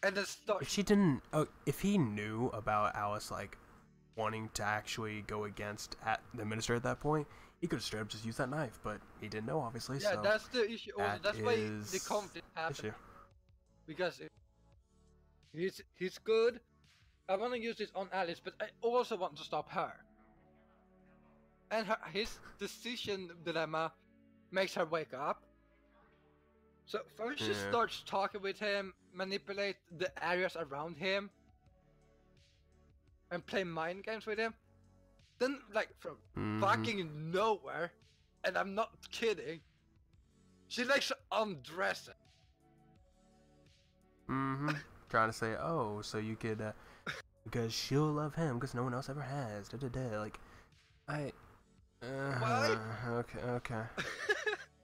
and then start. If she didn't, if he knew about Alice like wanting to actually go against the minister at that point, he could have straight up just used that knife, but he didn't know, obviously. Yeah, so that's the issue. Also, that's why is the conflict happened. issue. Because he's good. I want to use this on Alice, but I also want to stop her. And his decision dilemma makes her wake up. So first she starts talking with him, manipulate the areas around him, and play mind games with him. Then, like, from fucking nowhere, and I'm not kidding, she likes to undress him. Trying to say, oh, so you could, because she'll love him because no one else ever has. Da da da. Like, okay.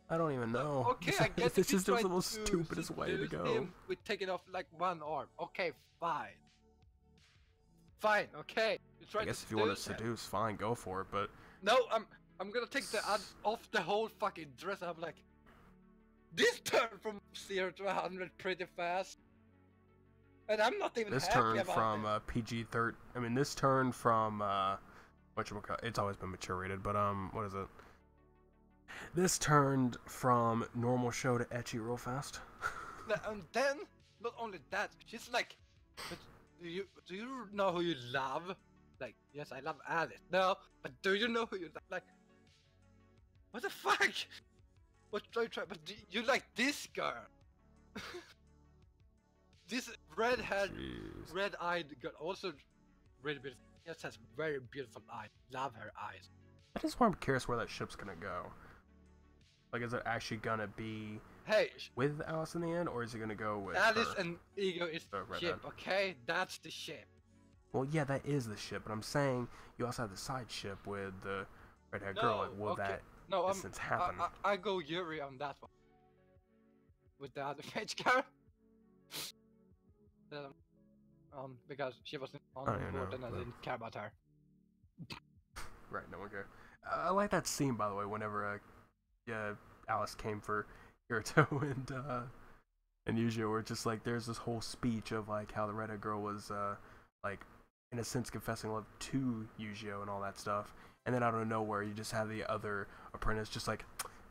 I don't even know. Okay, I guess it's just the most stupidest way to go. Him with taking off like one arm. Okay, fine. Fine, okay. I guess if you want to seduce, fine, go for it. But no, I'm gonna take off the whole fucking dress. I'm like, this turned from 0 to 100 pretty fast, and I'm not even this happy turned about from it. PG-13. I mean, this turned from whatchamacallit, it's always been mature rated, but what is it? This turned from normal show to ecchi real fast. And then, not only that, she's like, but do you know who you love? Like, yes, I love Alice. No, but do you know who you love? Like, what the fuck? What do I try? But do you like this girl? This red-eyed girl, also really beautiful. Yes, has very beautiful eyes. Love her eyes. I just want to curious where that ship's gonna go. Like, is it actually gonna be with Alice in the end, or is it gonna go with Alice her? and Ego is the ship, okay? That's the ship. Well, yeah, that is the ship, but I'm saying you also have the side ship with the red-haired girl. Like, will that instance happen? I go Yuri on that one. With the other mage girl. Because she wasn't on board and I didn't care about her. Right, no one cared. I like that scene, by the way, whenever Alice came for Kirito and Yujiro, where it's just like there's this whole speech of like how the redhead girl was like in a sense confessing love to Yujiro and all that stuff, and then out of nowhere you just have the other apprentice just like,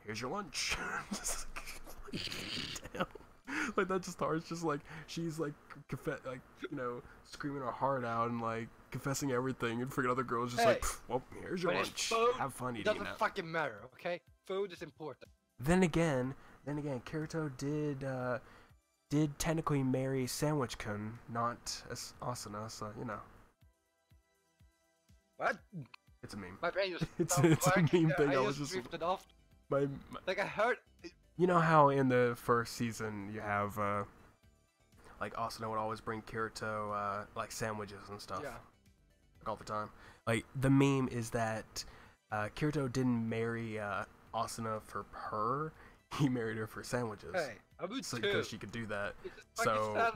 here's your lunch. Just like, damn. Like that just starts just like she's like screaming her heart out and like confessing everything, and freaking other girls just like, well, here's your lunch. Have fun eating it. Doesn't fucking matter, okay? Food is important. Then again, Kirito did technically marry Sandwich-kun, not Asuna, so you know. What? It's a meme. My brain just it's a meme thing. I was just drifted off. My like I heard. You know how in the first season you have like Asuna would always bring Kirito like sandwiches and stuff. Yeah. Like all the time. Like the meme is that Kirito didn't marry Asuna for her. He married her for sandwiches. Hey, I would so too. Because she could do that. So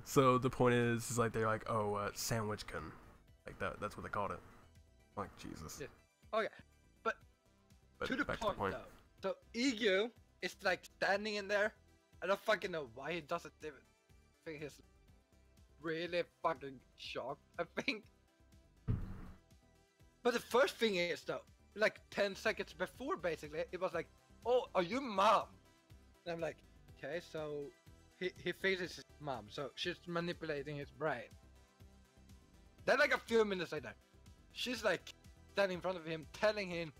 so the point is like they're like, oh, Sandwich-kun. Like that's what they called it. Like Jesus. Yeah. Okay. But to the point though. So Ego is like standing in there. I don't fucking know why he doesn't even think he's really fucking shocked, I think. But the first thing is though, like 10 seconds before basically, it was like, oh, are you mom? And I'm like, okay, so he thinks it's his mom, so she's manipulating his brain. Then like a few minutes later, she's like standing in front of him telling him,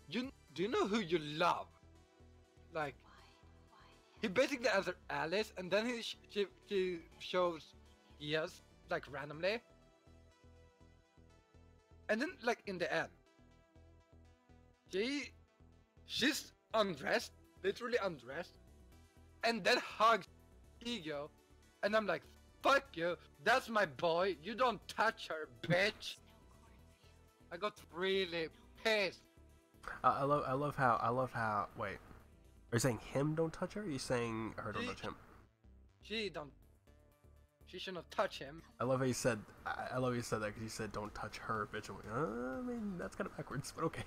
do you know who you love? Like, he basically answered Alice, and then she shows yes, like randomly. And then like in the end, she's undressed, literally undressed, and then hugs Ego, and I'm like, fuck you. That's my boy. You don't touch her, bitch. I got really pissed. I love how. Wait, are you saying him don't touch her? Or are you saying her don't touch him? She should not touch him. I love how you said. I love how you said that because you said don't touch her, bitch. I'm like, I mean that's kind of backwards, but okay.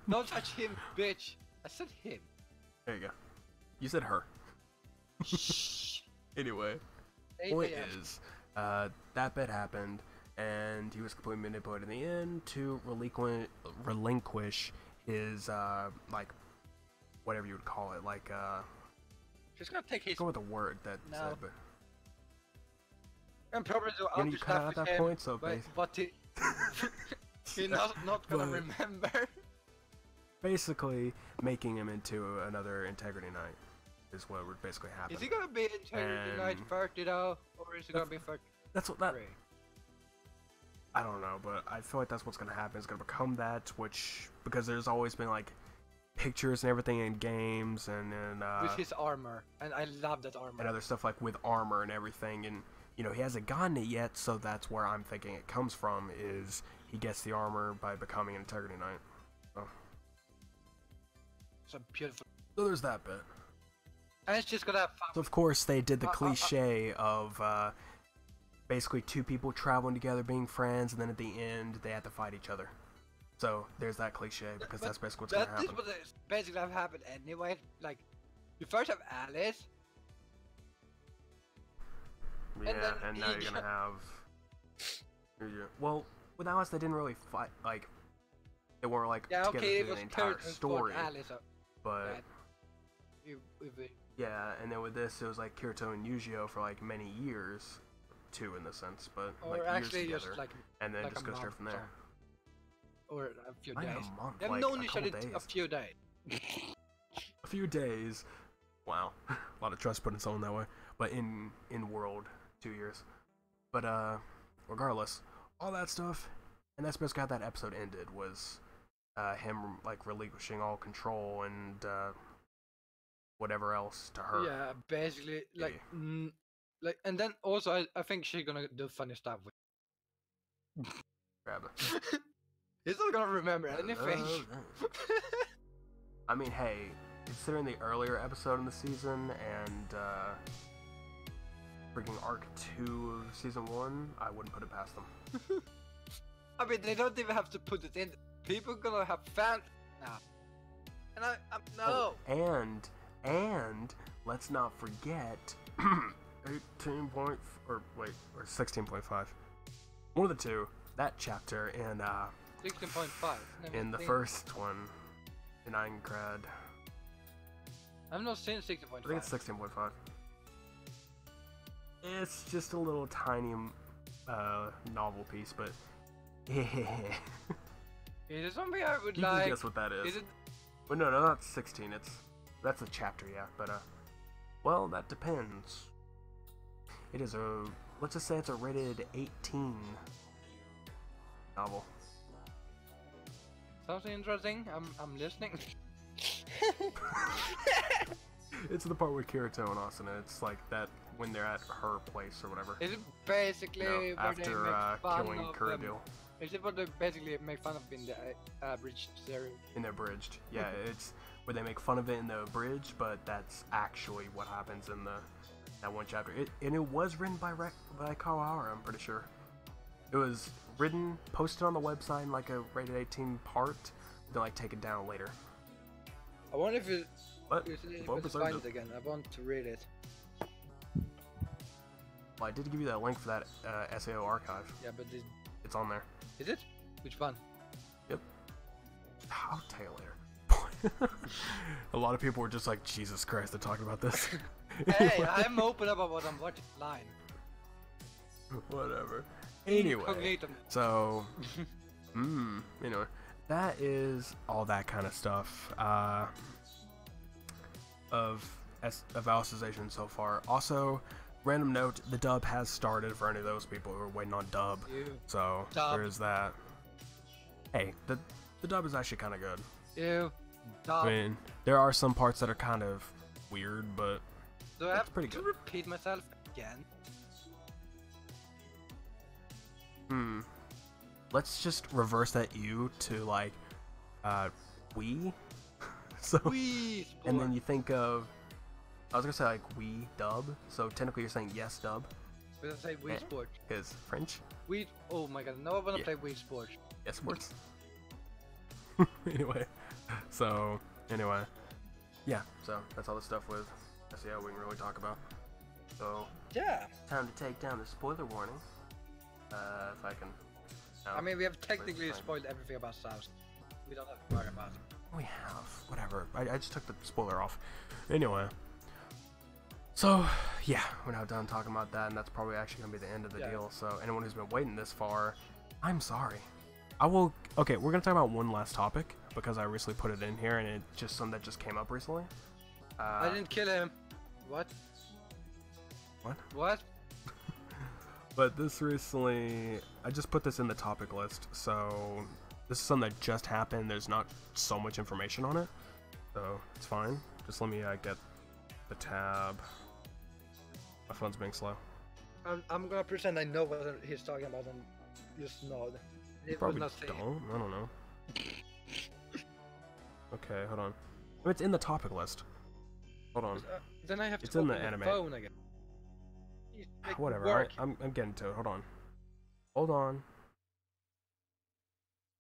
Don't touch him, bitch. I said him. There you go. You said her. Shh. Anyway, point is, that bit happened, and he was completely manipulated in the end to relinquish his like whatever you would call it, like Just gonna take his. Go with a word that No. said, but I'm probably do when other you cut stuff out with that him, point, so but he's not gonna remember. basically making him into another Integrity Knight is what would basically happen. Is he gonna be Integrity Knight 30 though, or is he gonna be 30? That's what that. I don't know, but I feel like that's what's gonna happen. It's gonna become that, which because there's always been like pictures and everything in games and with his armor, and I love that armor. and other stuff like with armor and everything, and you know he hasn't gotten it yet, so that's where I'm thinking it comes from. Is he gets the armor by becoming an Integrity Knight? So, So beautiful. so there's that bit. And it's just gonna have fun. So of course they did the cliche of basically two people traveling together, being friends, and then at the end they have to fight each other. So there's that cliche because that's basically what's gonna happen. This was basically have happened anyway. Like, you first have Alice. Yeah, and then and now you're gonna have. Well, with Alice they didn't really fight. Like, they weren't like Yeah, together okay, it through was the entire Kurt story. and Alice. But Right. yeah, and then with this it was like Kirito and Yujiro for like many years, too in the sense, but Or like actually years just together, like and then like just a go straight month from there. Or a few Not days. even a month, They've like known a each couple other days. a few days. A few days. Wow, a lot of trust put in someone that way. But in world, 2 years. But regardless, all that stuff, and that's basically how that episode ended. Was him like relinquishing all control and whatever else to her. Yeah, basically like like, and then also I think she's gonna do funny stuff with. Grab it. He's not gonna remember anything. I mean, hey, considering the earlier episode in the season and freaking arc 2 of season 1, I wouldn't put it past them. I mean, they don't even have to put it in. People gonna have fans now. And I'm no. Oh, and let's not forget 18 point or 16.5. One of the two. That chapter in 16.5. in the first one in Eingrad. I've not seen 16.5. I think it's 16.5. It's just a little tiny novel piece, but Is it something I would you like? can guess what that is. Is it? Well, no, not 16. That's a chapter, yeah. But well, that depends. It is let's just say it's a rated 18 novel. Sounds interesting. I'm listening. It's the part with Kirito and Asuna. It's like that when they're at her place or whatever. Is it basically No, where after they make fun killing of Kuradil Is it what they basically make fun of in the abridged series? in the abridged. Yeah, it's where they make fun of it in the abridged, but that's actually what happens in that one chapter. And it was written by Kawahara, I'm pretty sure. It was written, posted on the website in like a rated 18 part, then like take it down later. I wonder if it. What? If What it's percent find is- it again. I want to read it. Well, I did give you that link for that SAO archive. Yeah, but It's on there. is it? Which one? Yep. I'll tell you later. A lot of people were just like, Jesus Christ, they're talking about this. Hey, I'm open about what I'm watching line. Whatever. Anyway, Incognito. so, anyway, that is all that kind of stuff of Alicization so far. Also, random note, the dub has started for any of those people who are waiting on dub. Ew. So, Dub. there's that. Hey, the dub is actually kind of good. Ew. I mean, there are some parts that are kind of weird, but Do I have pretty to good. repeat myself again? Hmm. Let's just reverse that U to like, we. So. We sport. And then you think of. I was gonna say like we dub. So technically you're saying yes dub. We're gonna say Wii Sports. Because French. Wii. Oh my god, no one wanna play Wii Sports. Yes sports. Anyway. So anyway. Yeah. So that's all the stuff with SEO we can really talk about. So. Yeah. Time to take down the spoiler warning. If I can. No, I mean, we have technically spoiled everything about South. We don't have to worry about it. We have. Whatever. I just took the spoiler off. Anyway. So, yeah, we're now done talking about that, and that's probably actually going to be the end of the deal. So, anyone who's been waiting this far, I'm sorry. Okay, we're going to talk about one last topic, because I recently put it in here, and it's just something that just came up recently. I didn't kill him. What? What? What? But this recently, I just put this in the topic list, so this is something that just happened. There's not so much information on it, so it's fine. Just let me get the tab. My phone's being slow. I'm gonna pretend I know what he's talking about and just nod. You probably don't. I don't know. Okay, hold on. It's in the topic list. Hold on. Then I have to it's in the open anime. phone again. Whatever. I'm getting to it. Hold on. Hold on.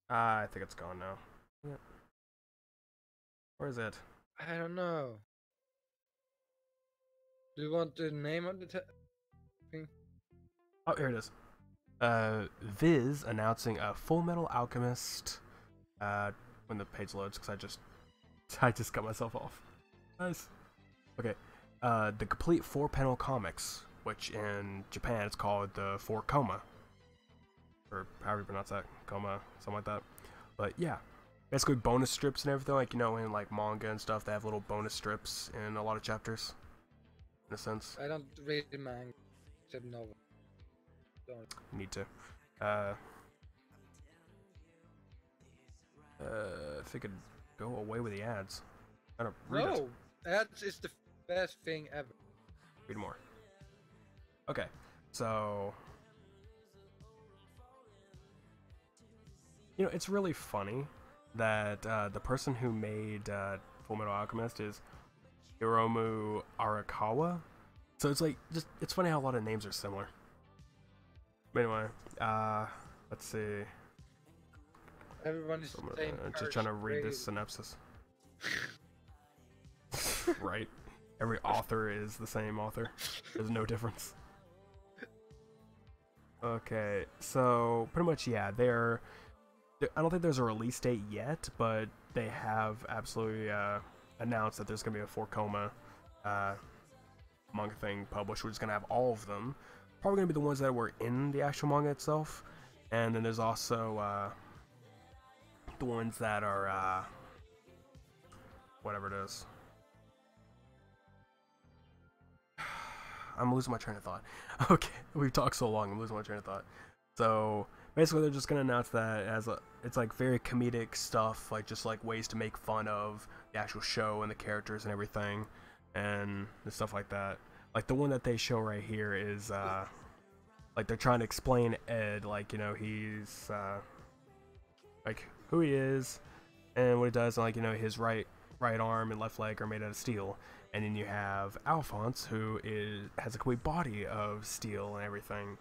I think it's gone now. Yeah. Where is it? I don't know. Do you want the name of the thing? Oh, here it is. Viz announcing a Full Metal Alchemist. When the page loads, because I just cut myself off. Nice. Okay. The complete 4-panel comics, which in Japan it's called the 4 Koma, or however you pronounce that, Koma, something like that. But yeah, basically bonus strips and everything, like, you know, in like manga and stuff, they have little bonus strips in a lot of chapters. In a sense. I don't read manga, except novel. Don't. You need to. If it could go away with the ads. I don't read it. No, ads is the best thing ever. Read more. Okay, so you know, it's really funny that the person who made Full Metal Alchemist is Hiromu Arakawa. So it's like, it's funny how a lot of names are similar. But anyway, let's see. Everyone is just trying to read this synopsis. Right. Every author is the same author. There's no difference. Okay, so pretty much, yeah, I don't think there's a release date yet, but they have absolutely announced that there's going to be a 4 Koma manga thing published, which is going to have all of them. Probably going to be the ones that were in the actual manga itself. And then there's also the ones that are whatever it is. I'm losing my train of thought. Okay, we've talked so long, I'm losing my train of thought. So basically, they're just gonna announce that it's like very comedic stuff, like just like ways to make fun of the actual show and the characters and everything, and stuff like that. Like the one that they show right here is like they're trying to explain Ed, like, you know, he's like who he is and what he does, and like, you know, his right arm and left leg are made out of steel. And then you have Alphonse, who has a complete body of steel and everything,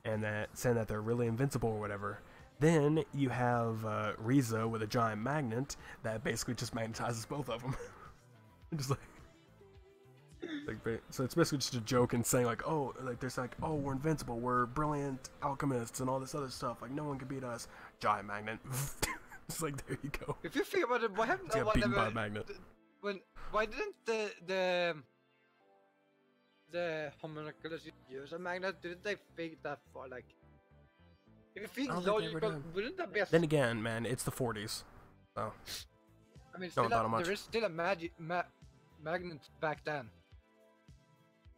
and that saying that they're really invincible or whatever. Then you have Riza with a giant magnet that basically just magnetizes both of them. Just like, so it's basically just a joke and saying like, oh, like there's like, oh, we're invincible, we're brilliant alchemists and all this other stuff. Like no one can beat us. Giant magnet. It's like, there you go. If you think about it, what happened? Get beaten by a magnet. Why didn't the homunculus use a magnet? Didn't they think that for like? If you think logical, wouldn't that be a... Then again, man, it's the 40s. So. I mean, there is still a magnet back then.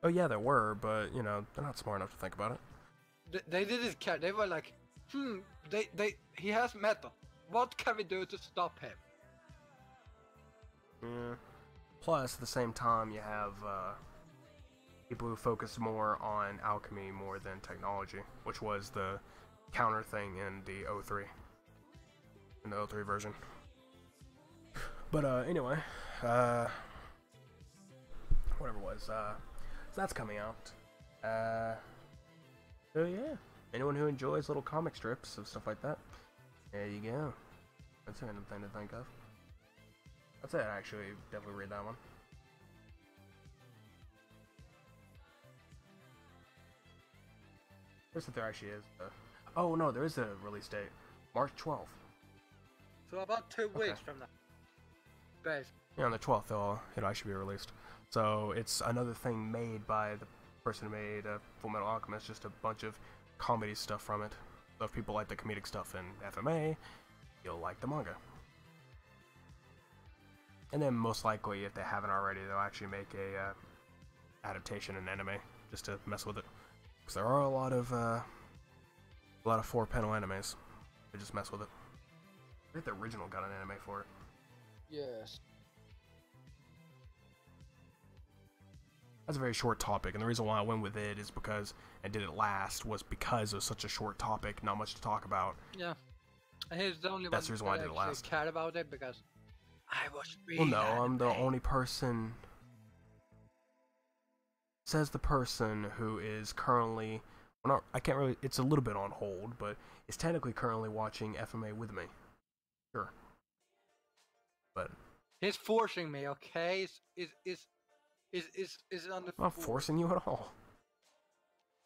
Oh yeah, there were, but you know, they're not smart enough to think about it. They didn't care. They were like, he has metal. What can we do to stop him? Yeah. Plus, at the same time, you have people who focus more on alchemy more than technology, which was the counter thing in the '03, in the '03 version. But anyway, whatever it was, so that's coming out. So yeah, anyone who enjoys little comic strips of stuff like that, there you go. That's a random thing to think of. I'd say I'd actually definitely read that one. There's if there actually is. Oh no, there is a release date, March 12th. So about 2 weeks from now. Guys. Yeah, on the 12th it'll actually be released. So it's another thing made by the person who made Full Metal Alchemist, just a bunch of comedy stuff from it. So if people like the comedic stuff in FMA, you'll like the manga. And then most likely, if they haven't already, they'll actually make a adaptation in anime just to mess with it. Because there are a lot of 4-panel animes. They just mess with it. I think the original got an anime for it. Yes. That's a very short topic, and the reason why I went with it is because, and did it last, was because it was such a short topic, not much to talk about. Yeah. And he's the only That's the reason why I did it last. Cared about it, because I was well, no, I'm the only person. Says the person who is currently, well, not, I can't really, it's a little bit on hold, but is technically currently watching FMA with me. Sure. But he's forcing me, okay? Is on the I'm not forcing you at all.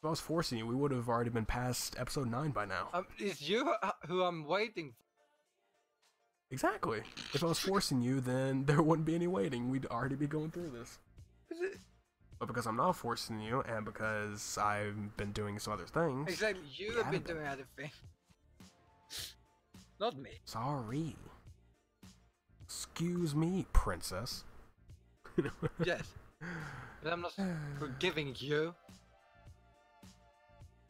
If I was forcing you, we would have already been past episode 9 by now. It's you who I'm waiting for. Exactly. If I was forcing you, then there wouldn't be any waiting. We'd already be going through this. But because I'm not forcing you, and because I've been doing some other things... Exactly, you have been doing other things. Not me. Sorry. Excuse me, princess. Yes. But I'm not forgiving you.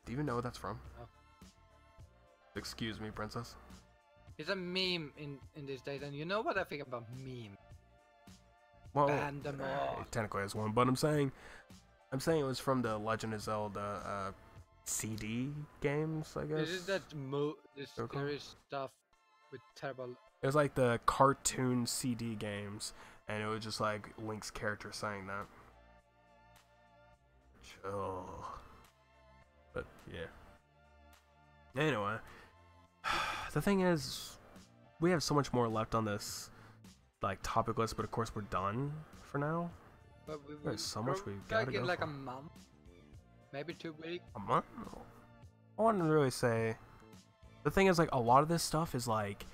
Do you even know what that's from? No. Excuse me, princess. It's a meme in these days, and you know what I think about meme? Well, Ban them all. It technically is one, but I'm saying it was from the Legend of Zelda CD games, I guess. Is it that this scary stuff with terrible... It was like the cartoon CD games, and it was just like Link's character saying that. Chill. But yeah. Anyway, the thing is, we have so much more left on this like topic list, but of course we're done for now. But There's so much we've got to go. Like a month, maybe 2 weeks. A month? I wouldn't really say. The thing is, like, a lot of this stuff is like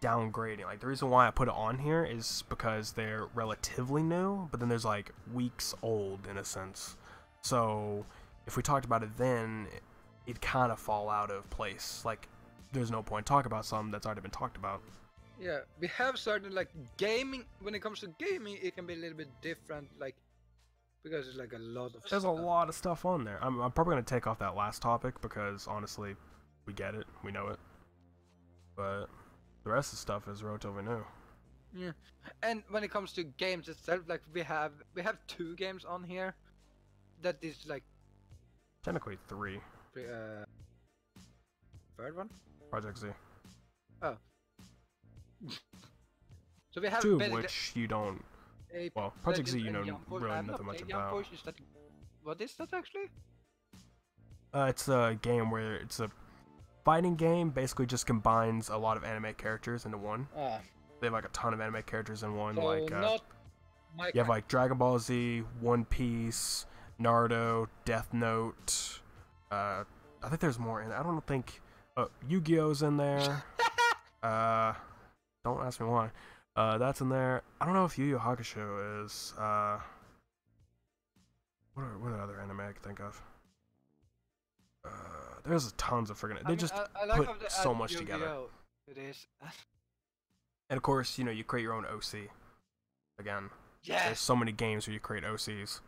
downgrading. Like, the reason why I put it on here is because they're relatively new, but then there's like weeks old in a sense. So if we talked about it then, it'd kind of fall out of place. Like, there's no point talking about something that's already been talked about. Yeah, we have certain, like, gaming. When it comes to gaming, it can be a little bit different, like, because there's like a lot of There's a lot of stuff on there. I'm probably going to take off that last topic because, honestly, we get it. We know it. But the rest of the stuff is relatively new. Yeah. And when it comes to games itself, like, we have 2 games on here that is, like... Technically 3. Third one? Project Z. Oh. So we have 2 of which you don't... Well, Project Z you know really nothing much about. What is that actually? It's a game where it's a fighting game, basically just combines a lot of anime characters into one. They have like a ton of anime characters in one, so like not you have like Dragon Ball Z, One Piece, Naruto, Death Note. I think there's more in. I don't think Yu-Gi-Oh's in there. Don't ask me why. That's in there. I don't know if Yu Yu Hakusho is. What other anime I can think of? There's tons of friggin'. They just I like put so much together. It is. And of course, you know, you create your own OC. Again, yes. There's so many games where you create OCs.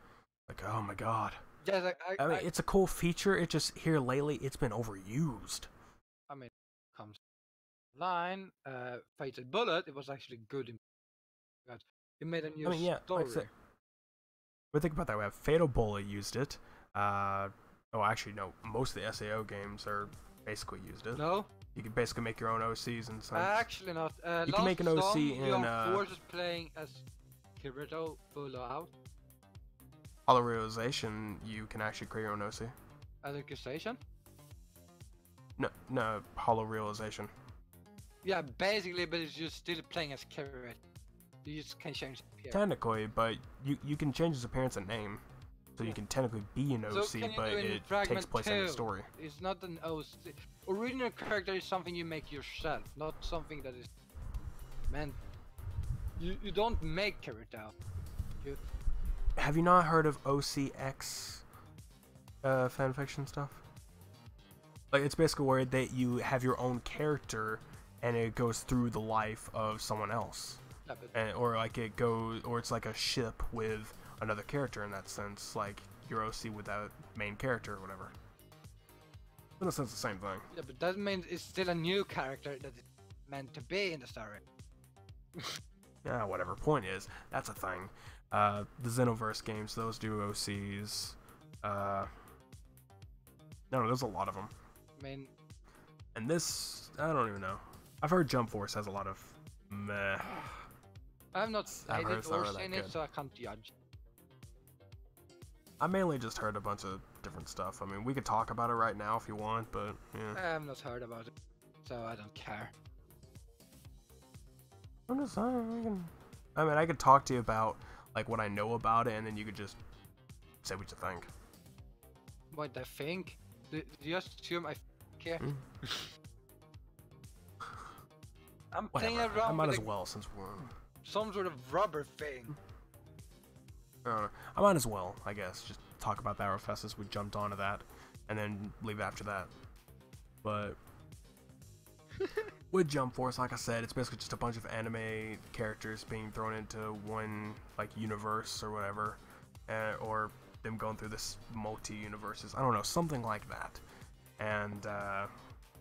Like, oh my god. Yeah, like, I mean, it's a cool feature. It just here lately, it's been overused. I mean, comes line, Fatal Bullet. It was actually good. It made a new story. Like but think about that. We have Fatal Bullet used it. Oh, actually, no. Most of the SAO games are basically used it. No, You can basically make your own OCs and such. actually not. You can make an OC you in are forces playing as Kirito full out. Hollow Realization. You can actually create your own OC. Accusation? No, Hollow Realization. Yeah, basically, but it's just still playing as Kirito. You just can change the appearance. Technically, but you can change his appearance and name. So you can technically be an So OC, but it takes place in the story. It's not an OC. Original character is something you make yourself, not something that is meant. You don't make Kirito. Have you not heard of OCX fanfiction stuff? Like, it's basically where you have your own character and it goes through the life of someone else. Yeah, or it's like a ship with another character in that sense, like your OC with that main character or whatever. In a sense, the same thing. Yeah, but that means it's still a new character that is meant to be in the story. Yeah, whatever. Point is, that's a thing. The Xenoverse games, those do OCs. No, there's a lot of them. I mean, and this, I don't even know. I've heard Jump Force has a lot of meh. I have not played it or seen it, so I can't judge. I mainly just heard a bunch of different stuff. I mean, we could talk about it right now if you want, but yeah. I have not heard about it, so I don't care. I'm just saying, I could talk to you about like what I know about it, and then you could just say what you think. What I think? Do you assume I care? I'm playing around I might with as well since we're some sort of rubber thing. I might as well, I guess, just talk about Battle Fest as we jumped onto that, and then leave after that. But with Jump Force, like I said, it's basically just a bunch of anime characters being thrown into one like universe or whatever, or them going through this multi-universes. I don't know, something like that. And I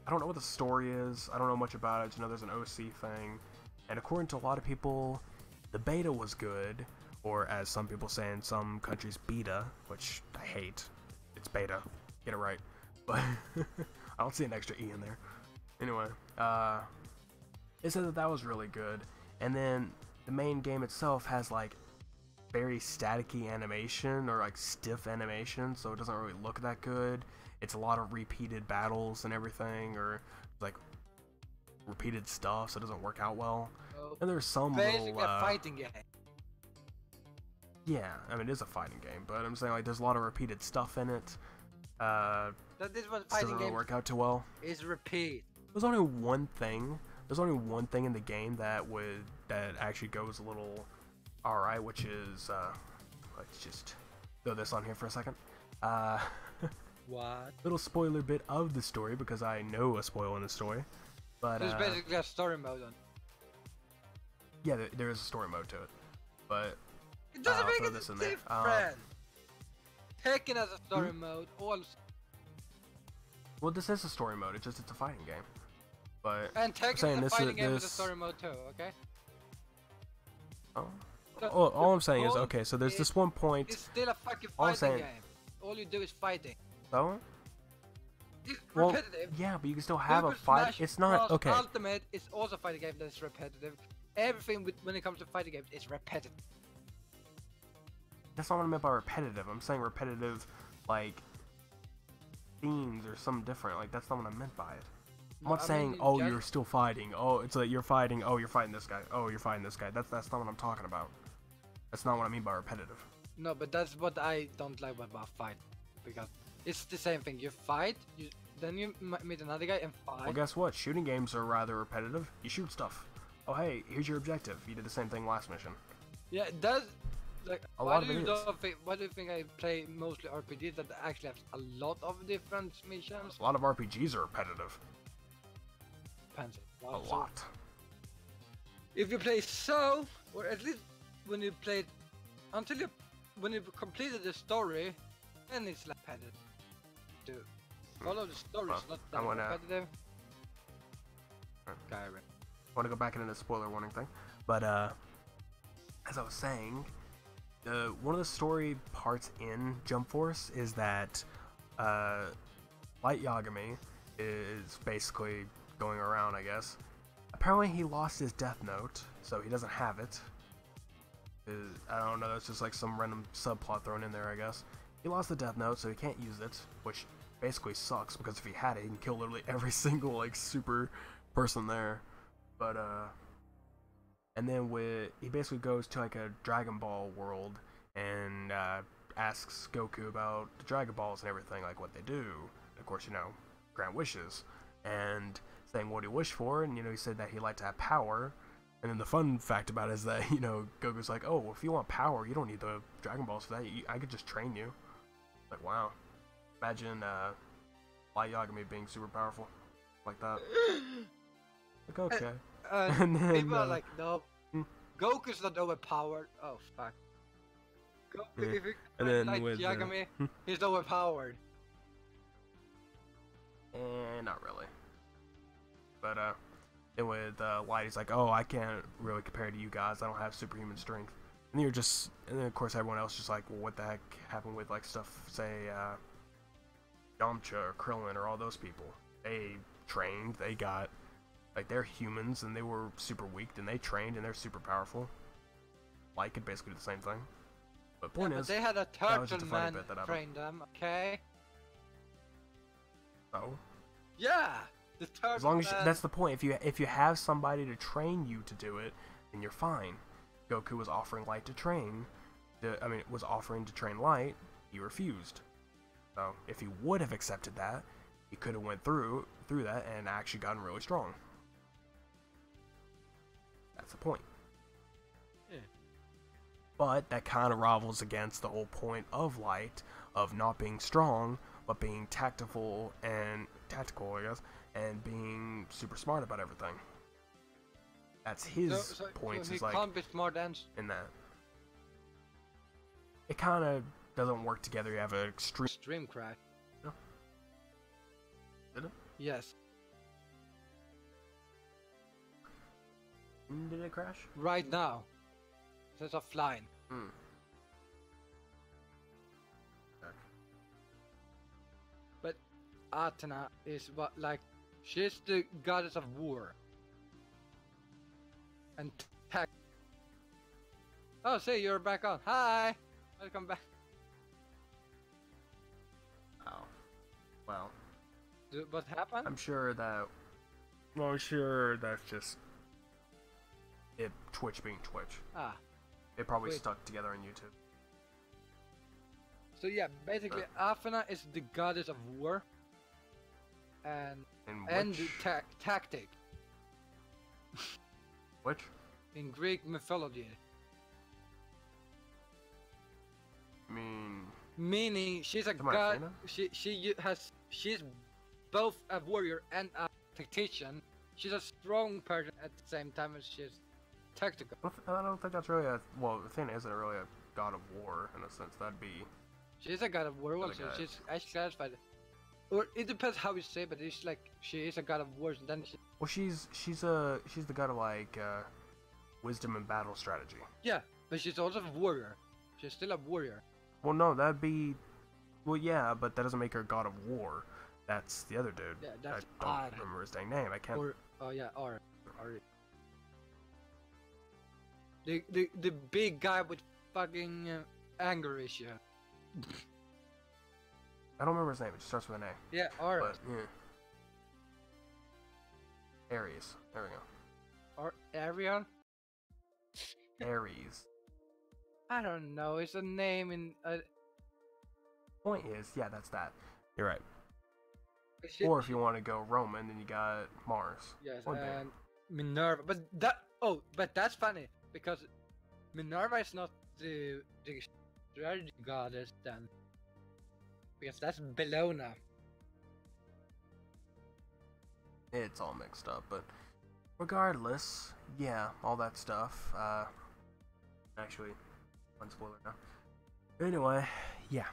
don't know what the story is. I don't know much about it. I just know there's an OC thing. And according to a lot of people, the beta was good, or as some people say in some countries, beta, which I hate. It's beta. Get it right. But I don't see an extra E in there. Anyway, it said that was really good. And then the main game itself has like very staticky animation, or like stiff animation, so it doesn't really look that good. It's a lot of repeated battles and everything, or like repeated stuff, so it doesn't work out well. And there's some basically little a fighting game. Yeah, I mean it is a fighting game, but I'm saying like there's a lot of repeated stuff in it. That is what fighting doesn't really games work out too well. Is repeat. There's only one thing. There's only one thing in the game that actually goes a little alright, which is let's just throw this on here for a second. What? Little spoiler bit of the story, because I know a spoil in the story. But there's basically a story mode on. Yeah, there is a story mode to it, but it doesn't make it this in different. there. Tekken has a story mode. Also. Well, this is a story mode. It's a fighting game. But and Tekken is a fighting game with a story mode too. Okay. All I'm saying is, okay, so there's this one point. It's still a fucking fighting game. All you do is fighting. So? It's repetitive. Yeah, but you can still have a fight. It's not okay. Ultimate is also a fighting game that's repetitive. Everything when it comes to fighting games is repetitive. That's not what I meant by repetitive. I'm saying repetitive, like themes or something different. Like that's not what I meant by it. I'm not saying, oh, you're still fighting. Oh, it's like you're fighting. Oh, you're fighting this guy. Oh, you're fighting this guy. That's not what I'm talking about. That's not what I mean by repetitive. No, but that's what I don't like about fight, because it's the same thing. You fight, then you meet another guy and fight. Well, guess what? Shooting games are rather repetitive. You shoot stuff. Oh, hey, here's your objective. You did the same thing last mission. Yeah, it does. Like, why do you think I play mostly RPGs that actually have a lot of different missions? A lot of RPGs are repetitive. Depends. A lot. If you play so, or at least when you played when you completed the story, then it's repetitive. To follow the story is not that repetitive. I want to go back into the spoiler warning thing, but as I was saying, one of the story parts in Jump Force is that Light Yagami is basically going around, I guess. Apparently he lost his death note, so he doesn't have it. I don't know, that's just like some random subplot thrown in there, I guess. He lost the death note, so he can't use it, which basically sucks, because if he had it, he can kill literally every single, like, super person there. But, and then he basically goes to, like, a Dragon Ball world, and, asks Goku about the Dragon Balls and everything, like, what they do. And of course, you know, grant wishes. And saying what he wished for, and, you know, he said that he liked to have power. And then the fun fact about it is that, you know, Goku's like, oh, well, if you want power, you don't need the Dragon Balls for that. I could just train you. Like, wow. Imagine, Light Yagami being super powerful. Like that. Like, okay. And then, people are like, no. Goku's not overpowered. Oh, fuck. Goku, if you and then like with Yagami, he's overpowered. Not really. But, and with Light, he's like, oh, I can't really compare to you guys. I don't have superhuman strength. And you're just, and then of course everyone else just like, well, what the heck happened with like stuff, say, Yamcha or Krillin or all those people? They trained, they got, like, they're humans and they were super weak, and they trained and they're super powerful. Light could basically do the same thing. But point is, they had a turtle man train them, okay? Oh. Yeah, the turtle. As long as that's the point. If you have somebody to train you to do it, then you're fine. Goku was offering Light to train. Was offering to train Light. He refused. So if he would have accepted that, he could have went through that and actually gotten really strong. That's the point. Yeah. But that kind of rivals against the whole point of Light, of not being strong, but being tactful and tactical, I guess, and being super smart about everything. That's his point. So he like, can't be smart and in that. It kind of doesn't work together. You have an extreme crash. No. Did it? Yes. Did it crash? Right now. It's offline. But Athena is what, like, she's the goddess of war. And tech. Oh, see, you're back on. Hi! Welcome back. Oh. Well. What happened? I'm sure that... Well, I'm sure that's just... it Twitch being Twitch. Ah. They probably stuck together on YouTube. So yeah, basically Athena is the goddess of war. And tactic. Which? In Greek mythology. Meaning she's a god. She's both a warrior and a tactician. She's a strong person at the same time as she's tactical. I don't think that's really a... Well, Athena isn't really a god of war, in a sense. That'd be... She's a god of war also. She's actually satisfied. Or it depends how you say, but it's like she is a god of war, and then well, she's the god of like wisdom and battle strategy. Yeah, but she's also a warrior. She's still a warrior. Well, no, that'd be... Well, yeah, but that doesn't make her god of war. That's the other dude. Yeah, that's I don't remember his dang name. I can't... Oh yeah, R. The big guy with fucking anger issue. I don't remember his name. It just starts with an A. Yeah, R. But, yeah. Ares. There we go. Or Arion? Ares. I don't know. It's a name in. Point is, yeah, that's that. You're right. Or if you want to go Roman, then you got Mars. Yes, and Minerva. But that's funny because Minerva is not the strategy goddess then, because that's Bellona. It's all mixed up, but regardless, yeah, all that stuff. Actually, one spoiler now. Anyway, yeah,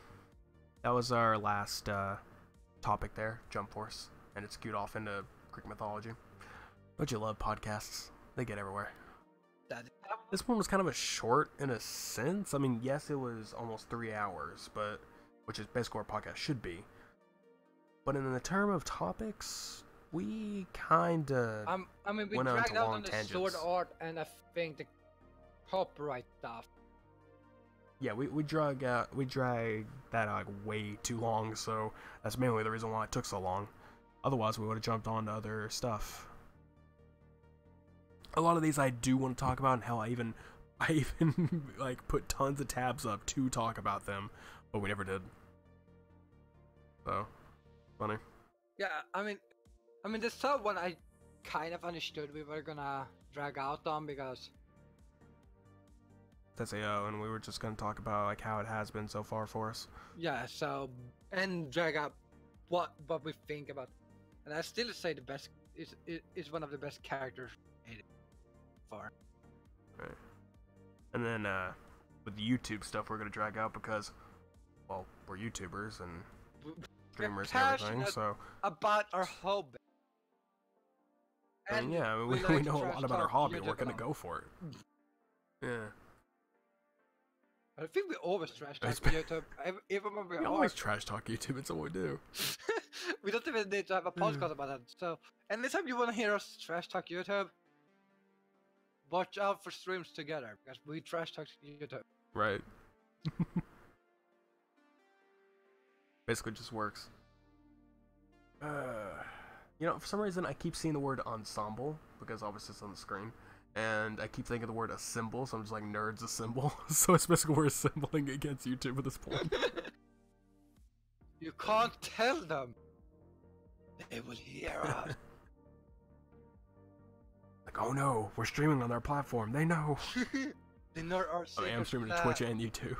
that was our last topic there, Jump Force, and it skewed off into Greek mythology. But you love podcasts; they get everywhere. This one was kind of a short in a sense. I mean, yes, it was almost 3 hours, but which is basically what a podcast should be. But in the term of topics, we kinda I mean, we went on to dragged out long on the tangents. sword art and I think the copyright stuff. Yeah, we dragged that like way too long, so that's mainly the reason why it took so long. Otherwise, we would have jumped on to other stuff. A lot of these I do want to talk about, and hell, I even like put tons of tabs up to talk about them, but we never did. So, funny. Yeah, I mean, the third one I kind of understood we were gonna drag out on because That's AO, and we were just gonna talk about like how it has been so far for us. yeah, so and drag out what we think about, and I still say the best is one of the best characters made far. Right. And then with the YouTube stuff, we're gonna drag out because, well, we're YouTubers and streamers and everything, so about our hobby. I mean, yeah, we like know a trash lot about our talk hobby. YouTube We're gonna about. go for it. Yeah. I think we always trash talk It's been- YouTube. Even when we We are. always trash talk YouTube. It's all we do. We don't even need to have a podcast about that. So, anytime you want to hear us trash talk YouTube, watch out for streams together because we trash talk YouTube. Right. Basically, just works. You know, for some reason, I keep seeing the word ensemble because obviously it's on the screen, and I keep thinking of the word assemble. So I'm just like, nerds assemble. So it's basically we're assembling against YouTube at this point. You can't tell them. They will hear us. Like, oh no, we're streaming on their platform. They know. They know our I am streaming to Twitch and YouTube.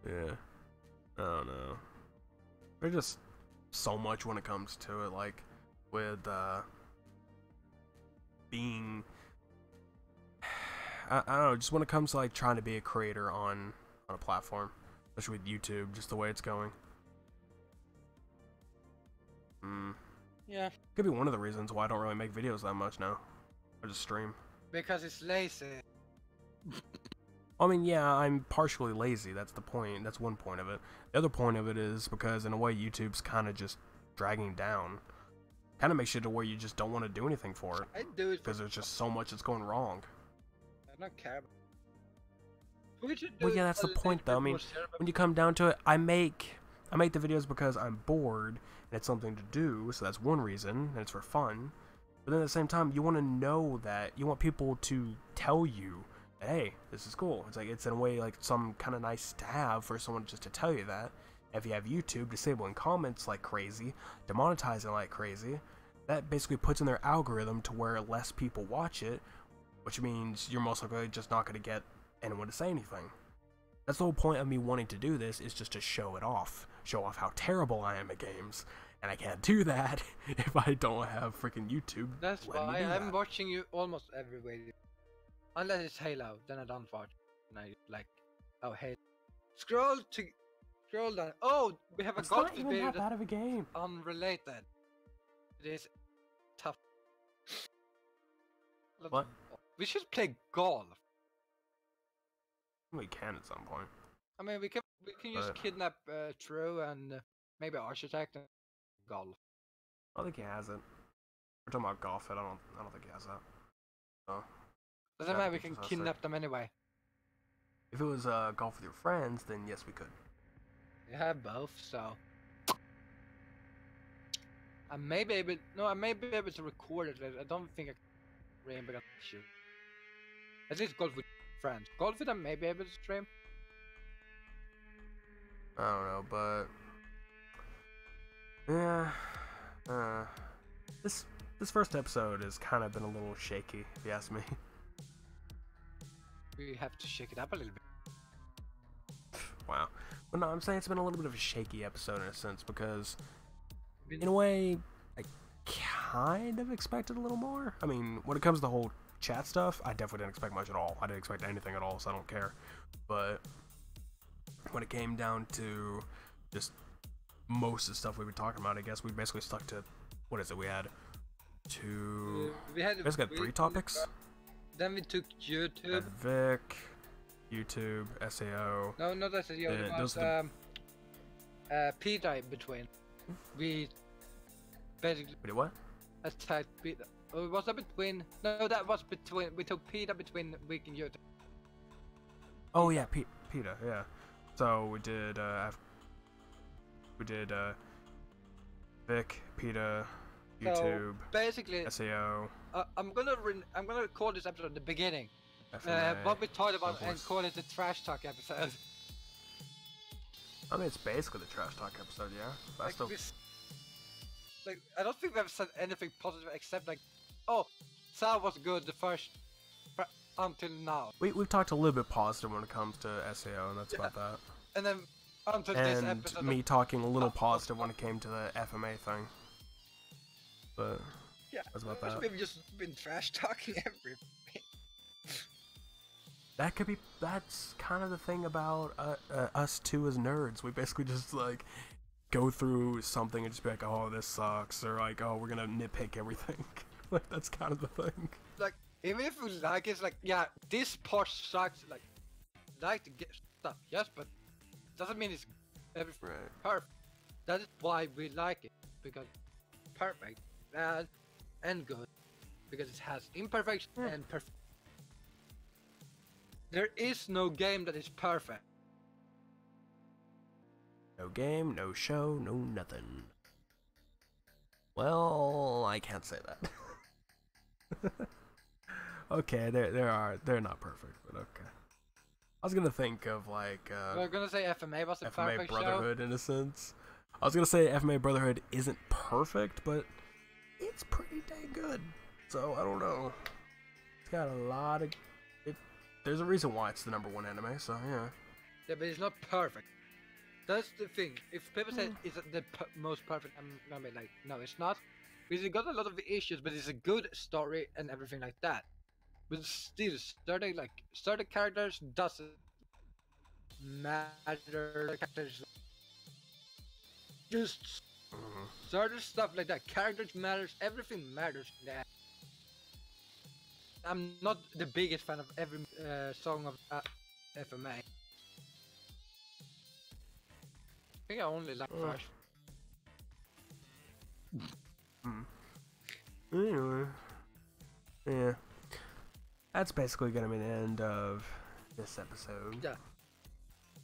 Yeah. I don't know. There's just so much when it comes to it, like with being I don't know, just when it comes to like trying to be a creator on a platform, especially with YouTube, just the way it's going. Yeah. Could be one of the reasons why I don't really make videos that much now. I just stream. Because it's lazy. I mean, yeah, I'm partially lazy. That's the point. That's one point of it. The other point of it is because, in a way, YouTube's kind of just dragging down. Kind of makes it to where you just don't want to do anything for it. I do it Because there's just so much that's going wrong. I don't care. We should do Well, yeah, it that's the for point, though. I mean, more cerebral- when you come down to it, I make the videos because I'm bored and it's something to do. So that's one reason, and it's for fun. But then at the same time, you want to know that you want people to tell you, hey, this is cool. It's like, it's in a way like some kind of nice to have for someone just to tell you that. If you have YouTube disabling comments like crazy, demonetizing like crazy, that basically puts in their algorithm to where less people watch it, which means you're most likely just not going to get anyone to say anything. That's the whole point of me wanting to do this, is just to show it off. Show off how terrible I am at games. And I can't do that if I don't have freaking YouTube. That's letting me why do I'm that. watching you almost every video. Unless it's Halo, then I don't watch. And I like, oh Halo. Scroll down. Oh, we have a It's golf not even video that that's bad of a game. unrelated. It is tough. What? We should play golf. We can at some point. I mean, we can just But- kidnap True and maybe Architect and golf. I don't think he has it. We're talking about golf. I don't think he has that. So Doesn't Yeah, matter. We because can that's kidnap them anyway. if it was golf with your friends, then yes, we could. We have both, so I may be able. No, I may be able to record it. I don't think I can stream because I shoot. At least golf with friends. Golf with them may be able to stream. I don't know, but yeah, this first episode has kind of been a little shaky, if you ask me. We have to shake it up a little bit. Wow. But no, I'm saying it's been a little bit of a shaky episode in a sense because, Been- in a way, I kind of expected a little more. I mean, when it comes to the whole chat stuff, I definitely didn't expect much at all. I didn't expect anything at all, so I don't care. But when it came down to just most of the stuff we've been talking about, I guess we basically stuck to, what is it, we had we had basically had 3 topics. Then we took We had YouTube. Vic, YouTube, SAO. No, not that. Yeah, those are Peter in between. We basically Wait, what? attacked Peter. Oh, was that between? No, that was between. We took Peter between Vic and YouTube. Oh yeah, Peter. Yeah. So we did. Vic, Peter, YouTube, So basically, SEO. I'm gonna record this episode at the beginning. FMA, What we talked about and Sophos. call it the trash talk episode. I mean, it's basically the trash talk episode, yeah. But I Like, still, I don't think we've said anything positive except like, oh, Sal was good the first until now, we've talked a little bit positive when it comes to SEO, and that's about that. and then until this And episode. me talking a little positive when it came to the FMA thing. But Yeah, that's about I wish that. we've just been trash talking everything. That could be. That's kind of the thing about us two as nerds. We basically just like go through something and just be like, "Oh, this sucks," or like, "Oh, we're gonna nitpick everything." Like that's kind of the thing. Like, even if we like it's like, yeah, this part sucks. Like to get stuff, yes, but doesn't mean it's everything Right. perfect. That is why we like it, because perfect, bad, and good, because it has imperfection and perfect. There is no game that is perfect. No game, no show, no nothing. Well, I can't say that. Okay, they're not perfect, but okay. I was gonna think of like We're gonna say FMA was a FMA perfect Brotherhood in a sense. I was gonna say FMA Brotherhood isn't perfect, but it's pretty dang good. So I don't know. It's got a lot of. There's a reason why it's the #1 anime. So yeah. show. Yeah, but it's not perfect. That's the thing. If people say it's the most perfect, I'm gonna be like, no, it's not. Because it got a lot of issues, but it's a good story and everything like that. But still, certain characters doesn't matter. Characters just certain stuff like that. Characters matters. Everything matters. In that. I'm not the biggest fan of every song of FMA. I think I only like first. Anyway, yeah, that's basically gonna be the end of this episode. Yeah.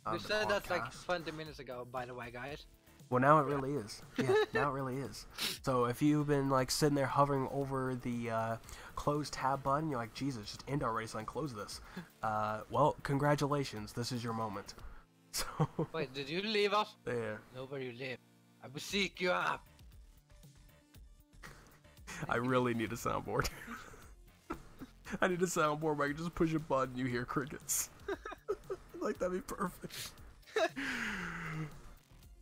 of We the said that like podcast. 20 minutes ago, by the way, guys. Well, now it really is. Yeah, now it really is. So if you've been like sitting there hovering over the close tab button, you're like, Jesus, just end already so I can close this. Well, congratulations. This is your moment. So Wait, did you leave us? yeah, Know where you live. I will seek you up. I really need a soundboard. I need a soundboard where I can just push a button, you hear crickets. Like that'd be perfect.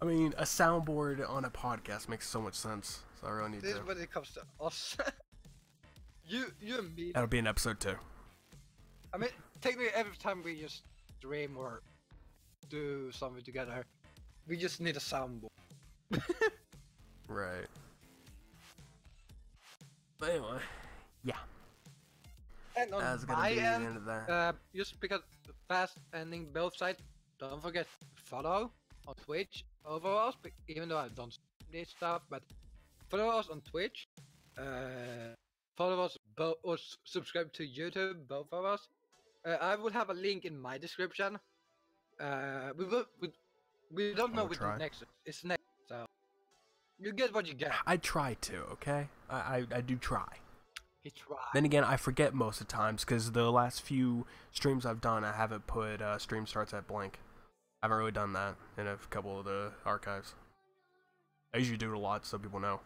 I mean, a soundboard on a podcast makes so much sense. So I really need This to. is when it comes to us. You and me. That'll be in episode 2. I mean, technically, every time we just stream or do something together, we just need a soundboard. Right. But anyway, yeah. And on That's gonna my be the end, end of that. just because fast ending both sides, don't forget follow on Twitch over us, even though I don't stream this stuff, but follow us on Twitch, follow us both, or subscribe to YouTube, both of us. I will have a link in my description. We don't know will with try. the next, it's next, so you get what you get. I try to, okay? I do try. He tried. Then again, I forget most of the times because the last few streams I've done, I haven't put stream starts at blank. I haven't really done that in a couple of the archives. I usually do it a lot so people know.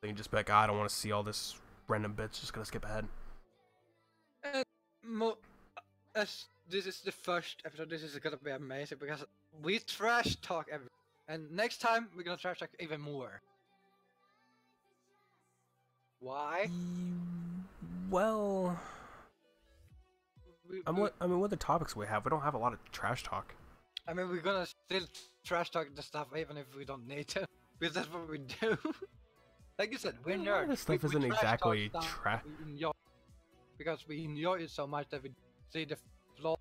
They can just be like, I don't want to see all this random bits, just gonna skip ahead. As this is the first episode, this is gonna be amazing because we trash talk everything. And next time, we're gonna trash talk even more. Why? Well, We, I mean, what the topics we have? We don't have a lot of trash talk. I mean, we're gonna still trash talk the stuff even if we don't need to. Because that's what we do. Like you said, we're A lot of nerds. this stuff We isn't trash talk exactly stuff we enjoy. Because we enjoy it so much that we see the flaw.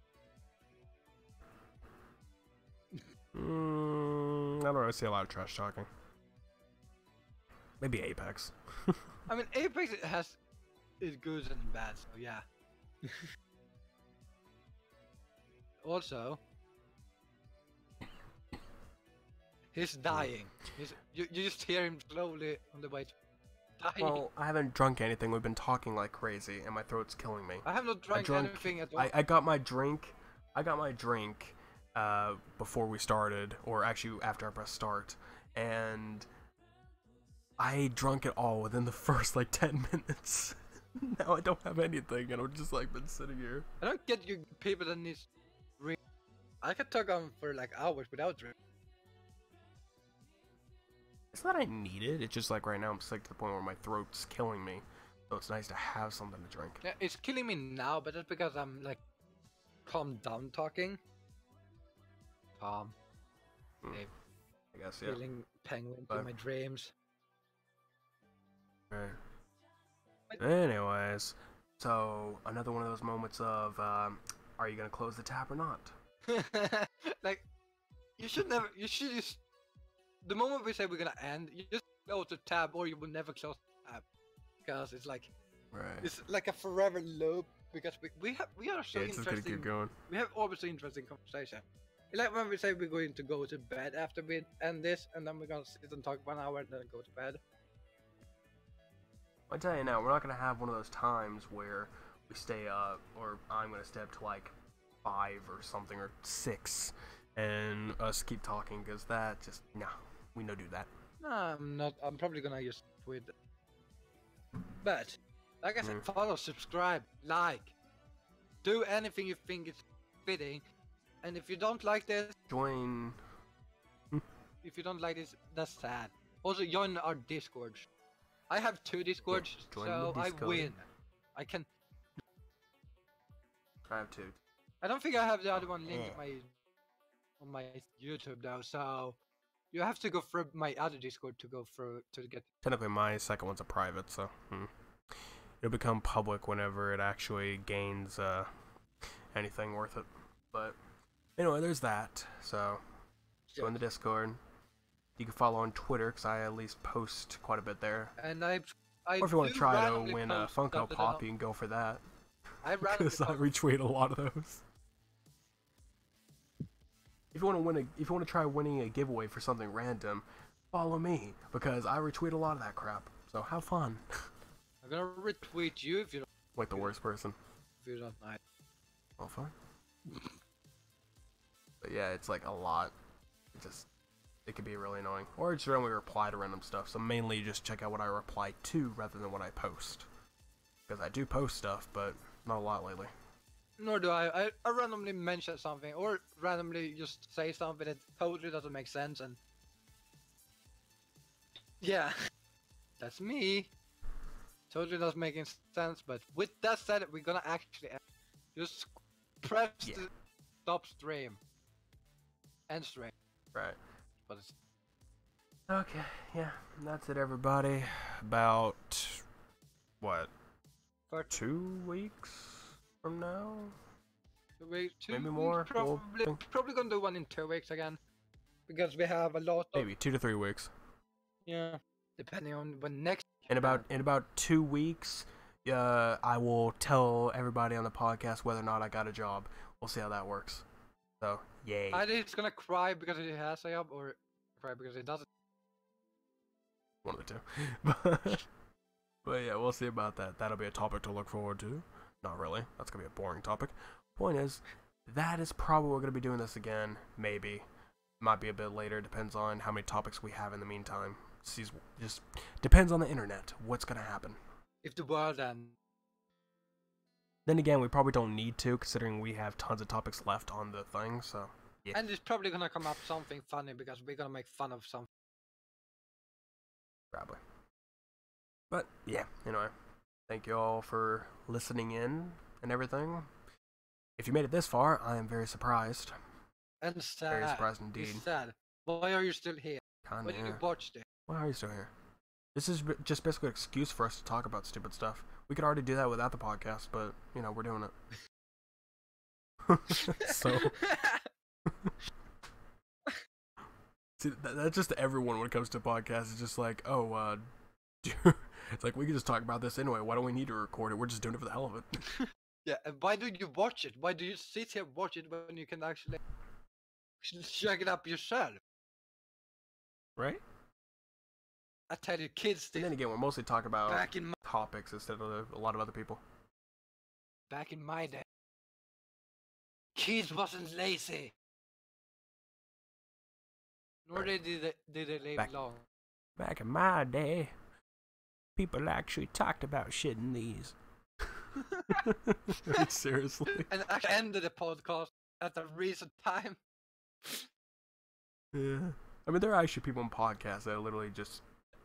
I don't really see a lot of trash talking. Maybe Apex. I mean, Apex is good and bad, so yeah. Also, he's dying. You just hear him slowly on the way to dying. Well, I haven't drunk anything. We've been talking like crazy, and my throat's killing me. I have not drank anything at all. I got my drink. Before we started, or actually after I pressed start, and I drunk it all within the first like 10 minutes. Now I don't have anything, and I've just like been sitting here. I don't get you people that need drink. I could talk on for like hours without drink. It's not I need it. It's just like right now I'm sick to the point where my throat's killing me, so it's nice to have something to drink. Yeah, it's killing me now, but that's because I'm like calm down talking. Calm. I guess, yeah. Feeling penguins in my dreams. Right. Anyways, so another one of those moments of, are you gonna close the tab or not? Like, you should just, the moment we say we're gonna end, you just close the tab or you will never close the tab. Because it's like, it's like a forever loop, because we are so it's just gonna keep going. We have always an interesting conversation. Like when we say we're going to go to bed after we end this, and then we're gonna sit and talk 1 hour and then go to bed. I tell you now, we're not gonna have one of those times where we stay up, or I'm gonna stay up to like 5 or something, or 6, and us keep talking, because that just, no, we no do that. No, I'm not. I'm probably gonna just quit. But, like I said, follow, subscribe, like, do anything you think is fitting. And if you don't like this, join. If you don't like this, that's sad. Also, join our Discord. I have 2 Discords, so I win. I can. I have 2. I don't think I have the other one linked on my YouTube though, so you have to go through my other Discord to go through to get. Technically, my second one's a private, so it'll become public whenever it actually gains anything worth it. But anyway, there's that. So join the Discord. You can follow on Twitter, because I at least post quite a bit there. And or if you want to try to win a Funko Pop, you can go for that. Because I retweet a lot of those. If you want to try winning a giveaway for something random, follow me, because I retweet a lot of that crap. So have fun. I'm gonna retweet you if you don't. Like the worst person. If you don't know. Well, fine. But yeah, it's like a lot. It can be really annoying. Or just randomly reply to random stuff. So mainly just check out what I reply to rather than what I post. Because I do post stuff, but not a lot lately. Nor do I. I randomly mention something, or randomly just say something that totally doesn't make sense, and yeah, that's me. Totally doesn't make sense, but with that said, we're gonna actually just press the stop stream. End stream. Right. But it's okay, yeah, that's it, everybody. About what? for 2 weeks from now? maybe more. Probably gonna do one in 2 weeks again, because we have a lot of, Maybe 2 to 3 weeks. yeah, depending on when next. In about 2 weeks, I will tell everybody on the podcast whether or not I got a job. We'll see how that works. So, yay. Either it's gonna cry because it has a job, or cry because it doesn't. One of the two. But yeah, we'll see about that. That'll be a topic to look forward to. Not really. That's gonna be a boring topic. Point is, that is probably we're gonna be doing this again. Maybe. Might be a bit later. Depends on how many topics we have in the meantime. Just depends on the internet. What's gonna happen. If the world ends. Then again, we probably don't need to, considering we have tons of topics left on the thing, so yeah. And it's probably gonna come up something funny, because we're gonna make fun of something. Probably. But yeah, anyway. Thank you all for listening in and everything. If you made it this far, I am very surprised. And sad. Very surprised indeed. It's sad. Why are you still here? Kinda, Why did you watch this? Why are you still here? This is just basically an excuse for us to talk about stupid stuff. We could already do that without the podcast, but, you know, we're doing it. So... See, that's just everyone when it comes to podcasts. It's just like, oh, it's like we can just talk about this anyway. Why don't we need to record it? We're just doing it for the hell of it. Yeah, and why do you watch it? Why do you sit here and watch it when you can actually check it up yourself? Right? I tell you, kids, And then again, we're mostly talking about back in topics instead of a lot of other people. my day, kids wasn't lazy. Nor did they live long. Back in my day, people actually talked about shit in these. Seriously. And I ended the podcast at a recent time. Yeah. I mean, there are actually people in podcasts that literally just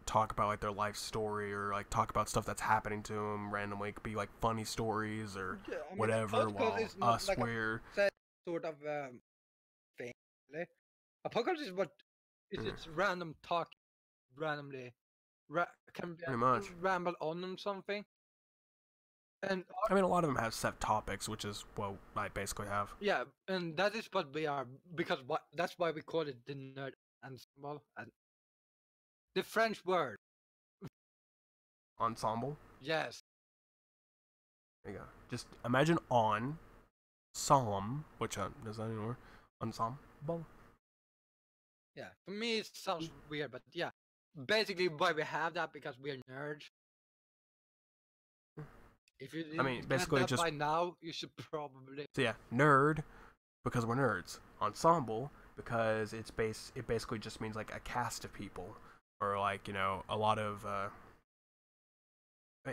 talk about like their life story or like talk about stuff that's happening to them randomly. It could be like funny stories or Yeah, I mean, whatever. podcast While is not us like we're sort of thing. Really. A podcast is what It's random talk, randomly. Can pretty much. ramble on something. And I mean, a lot of them have set topics, which is what I basically have. yeah, and that is what we are, because that's why we call it the nerd ensemble. And the French word, Ensemble. yes, There you go. Just imagine on, solemn, which does that anymore? Ensemble. yeah. For me, it sounds weird, but yeah, basically why we have that, because we're nerds. If you didn't get basically that just by now, you should probably. so yeah, nerd because we're nerds. Ensemble because it basically just means like a cast of people or like a lot of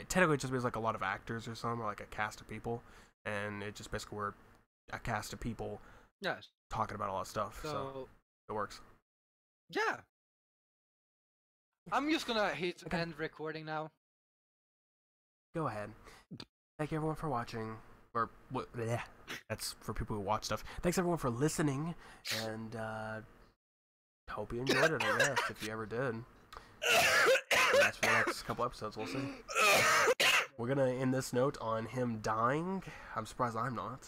technically it just means like a lot of actors or something or like a cast of people, and it just basically we're a cast of people Yes. talking about a lot of stuff. So it works. Yeah. I'm just gonna hit end recording now. Go ahead. Thank everyone for watching. Or bleh, that's for people who watch stuff. Thanks everyone for listening, and hope you enjoyed it. I guess if you ever did. And that's for the next couple episodes. We'll see. We're gonna end this note on him dying. I'm surprised I'm not.